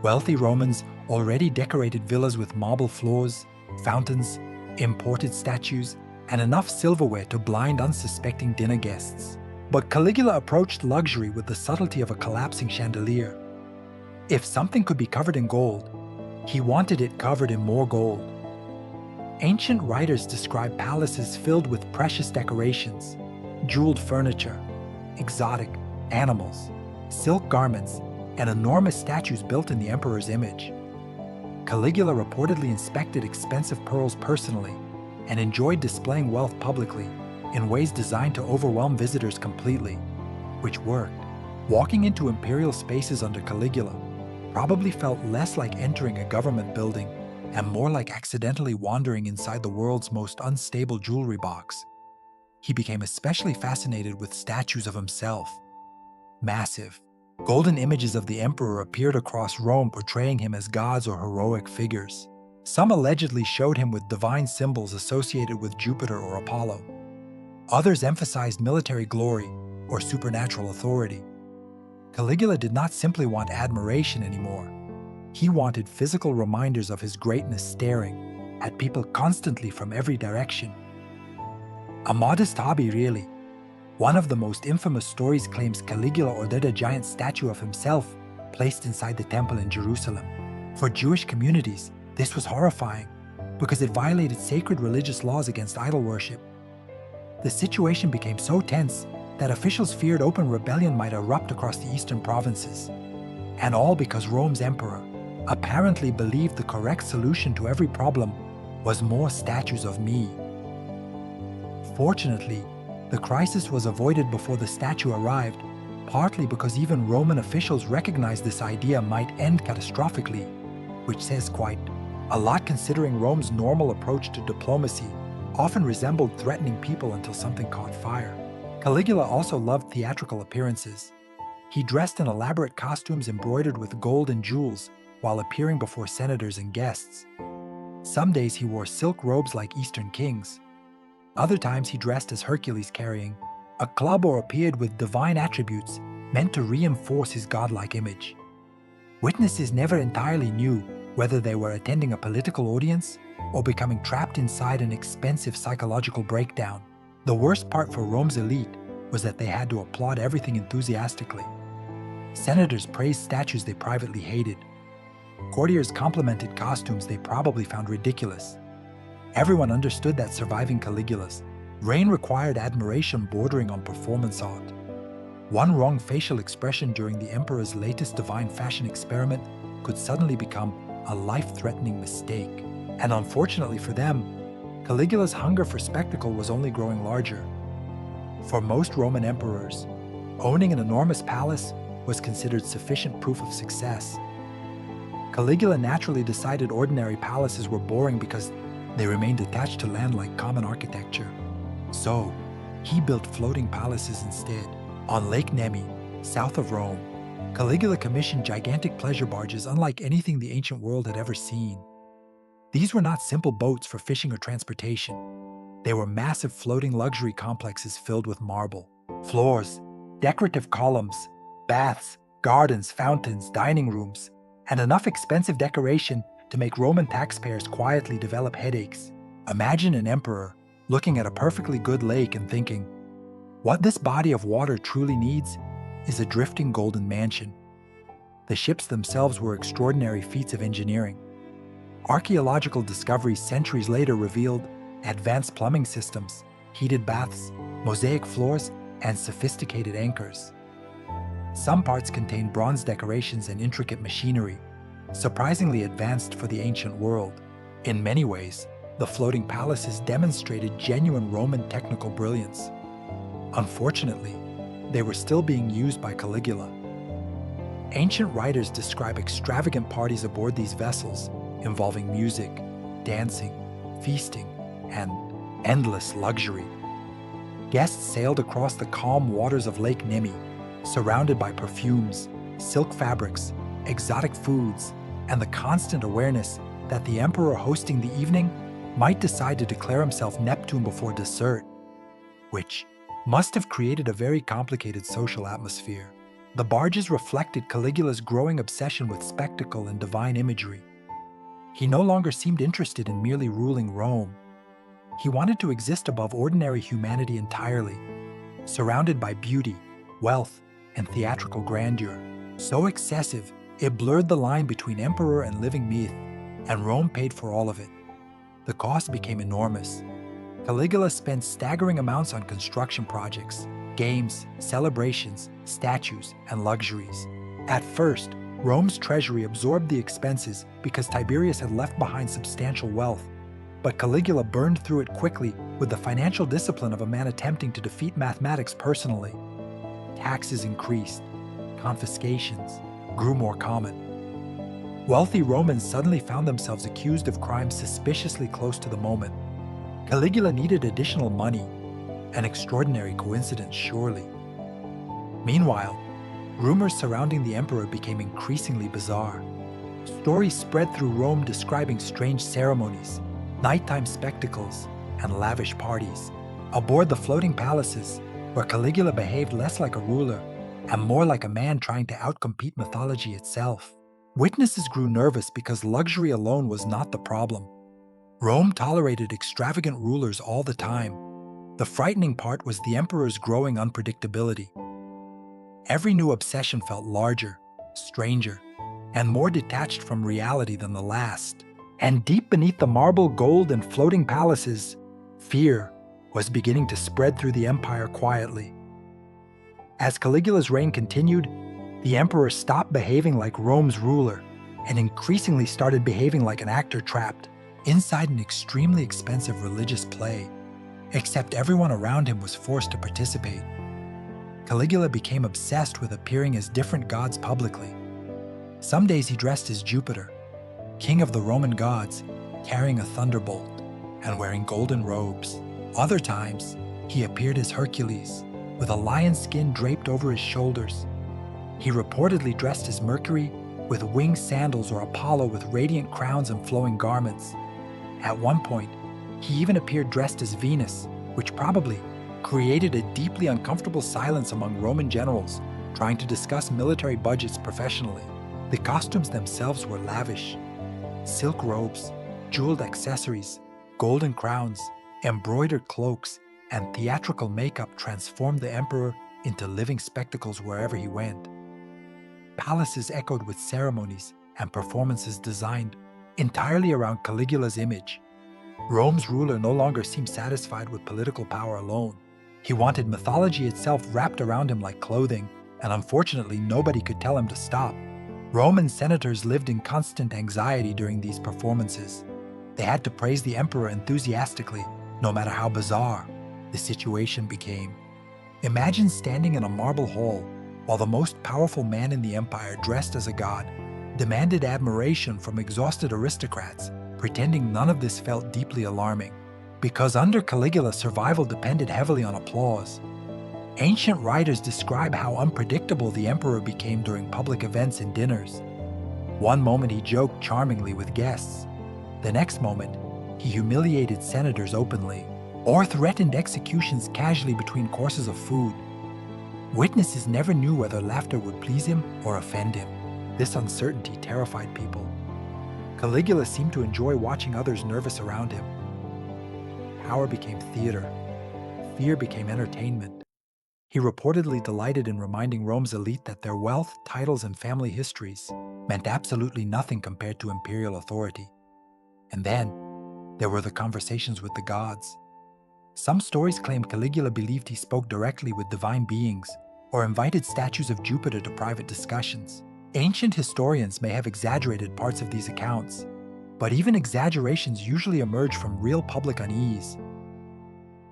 Wealthy Romans already decorated villas with marble floors, fountains, imported statues, and enough silverware to blind unsuspecting dinner guests. But Caligula approached luxury with the subtlety of a collapsing chandelier. If something could be covered in gold, he wanted it covered in more gold. Ancient writers describe palaces filled with precious decorations, jeweled furniture, exotic animals, silk garments, and enormous statues built in the emperor's image. Caligula reportedly inspected expensive pearls personally and enjoyed displaying wealth publicly in ways designed to overwhelm visitors completely, which worked. Walking into imperial spaces under Caligula probably felt less like entering a government building and more like accidentally wandering inside the world's most unstable jewelry box. He became especially fascinated with statues of himself. Massive, golden images of the emperor appeared across Rome, portraying him as gods or heroic figures. Some allegedly showed him with divine symbols associated with Jupiter or Apollo. Others emphasized military glory or supernatural authority. Caligula did not simply want admiration anymore. He wanted physical reminders of his greatness staring at people constantly from every direction. A modest hobby, really. One of the most infamous stories claims Caligula ordered a giant statue of himself placed inside the temple in Jerusalem. For Jewish communities, this was horrifying because it violated sacred religious laws against idol worship. The situation became so tense that officials feared open rebellion might erupt across the eastern provinces. And all because Rome's emperor apparently believed the correct solution to every problem was more statues of me. Fortunately, the crisis was avoided before the statue arrived, partly because even Roman officials recognized this idea might end catastrophically, which says quite a lot considering Rome's normal approach to diplomacy often resembled threatening people until something caught fire. Caligula also loved theatrical appearances. He dressed in elaborate costumes embroidered with gold and jewels while appearing before senators and guests. Some days he wore silk robes like Eastern kings. Other times he dressed as Hercules carrying a club or appeared with divine attributes meant to reinforce his godlike image. Witnesses never entirely knew whether they were attending a political audience or becoming trapped inside an expensive psychological breakdown. The worst part for Rome's elite was that they had to applaud everything enthusiastically. Senators praised statues they privately hated. Courtiers complimented costumes they probably found ridiculous. Everyone understood that surviving Caligula's reign required admiration bordering on performance art. One wrong facial expression during the emperor's latest divine fashion experiment could suddenly become a life-threatening mistake. And unfortunately for them, Caligula's hunger for spectacle was only growing larger. For most Roman emperors, owning an enormous palace was considered sufficient proof of success. Caligula naturally decided ordinary palaces were boring because they remained attached to land like common architecture. So, he built floating palaces instead. On Lake Nemi, south of Rome, Caligula commissioned gigantic pleasure barges unlike anything the ancient world had ever seen. These were not simple boats for fishing or transportation. They were massive floating luxury complexes filled with marble, floors, decorative columns, baths, gardens, fountains, dining rooms, and enough expensive decoration to make Roman taxpayers quietly develop headaches. Imagine an emperor looking at a perfectly good lake and thinking, what this body of water truly needs is a drifting golden mansion. The ships themselves were extraordinary feats of engineering. Archaeological discoveries centuries later revealed advanced plumbing systems, heated baths, mosaic floors, and sophisticated anchors. Some parts contained bronze decorations and intricate machinery, surprisingly advanced for the ancient world. In many ways, the floating palaces demonstrated genuine Roman technical brilliance. Unfortunately, they were still being used by Caligula. Ancient writers describe extravagant parties aboard these vessels involving music, dancing, feasting, and endless luxury. Guests sailed across the calm waters of Lake Nemi, surrounded by perfumes, silk fabrics, exotic foods, and the constant awareness that the emperor hosting the evening might decide to declare himself Neptune before dessert, which must have created a very complicated social atmosphere. The barges reflected Caligula's growing obsession with spectacle and divine imagery. He no longer seemed interested in merely ruling Rome. He wanted to exist above ordinary humanity entirely, surrounded by beauty, wealth, and theatrical grandeur. So excessive, it blurred the line between emperor and living myth, and Rome paid for all of it. The cost became enormous. Caligula spent staggering amounts on construction projects, games, celebrations, statues, and luxuries. At first, Rome's treasury absorbed the expenses because Tiberius had left behind substantial wealth, but Caligula burned through it quickly with the financial discipline of a man attempting to defeat mathematics personally. Taxes increased, confiscations grew more common. Wealthy Romans suddenly found themselves accused of crimes suspiciously close to the moment. Caligula needed additional money, an extraordinary coincidence surely. Meanwhile, rumors surrounding the emperor became increasingly bizarre. Stories spread through Rome describing strange ceremonies, nighttime spectacles, and lavish parties. Aboard the floating palaces, where Caligula behaved less like a ruler and more like a man trying to outcompete mythology itself. Witnesses grew nervous because luxury alone was not the problem. Rome tolerated extravagant rulers all the time. The frightening part was the emperor's growing unpredictability. Every new obsession felt larger, stranger, and more detached from reality than the last. And deep beneath the marble, gold, and floating palaces, fear was beginning to spread through the empire quietly. As Caligula's reign continued, the emperor stopped behaving like Rome's ruler and increasingly started behaving like an actor trapped inside an extremely expensive religious play, except everyone around him was forced to participate. Caligula became obsessed with appearing as different gods publicly. Some days he dressed as Jupiter, king of the Roman gods, carrying a thunderbolt and wearing golden robes. Other times, he appeared as Hercules, with a lion's skin draped over his shoulders. He reportedly dressed as Mercury with winged sandals or Apollo with radiant crowns and flowing garments. At one point, he even appeared dressed as Venus, which probably created a deeply uncomfortable silence among Roman generals trying to discuss military budgets professionally. The costumes themselves were lavish. Silk robes, jeweled accessories, golden crowns, embroidered cloaks, and theatrical makeup transformed the emperor into living spectacles wherever he went. Palaces echoed with ceremonies and performances designed entirely around Caligula's image. Rome's ruler no longer seemed satisfied with political power alone. He wanted mythology itself wrapped around him like clothing, and unfortunately nobody could tell him to stop. Roman senators lived in constant anxiety during these performances. They had to praise the emperor enthusiastically, no matter how bizarre the situation became. Imagine standing in a marble hall while the most powerful man in the empire, dressed as a god, demanded admiration from exhausted aristocrats, pretending none of this felt deeply alarming. Because under Caligula, survival depended heavily on applause. Ancient writers describe how unpredictable the emperor became during public events and dinners. One moment he joked charmingly with guests. The next moment, he humiliated senators openly, or threatened executions casually between courses of food. Witnesses never knew whether laughter would please him or offend him. This uncertainty terrified people. Caligula seemed to enjoy watching others nervous around him. Power became theater. Fear became entertainment. He reportedly delighted in reminding Rome's elite that their wealth, titles, and family histories meant absolutely nothing compared to imperial authority. And then, there were the conversations with the gods. Some stories claim Caligula believed he spoke directly with divine beings or invited statues of Jupiter to private discussions. Ancient historians may have exaggerated parts of these accounts, but even exaggerations usually emerge from real public unease.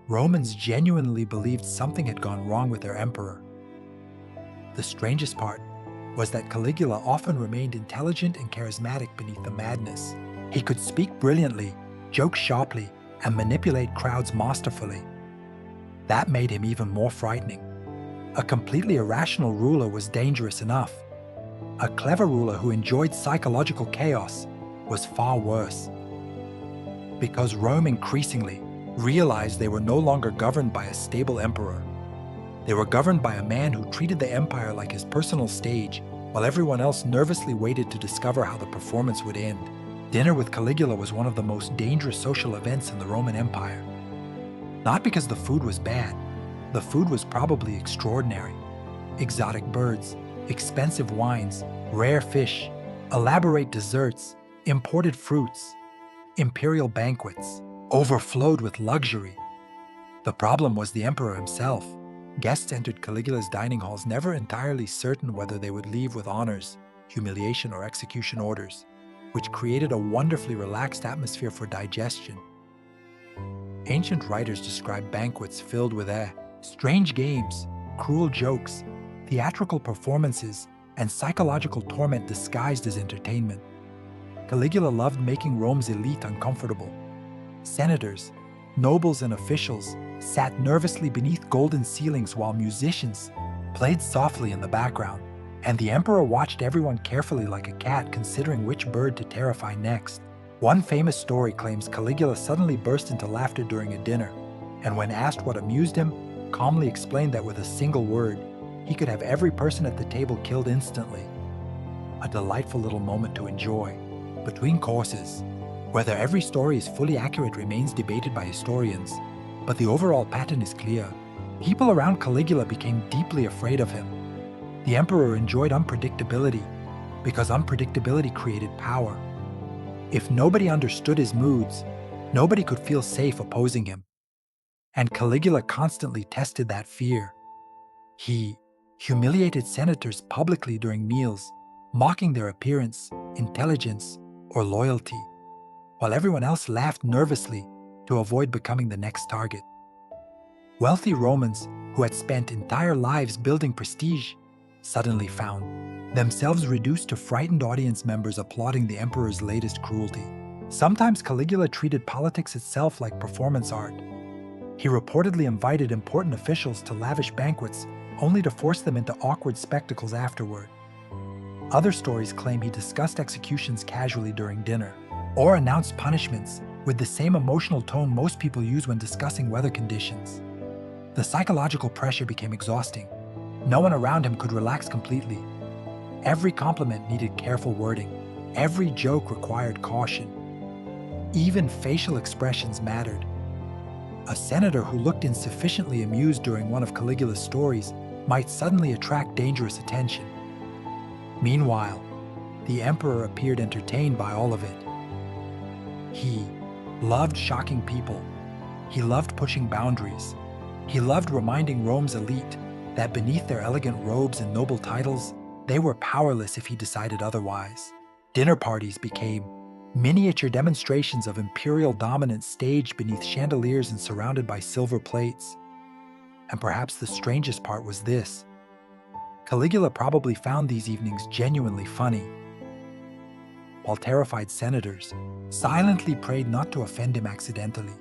Romans genuinely believed something had gone wrong with their emperor. The strangest part was that Caligula often remained intelligent and charismatic beneath the madness. He could speak brilliantly, joke sharply, and manipulate crowds masterfully. That made him even more frightening. A completely irrational ruler was dangerous enough. A clever ruler who enjoyed psychological chaos was far worse. Because Rome increasingly realized they were no longer governed by a stable emperor. They were governed by a man who treated the empire like his personal stage, while everyone else nervously waited to discover how the performance would end. Dinner with Caligula was one of the most dangerous social events in the Roman Empire. Not because the food was bad. The food was probably extraordinary. Exotic birds, expensive wines, rare fish, elaborate desserts, imported fruits, imperial banquets, overflowed with luxury. The problem was the emperor himself. Guests entered Caligula's dining halls never entirely certain whether they would leave with honors, humiliation, or execution orders, which created a wonderfully relaxed atmosphere for digestion. Ancient writers describe banquets filled with strange games, cruel jokes, theatrical performances, and psychological torment disguised as entertainment. Caligula loved making Rome's elite uncomfortable. Senators, nobles, and officials sat nervously beneath golden ceilings while musicians played softly in the background, and the emperor watched everyone carefully like a cat considering which bird to terrify next. One famous story claims Caligula suddenly burst into laughter during a dinner, and when asked what amused him, calmly explained that with a single word, he could have every person at the table killed instantly. A delightful little moment to enjoy. Between courses, whether every story is fully accurate remains debated by historians, but the overall pattern is clear. People around Caligula became deeply afraid of him. The emperor enjoyed unpredictability because unpredictability created power. If nobody understood his moods, nobody could feel safe opposing him. And Caligula constantly tested that fear. He humiliated senators publicly during meals, mocking their appearance, intelligence, or loyalty, while everyone else laughed nervously to avoid becoming the next target. Wealthy Romans who had spent entire lives building prestige suddenly found themselves reduced to frightened audience members applauding the emperor's latest cruelty. Sometimes Caligula treated politics itself like performance art. He reportedly invited important officials to lavish banquets only to force them into awkward spectacles afterward. Other stories claim he discussed executions casually during dinner, or announced punishments with the same emotional tone most people use when discussing weather conditions. The psychological pressure became exhausting. No one around him could relax completely. Every compliment needed careful wording. Every joke required caution. Even facial expressions mattered. A senator who looked insufficiently amused during one of Caligula's stories might suddenly attract dangerous attention. Meanwhile, the emperor appeared entertained by all of it. He loved shocking people. He loved pushing boundaries. He loved reminding Rome's elite that beneath their elegant robes and noble titles, they were powerless if he decided otherwise. Dinner parties became miniature demonstrations of imperial dominance staged beneath chandeliers and surrounded by silver plates. And perhaps the strangest part was this: Caligula probably found these evenings genuinely funny, while terrified senators silently prayed not to offend him accidentally.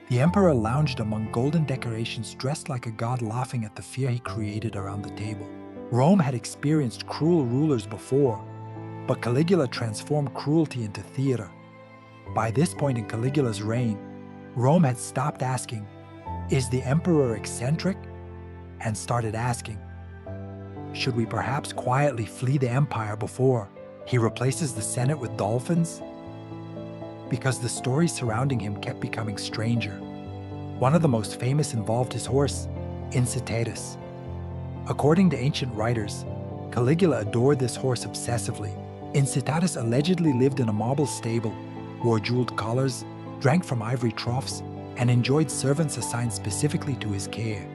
The emperor lounged among golden decorations dressed like a god, laughing at the fear he created around the table. Rome had experienced cruel rulers before, but Caligula transformed cruelty into theater. By this point in Caligula's reign, Rome had stopped asking, "Is the emperor eccentric?" and started asking, "Should we perhaps quietly flee the empire before he replaces the Senate with dolphins?" Because the stories surrounding him kept becoming stranger. One of the most famous involved his horse, Incitatus. According to ancient writers, Caligula adored this horse obsessively. Incitatus allegedly lived in a marble stable, wore jeweled collars, drank from ivory troughs, and enjoyed servants assigned specifically to his care.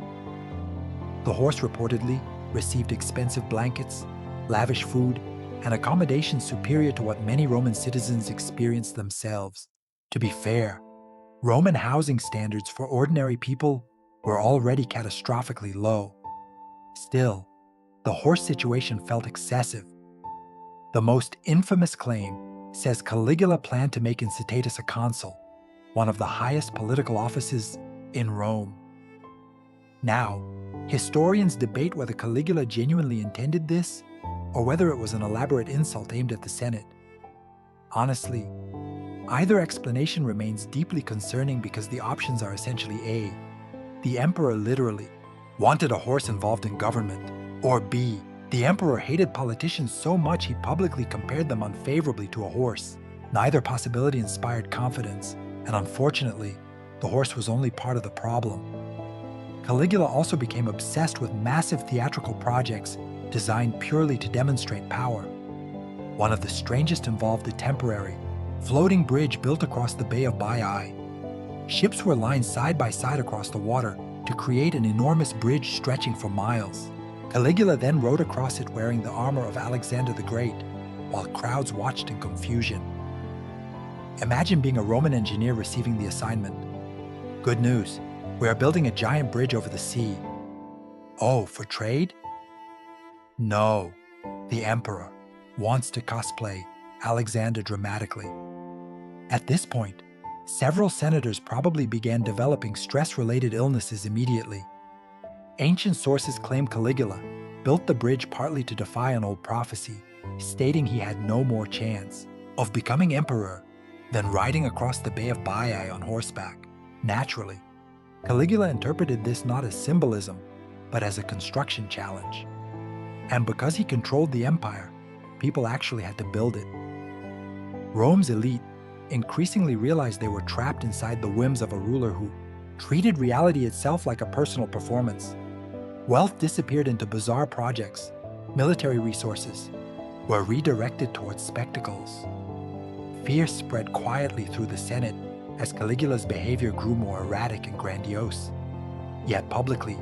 The horse reportedly received expensive blankets, lavish food, and accommodations superior to what many Roman citizens experienced themselves. To be fair, Roman housing standards for ordinary people were already catastrophically low. Still, the horse situation felt excessive. The most infamous claim says Caligula planned to make Incitatus a consul, one of the highest political offices in Rome. Now, historians debate whether Caligula genuinely intended this, or whether it was an elaborate insult aimed at the Senate. Honestly, either explanation remains deeply concerning because the options are essentially A, the emperor literally wanted a horse involved in government, or B, the emperor hated politicians so much he publicly compared them unfavorably to a horse. Neither possibility inspired confidence, and unfortunately, the horse was only part of the problem. Caligula also became obsessed with massive theatrical projects designed purely to demonstrate power. One of the strangest involved a temporary, floating bridge built across the Bay of Baiae. Ships were lined side by side across the water to create an enormous bridge stretching for miles. Caligula then rode across it wearing the armor of Alexander the Great, while crowds watched in confusion. Imagine being a Roman engineer receiving the assignment. "Good news, we are building a giant bridge over the sea." "Oh, for trade?" "No, the emperor wants to cosplay Alexander dramatically." At this point, several senators probably began developing stress-related illnesses immediately. Ancient sources claim Caligula built the bridge partly to defy an old prophecy, stating he had no more chance of becoming emperor than riding across the Bay of Baiae on horseback. Naturally, Caligula interpreted this not as symbolism, but as a construction challenge. And because he controlled the empire, people actually had to build it. Rome's elite increasingly realized they were trapped inside the whims of a ruler who treated reality itself like a personal performance. Wealth disappeared into bizarre projects. Military resources were redirected towards spectacles. Fear spread quietly through the Senate as Caligula's behavior grew more erratic and grandiose. Yet publicly,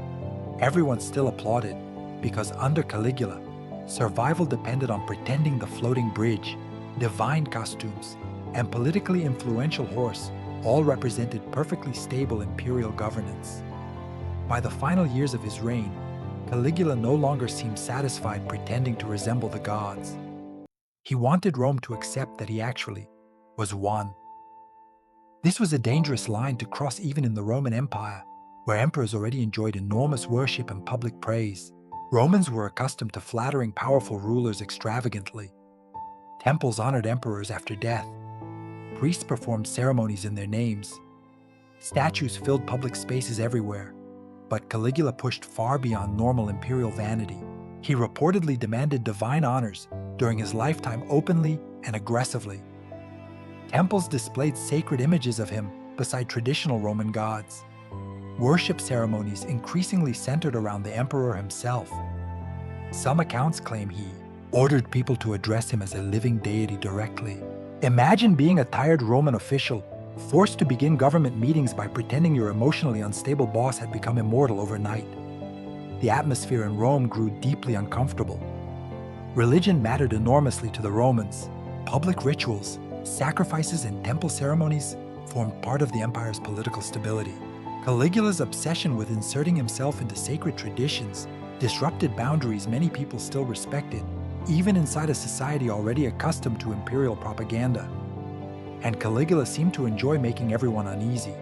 everyone still applauded because under Caligula, survival depended on pretending the floating bridge, divine costumes, and politically influential horse all represented perfectly stable imperial governance. By the final years of his reign, Caligula no longer seemed satisfied pretending to resemble the gods. He wanted Rome to accept that he actually was one. This was a dangerous line to cross even in the Roman Empire, where emperors already enjoyed enormous worship and public praise. Romans were accustomed to flattering powerful rulers extravagantly. Temples honored emperors after death. Priests performed ceremonies in their names. Statues filled public spaces everywhere. But Caligula pushed far beyond normal imperial vanity. He reportedly demanded divine honors during his lifetime openly and aggressively. Temples displayed sacred images of him beside traditional Roman gods. Worship ceremonies increasingly centered around the emperor himself. Some accounts claim he ordered people to address him as a living deity directly. Imagine being a tired Roman official, forced to begin government meetings by pretending your emotionally unstable boss had become immortal overnight. The atmosphere in Rome grew deeply uncomfortable. Religion mattered enormously to the Romans. Public rituals, sacrifices, and temple ceremonies formed part of the empire's political stability. Caligula's obsession with inserting himself into sacred traditions disrupted boundaries many people still respected, even inside a society already accustomed to imperial propaganda. And Caligula seemed to enjoy making everyone uneasy.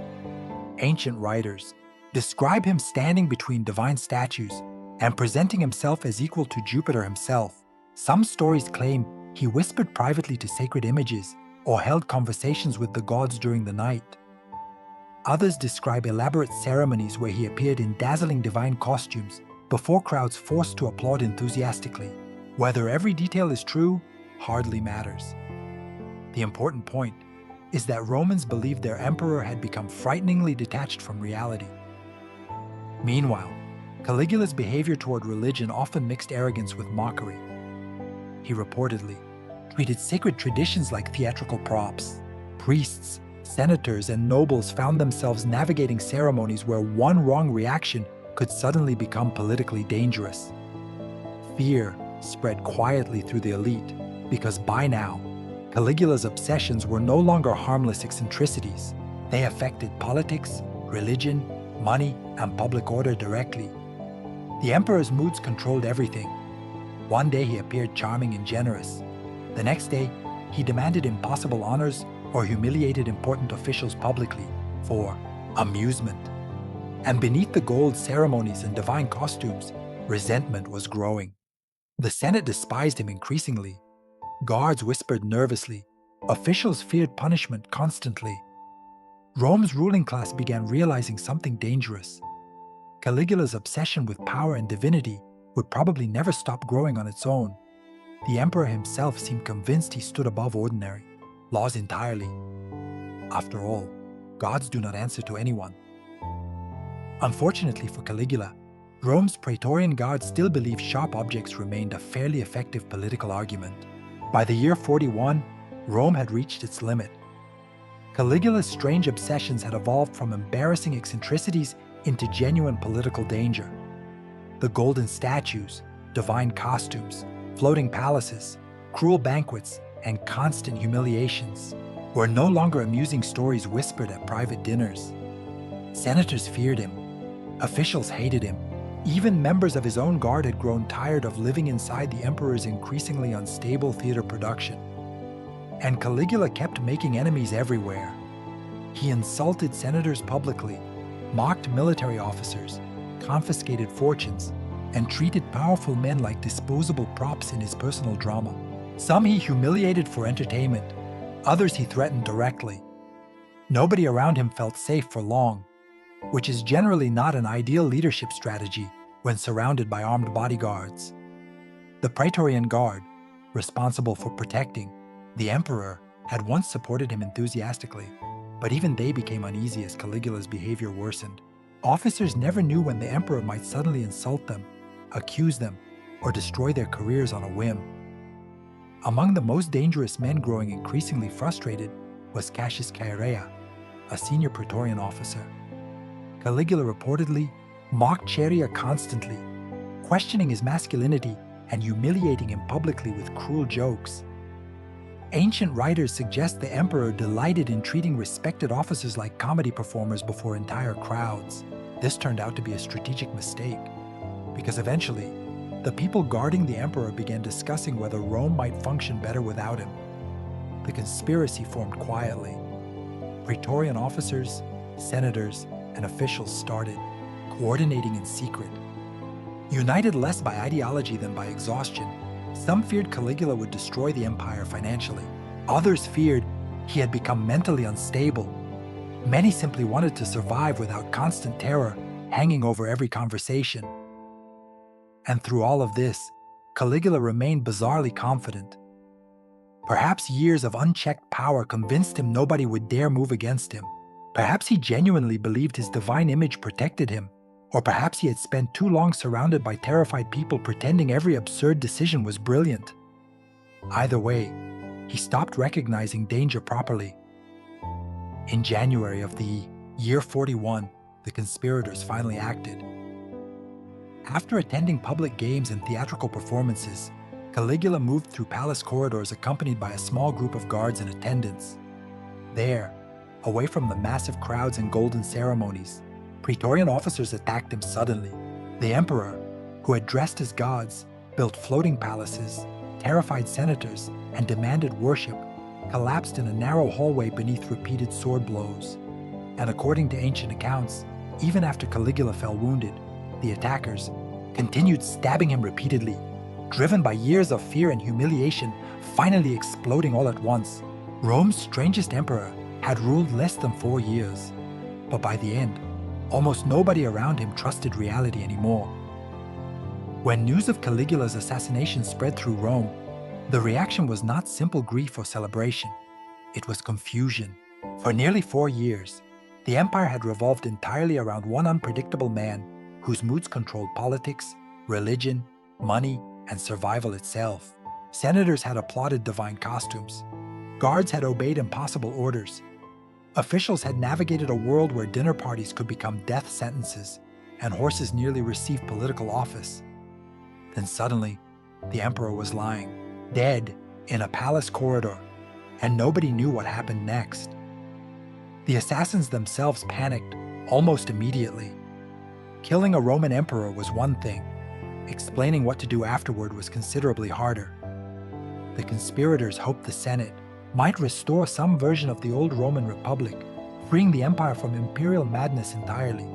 Ancient writers describe him standing between divine statues and presenting himself as equal to Jupiter himself. Some stories claim he whispered privately to sacred images or held conversations with the gods during the night. Others describe elaborate ceremonies where he appeared in dazzling divine costumes before crowds forced to applaud enthusiastically. Whether every detail is true hardly matters. The important point is that Romans believed their emperor had become frighteningly detached from reality. Meanwhile, Caligula's behavior toward religion often mixed arrogance with mockery. He reportedly treated sacred traditions like theatrical props. Priests, senators, and nobles found themselves navigating ceremonies where one wrong reaction could suddenly become politically dangerous. Fear spread quietly through the elite because by now, Caligula's obsessions were no longer harmless eccentricities. They affected politics, religion, money, and public order directly. The emperor's moods controlled everything. One day he appeared charming and generous. The next day, he demanded impossible honors or humiliated important officials publicly for amusement. And beneath the gold ceremonies and divine costumes, resentment was growing. The Senate despised him increasingly. Guards whispered nervously. Officials feared punishment constantly. Rome's ruling class began realizing something dangerous. Caligula's obsession with power and divinity would probably never stop growing on its own. The emperor himself seemed convinced he stood above ordinary laws entirely. After all, gods do not answer to anyone. Unfortunately for Caligula, Rome's Praetorian Guard still believed sharp objects remained a fairly effective political argument. By the year 41, Rome had reached its limit. Caligula's strange obsessions had evolved from embarrassing eccentricities into genuine political danger. The golden statues, divine costumes, floating palaces, cruel banquets, and constant humiliations were no longer amusing stories whispered at private dinners. Senators feared him. Officials hated him. Even members of his own guard had grown tired of living inside the emperor's increasingly unstable theater production. And Caligula kept making enemies everywhere. He insulted senators publicly, mocked military officers, confiscated fortunes, and treated powerful men like disposable props in his personal drama. Some he humiliated for entertainment, others he threatened directly. Nobody around him felt safe for long, which is generally not an ideal leadership strategy when surrounded by armed bodyguards. The Praetorian Guard, responsible for protecting the emperor, had once supported him enthusiastically, but even they became uneasy as Caligula's behavior worsened. Officers never knew when the emperor might suddenly insult them, accuse them, or destroy their careers on a whim. Among the most dangerous men growing increasingly frustrated was Cassius Chaerea, a senior Praetorian officer. Caligula reportedly mocked Chaerea constantly, questioning his masculinity and humiliating him publicly with cruel jokes. Ancient writers suggest the emperor delighted in treating respected officers like comedy performers before entire crowds. This turned out to be a strategic mistake, because eventually, the people guarding the emperor began discussing whether Rome might function better without him. The conspiracy formed quietly. Praetorian officers, senators, and officials started coordinating in secret. United less by ideology than by exhaustion, some feared Caligula would destroy the empire financially. Others feared he had become mentally unstable. Many simply wanted to survive without constant terror hanging over every conversation. And through all of this, Caligula remained bizarrely confident. Perhaps years of unchecked power convinced him nobody would dare move against him. Perhaps he genuinely believed his divine image protected him, or perhaps he had spent too long surrounded by terrified people pretending every absurd decision was brilliant. Either way, he stopped recognizing danger properly. In January of the year 41, the conspirators finally acted. After attending public games and theatrical performances, Caligula moved through palace corridors accompanied by a small group of guards and attendants. There, away from the massive crowds and golden ceremonies, Praetorian officers attacked him suddenly. The emperor, who had dressed as gods, built floating palaces, terrified senators, and demanded worship, collapsed in a narrow hallway beneath repeated sword blows. And according to ancient accounts, even after Caligula fell wounded, the attackers continued stabbing him repeatedly, driven by years of fear and humiliation finally exploding all at once. Rome's strangest emperor had ruled less than 4 years, but by the end, almost nobody around him trusted reality anymore. When news of Caligula's assassination spread through Rome, the reaction was not simple grief or celebration. It was confusion. For nearly 4 years, the empire had revolved entirely around one unpredictable man whose moods controlled politics, religion, money, and survival itself. Senators had applauded divine costumes. Guards had obeyed impossible orders. Officials had navigated a world where dinner parties could become death sentences and horses nearly received political office. Then suddenly, the emperor was lying, dead, in a palace corridor, and nobody knew what happened next. The assassins themselves panicked almost immediately. Killing a Roman emperor was one thing. Explaining what to do afterward was considerably harder. The conspirators hoped the Senate might restore some version of the old Roman Republic, freeing the empire from imperial madness entirely.